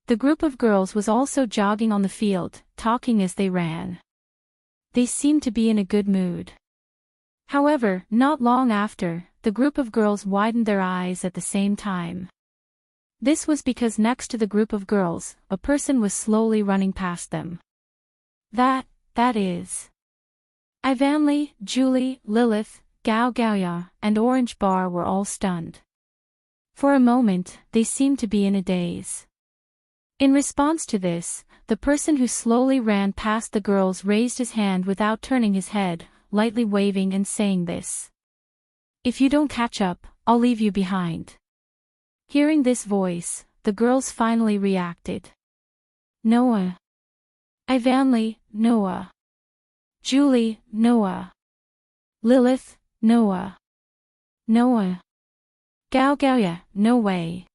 S1: The group of girls was also jogging on the field, talking as they ran. They seemed to be in a good mood. However, not long after, the group of girls widened their eyes at the same time. This was because next to the group of girls, a person was slowly running past them. That is. Ivanli, Julie, Lilith, Gao Gaoya, and Orange Bar were all stunned. For a moment, they seemed to be in a daze. In response to this, the person who slowly ran past the girls raised his hand without turning his head, lightly waving and saying this. "If you don't catch up, I'll leave you behind." Hearing this voice, the girls finally reacted. Noah. Ivanli, Noah. Julie, Noah. Lilith, Noah. Noah. Gao Gaoya, no way.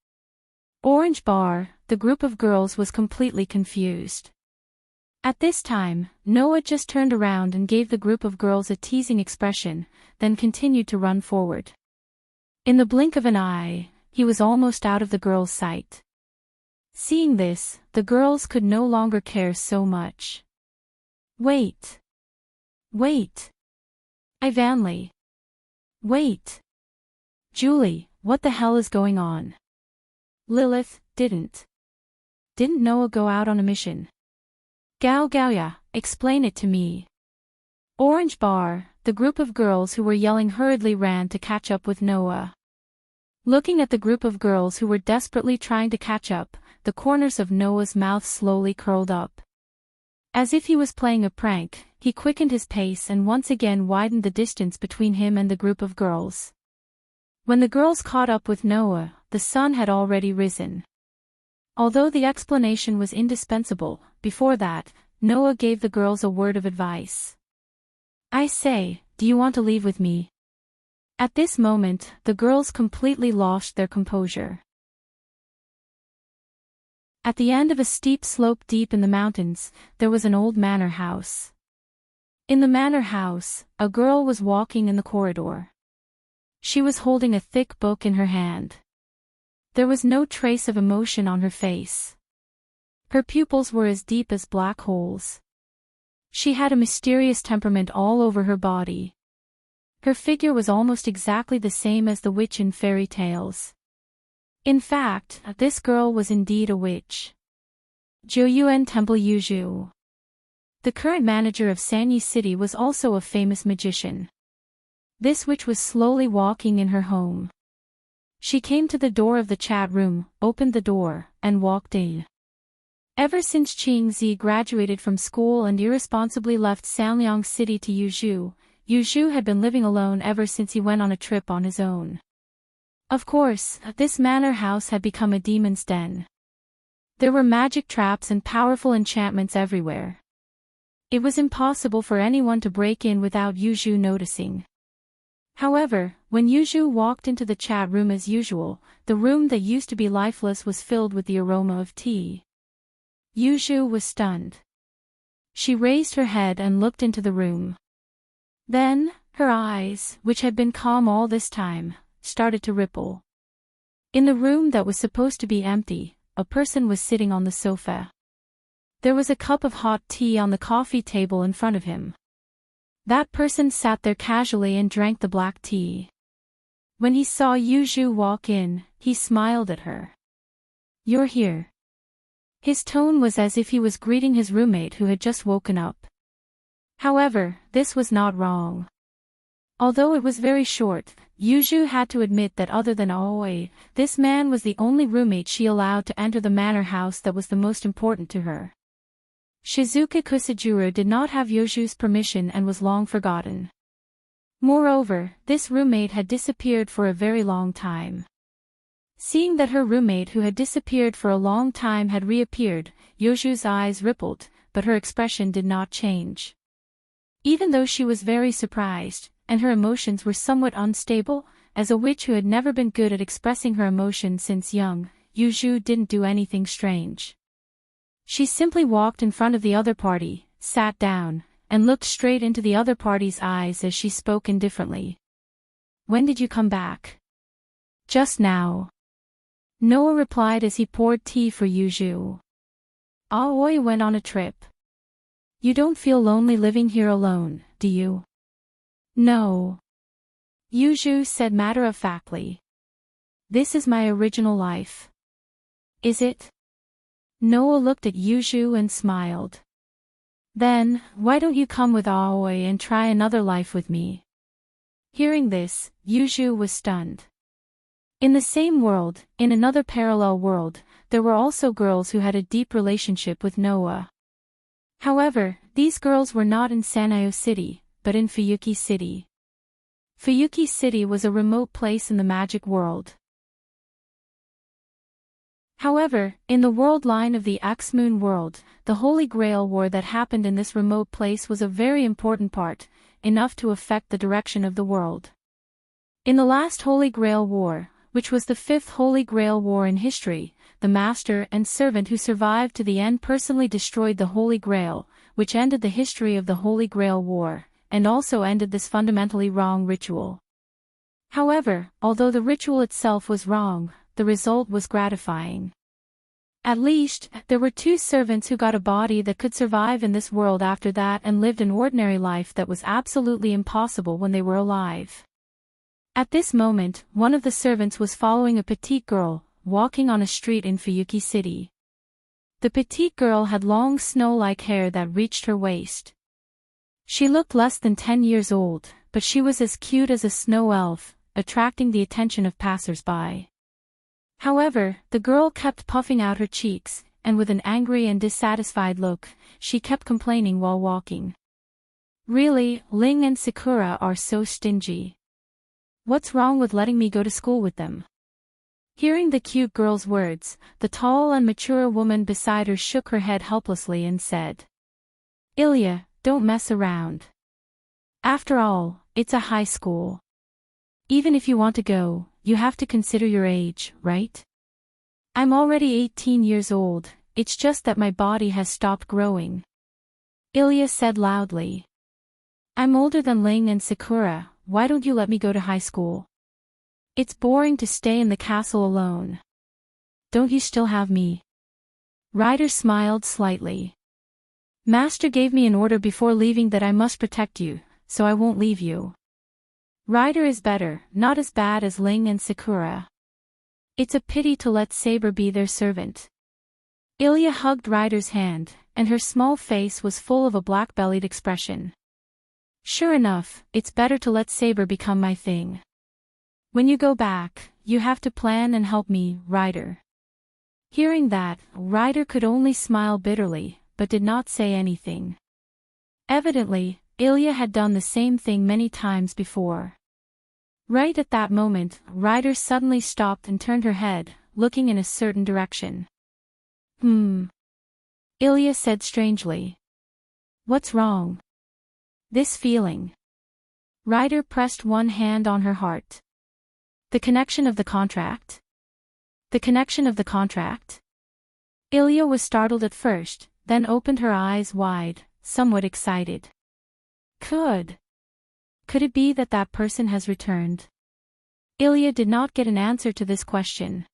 S1: Orange Bar, the group of girls was completely confused. At this time, Noah just turned around and gave the group of girls a teasing expression, then continued to run forward. In the blink of an eye, he was almost out of the girls' sight. Seeing this, the girls could no longer care so much. Wait. Wait. Ivanli. Wait. Julie, what the hell is going on? Lilith, didn't Noah go out on a mission? Gao Gaoya, explain it to me. Orange Bar, the group of girls who were yelling hurriedly ran to catch up with Noah. Looking at the group of girls who were desperately trying to catch up, the corners of Noah's mouth slowly curled up. As if he was playing a prank, he quickened his pace and once again widened the distance between him and the group of girls. When the girls caught up with Noah, the sun had already risen. Although the explanation was indispensable, before that, Noah gave the girls a word of advice. "I say, do you want to leave with me?" At this moment, the girls completely lost their composure. At the end of a steep slope deep in the mountains, there was an old manor house. In the manor house, a girl was walking in the corridor. She was holding a thick book in her hand. There was no trace of emotion on her face. Her pupils were as deep as black holes. She had a mysterious temperament all over her body. Her figure was almost exactly the same as the witch in fairy tales. In fact, this girl was indeed a witch. Joyuan Temple Yuju. The current manager of Sanyi City was also a famous magician. This witch was slowly walking in her home. She came to the door of the chat room, opened the door, and walked in. Ever since Qing Zi graduated from school and irresponsibly left Sanliang City to Yuzhou, Yuzhou had been living alone ever since he went on a trip on his own. Of course, this manor house had become a demon's den. There were magic traps and powerful enchantments everywhere. It was impossible for anyone to break in without Yuzhou noticing. However, when Yuzhou walked into the chat room as usual, the room that used to be lifeless was filled with the aroma of tea. Yuzhou was stunned. She raised her head and looked into the room. Then, her eyes, which had been calm all this time, started to ripple. In the room that was supposed to be empty, a person was sitting on the sofa. There was a cup of hot tea on the coffee table in front of him. That person sat there casually and drank the black tea. When he saw Yuzhou walk in, he smiled at her. "You're here." His tone was as if he was greeting his roommate who had just woken up. However, this was not wrong. Although it was very short, Yuzhou had to admit that other than Aoi, this man was the only roommate she allowed to enter the manor house that was the most important to her. Shizuka Kusajuro did not have Yuzhou's permission and was long forgotten. Moreover, this roommate had disappeared for a very long time. Seeing that her roommate who had disappeared for a long time had reappeared, Yuzhou's eyes rippled, but her expression did not change. Even though she was very surprised, and her emotions were somewhat unstable, as a witch who had never been good at expressing her emotions since young, Yuzhou didn't do anything strange. She simply walked in front of the other party, sat down, and looked straight into the other party's eyes as she spoke indifferently. "When did you come back?" "Just now." Noah replied as he poured tea for Yuzhou. "Aoi went on a trip." "You don't feel lonely living here alone, do you?" "No." Yuzhou said matter-of-factly. "This is my original life." "Is it?" Noah looked at Yuzhou and smiled. "Then, why don't you come with Aoi and try another life with me?" Hearing this, Yuzhou was stunned. In the same world, in another parallel world, there were also girls who had a deep relationship with Noah. However, these girls were not in Sanayo City, but in Fuyuki City. Fuyuki City was a remote place in the magic world. However, in the world line of the Axmoon world, the Holy Grail War that happened in this remote place was a very important part, enough to affect the direction of the world. In the last Holy Grail War, which was the fifth Holy Grail War in history, the master and servant who survived to the end personally destroyed the Holy Grail, which ended the history of the Holy Grail War, and also ended this fundamentally wrong ritual. However, although the ritual itself was wrong, the result was gratifying. At least, there were two servants who got a body that could survive in this world after that and lived an ordinary life that was absolutely impossible when they were alive. At this moment, one of the servants was following a petite girl, walking on a street in Fuyuki City. The petite girl had long snow-like hair that reached her waist. She looked less than 10 years old, but she was as cute as a snow elf, attracting the attention of passers-by. However, the girl kept puffing out her cheeks, and with an angry and dissatisfied look, she kept complaining while walking. "Really, Ling and Sakura are so stingy. What's wrong with letting me go to school with them?" Hearing the cute girl's words, the tall and mature woman beside her shook her head helplessly and said, "Ilya, don't mess around. After all, it's a high school. Even if you want to go, you have to consider your age, right?" I'm already 18 years old, it's just that my body has stopped growing. Ilya said loudly. I'm older than Ling and Sakura, why don't you let me go to high school? It's boring to stay in the castle alone. Don't you still have me? Ryder smiled slightly. Master gave me an order before leaving that I must protect you, so I won't leave you. Ryder is better, not as bad as Ling and Sakura. It's a pity to let Saber be their servant. Ilya hugged Ryder's hand, and her small face was full of a black-bellied expression. Sure enough, it's better to let Saber become my thing. When you go back, you have to plan and help me, Ryder. Hearing that, Ryder could only smile bitterly, but did not say anything. Evidently, Ilya had done the same thing many times before. Right at that moment, Ryder suddenly stopped and turned her head, looking in a certain direction. Ilya said strangely. What's wrong? This feeling. Ryder pressed one hand on her heart. The connection of the contract? The connection of the contract? Ilya was startled at first, then opened her eyes wide, somewhat excited. Could it be that that person has returned? Ilya did not get an answer to this question.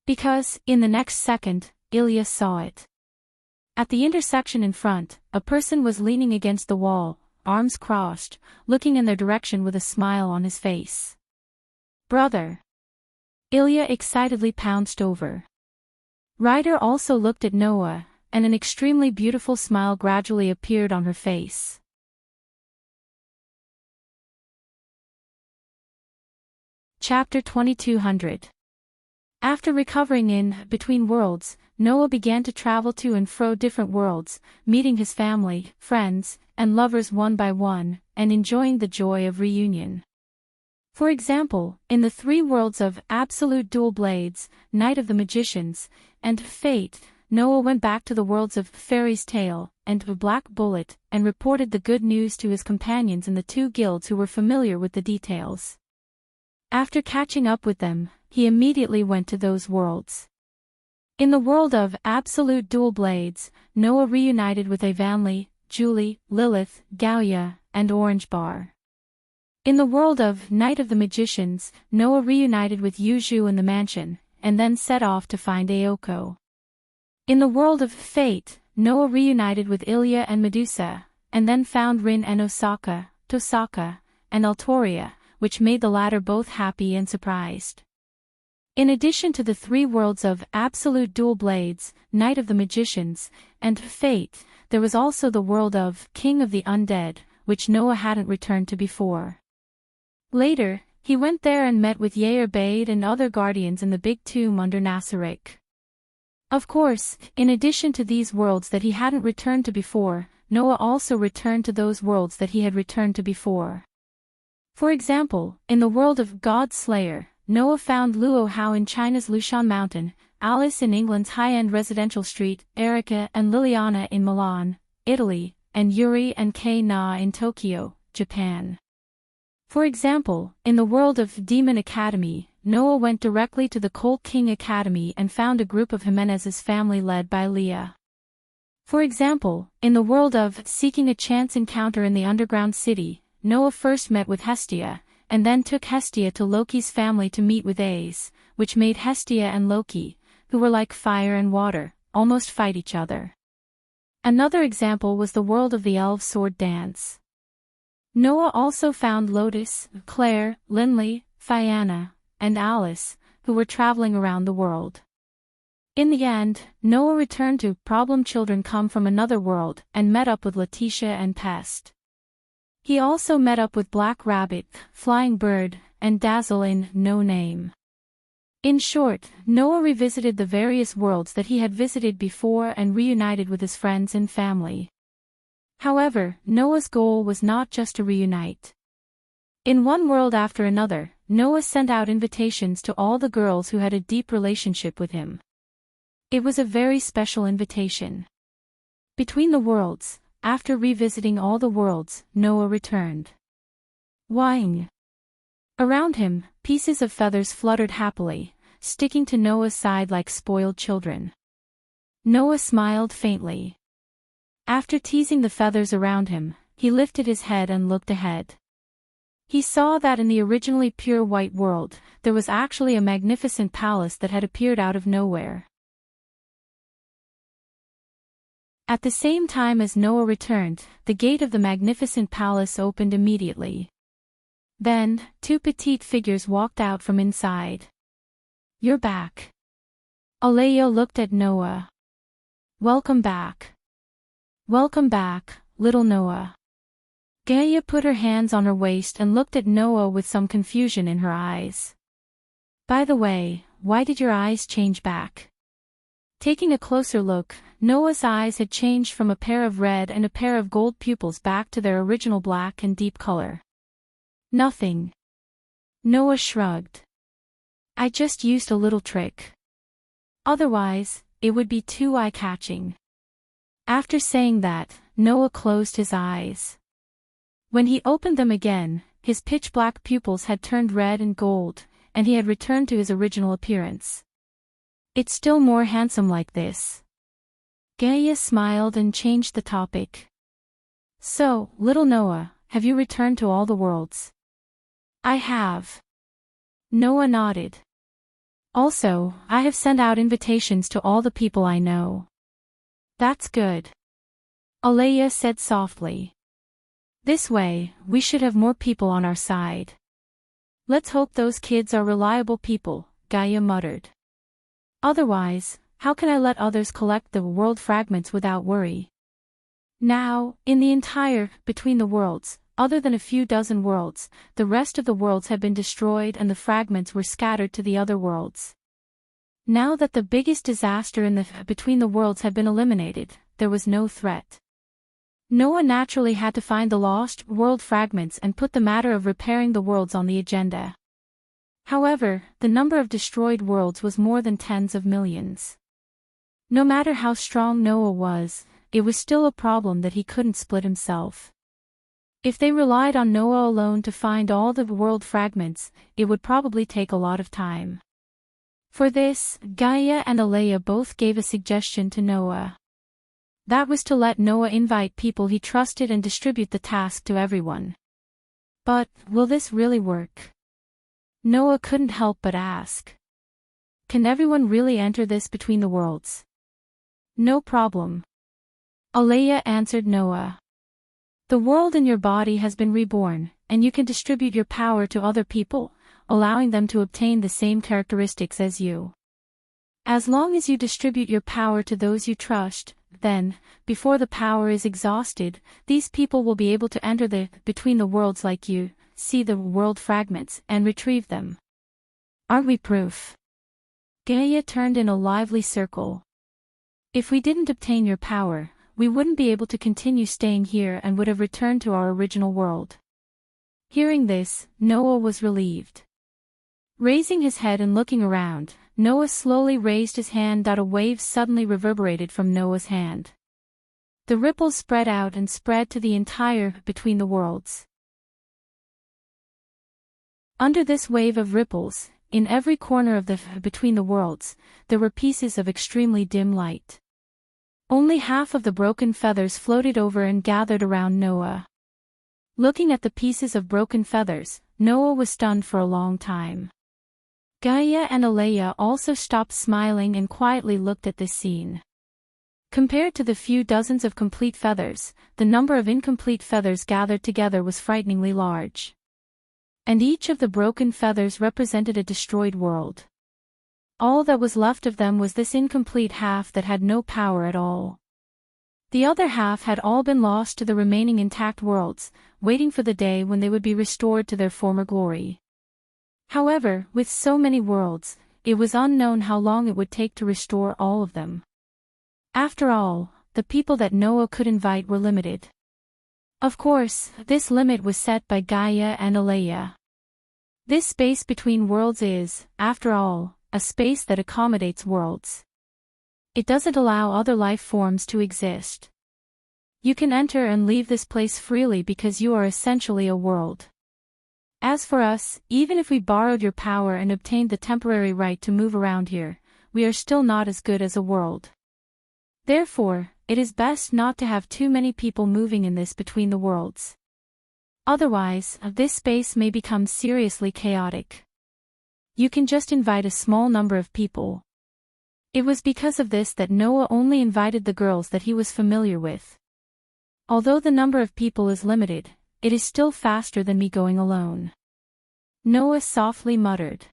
S1: Because, in the next second, Ilya saw it. At the intersection in front, a person was leaning against the wall, arms crossed, looking in their direction with a smile on his face. Brother! Ilya excitedly pounced over. Ryder also looked at Noah, and an extremely beautiful smile gradually appeared on her face. Chapter 2200. After recovering in Between Worlds, Noah began to travel to and fro different worlds, meeting his family, friends, and lovers one by one, and enjoying the joy of reunion. For example, in the three worlds of Absolute Dual Blades, Night of the Magicians, and Fate, Noah went back to the worlds of Fairy's Tale and Black Bullet, and reported the good news to his companions in the two guilds who were familiar with the details. After catching up with them, he immediately went to those worlds. In the world of Absolute Dual Blades, Noah reunited with Evanli, Julie, Lilith, Gaia, and Orange Bar. In the world of Night of the Magicians, Noah reunited with Yuju in the mansion, and then set off to find Ayoko. In the world of Fate, Noah reunited with Ilya and Medusa, and then found Rin and Osaka, Tosaka, and Altoria, which made the latter both happy and surprised. In addition to the three worlds of Absolute Dual Blades, Night of the Magicians, and Fate, there was also the world of King of the Undead, which Noah hadn't returned to before. Later, he went there and met with Yair Bade and other guardians in the big tomb under Nasarek. Of course, in addition to these worlds that he hadn't returned to before, Noah also returned to those worlds that he had returned to before. For example, in the world of God Slayer, Noah found Luo Hao in China's Lushan Mountain, Alice in England's high-end residential street, Erica and Liliana in Milan, Italy, and Yuri and Kei Na in Tokyo, Japan. For example, in the world of Demon Academy, Noah went directly to the Colt King Academy and found a group of Jimenez's family led by Leah. For example, in the world of Seeking a Chance Encounter in the Underground City, Noah first met with Hestia, and then took Hestia to Loki's family to meet with Ace, which made Hestia and Loki, who were like fire and water, almost fight each other. Another example was the world of the Elves' Sword Dance. Noah also found Lotus, Claire, Linley, Fianna, and Alice, who were traveling around the world. In the end, Noah returned to Problem Children Come from Another World and met up with Letitia and Pest. He also met up with Black Rabbit, Flying Bird, and Dazzle in No Name. In short, Noah revisited the various worlds that he had visited before and reunited with his friends and family. However, Noah's goal was not just to reunite. In one world after another, Noah sent out invitations to all the girls who had a deep relationship with him. It was a very special invitation. Between the worlds, after revisiting all the worlds, Noah returned. Whing! Around him, pieces of feathers fluttered happily, sticking to Noah's side like spoiled children. Noah smiled faintly. After teasing the feathers around him, he lifted his head and looked ahead. He saw that in the originally pure white world, there was actually a magnificent palace that had appeared out of nowhere. At the same time as Noah returned, the gate of the magnificent palace opened immediately. Then, two petite figures walked out from inside. "You're back." Alea looked at Noah. "Welcome back." "Welcome back, little Noah." Gaia put her hands on her waist and looked at Noah with some confusion in her eyes. "By the way, why did your eyes change back?" Taking a closer look, Noah's eyes had changed from a pair of red and a pair of gold pupils back to their original black and deep color. "Nothing." Noah shrugged. "I just used a little trick. Otherwise, it would be too eye-catching." After saying that, Noah closed his eyes. When he opened them again, his pitch-black pupils had turned red and gold, and he had returned to his original appearance. "It's still more handsome like this." Gaia smiled and changed the topic. "So, little Noah, have you returned to all the worlds?" "I have." Noah nodded. "Also, I have sent out invitations to all the people I know." "That's good," Alea said softly. "This way, we should have more people on our side." "Let's hope those kids are reliable people," Gaia muttered. "Otherwise, how can I let others collect the world fragments without worry?" Now, in the entire, between the worlds, other than a few dozen worlds, the rest of the worlds had been destroyed and the fragments were scattered to the other worlds. Now that the biggest disaster in the between the worlds had been eliminated, there was no threat. Noah naturally had to find the lost world fragments and put the matter of repairing the worlds on the agenda. However, the number of destroyed worlds was more than tens of millions. No matter how strong Noah was, it was still a problem that he couldn't split himself. If they relied on Noah alone to find all the world fragments, it would probably take a lot of time. For this, Gaia and Alea both gave a suggestion to Noah. That was to let Noah invite people he trusted and distribute the task to everyone. But, will this really work? Noah couldn't help but ask. Can everyone really enter this between the worlds? No problem. Alea answered Noah. The world in your body has been reborn, and you can distribute your power to other people, allowing them to obtain the same characteristics as you. As long as you distribute your power to those you trust, then, before the power is exhausted, these people will be able to enter the between the worlds like you, see the world fragments, and retrieve them. Aren't we proof? Gaia turned in a lively circle. If we didn't obtain your power, we wouldn't be able to continue staying here and would have returned to our original world. Hearing this, Noah was relieved. Raising his head and looking around, Noah slowly raised his hand. A wave suddenly reverberated from Noah's hand. The ripples spread out and spread to the entire between the worlds. Under this wave of ripples, in every corner of the between the worlds, there were pieces of extremely dim light. Only half of the broken feathers floated over and gathered around Noah. Looking at the pieces of broken feathers, Noah was stunned for a long time. Gaia and Alea also stopped smiling and quietly looked at this scene. Compared to the few dozens of complete feathers, the number of incomplete feathers gathered together was frighteningly large. And each of the broken feathers represented a destroyed world. All that was left of them was this incomplete half that had no power at all. The other half had all been lost to the remaining intact worlds, waiting for the day when they would be restored to their former glory. However, with so many worlds, it was unknown how long it would take to restore all of them. After all, the people that Noah could invite were limited. Of course, this limit was set by Gaia and Alea. This space between worlds is, after all, a space that accommodates worlds. It doesn't allow other life forms to exist. You can enter and leave this place freely because you are essentially a world. As for us, even if we borrowed your power and obtained the temporary right to move around here, we are still not as good as a world. Therefore, it is best not to have too many people moving in this between the worlds. Otherwise, this space may become seriously chaotic. You can just invite a small number of people. It was because of this that Noah only invited the girls that he was familiar with. Although the number of people is limited, it is still faster than me going alone. Noah softly muttered.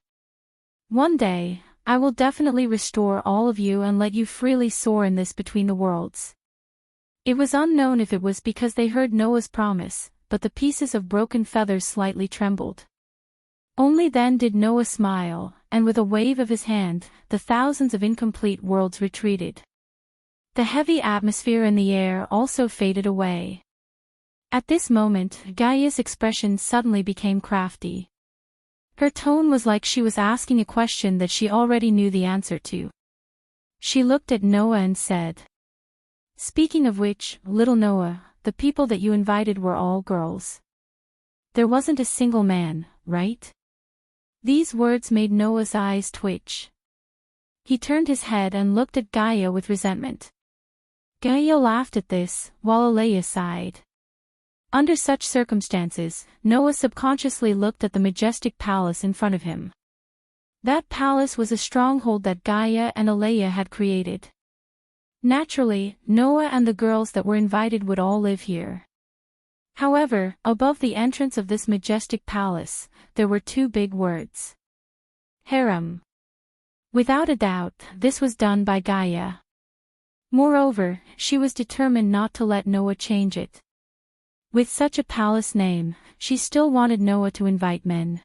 S1: One day, I will definitely restore all of you and let you freely soar in this between the worlds. It was unknown if it was because they heard Noah's promise, but the pieces of broken feathers slightly trembled. Only then did Noah smile, and with a wave of his hand, the thousands of incomplete worlds retreated. The heavy atmosphere in the air also faded away. At this moment, Gaia's expression suddenly became crafty. Her tone was like she was asking a question that she already knew the answer to. She looked at Noah and said, "Speaking of which, little Noah, the people that you invited were all girls. There wasn't a single man, right?" These words made Noah's eyes twitch. He turned his head and looked at Gaia with resentment. Gaia laughed at this, while Alea sighed. Under such circumstances, Noah subconsciously looked at the majestic palace in front of him. That palace was a stronghold that Gaia and Alea had created. Naturally, Noah and the girls that were invited would all live here. However, above the entrance of this majestic palace, there were two big words. Harem. Without a doubt, this was done by Gaia. Moreover, she was determined not to let Noah change it. With such a palace name, she still wanted Noah to invite men.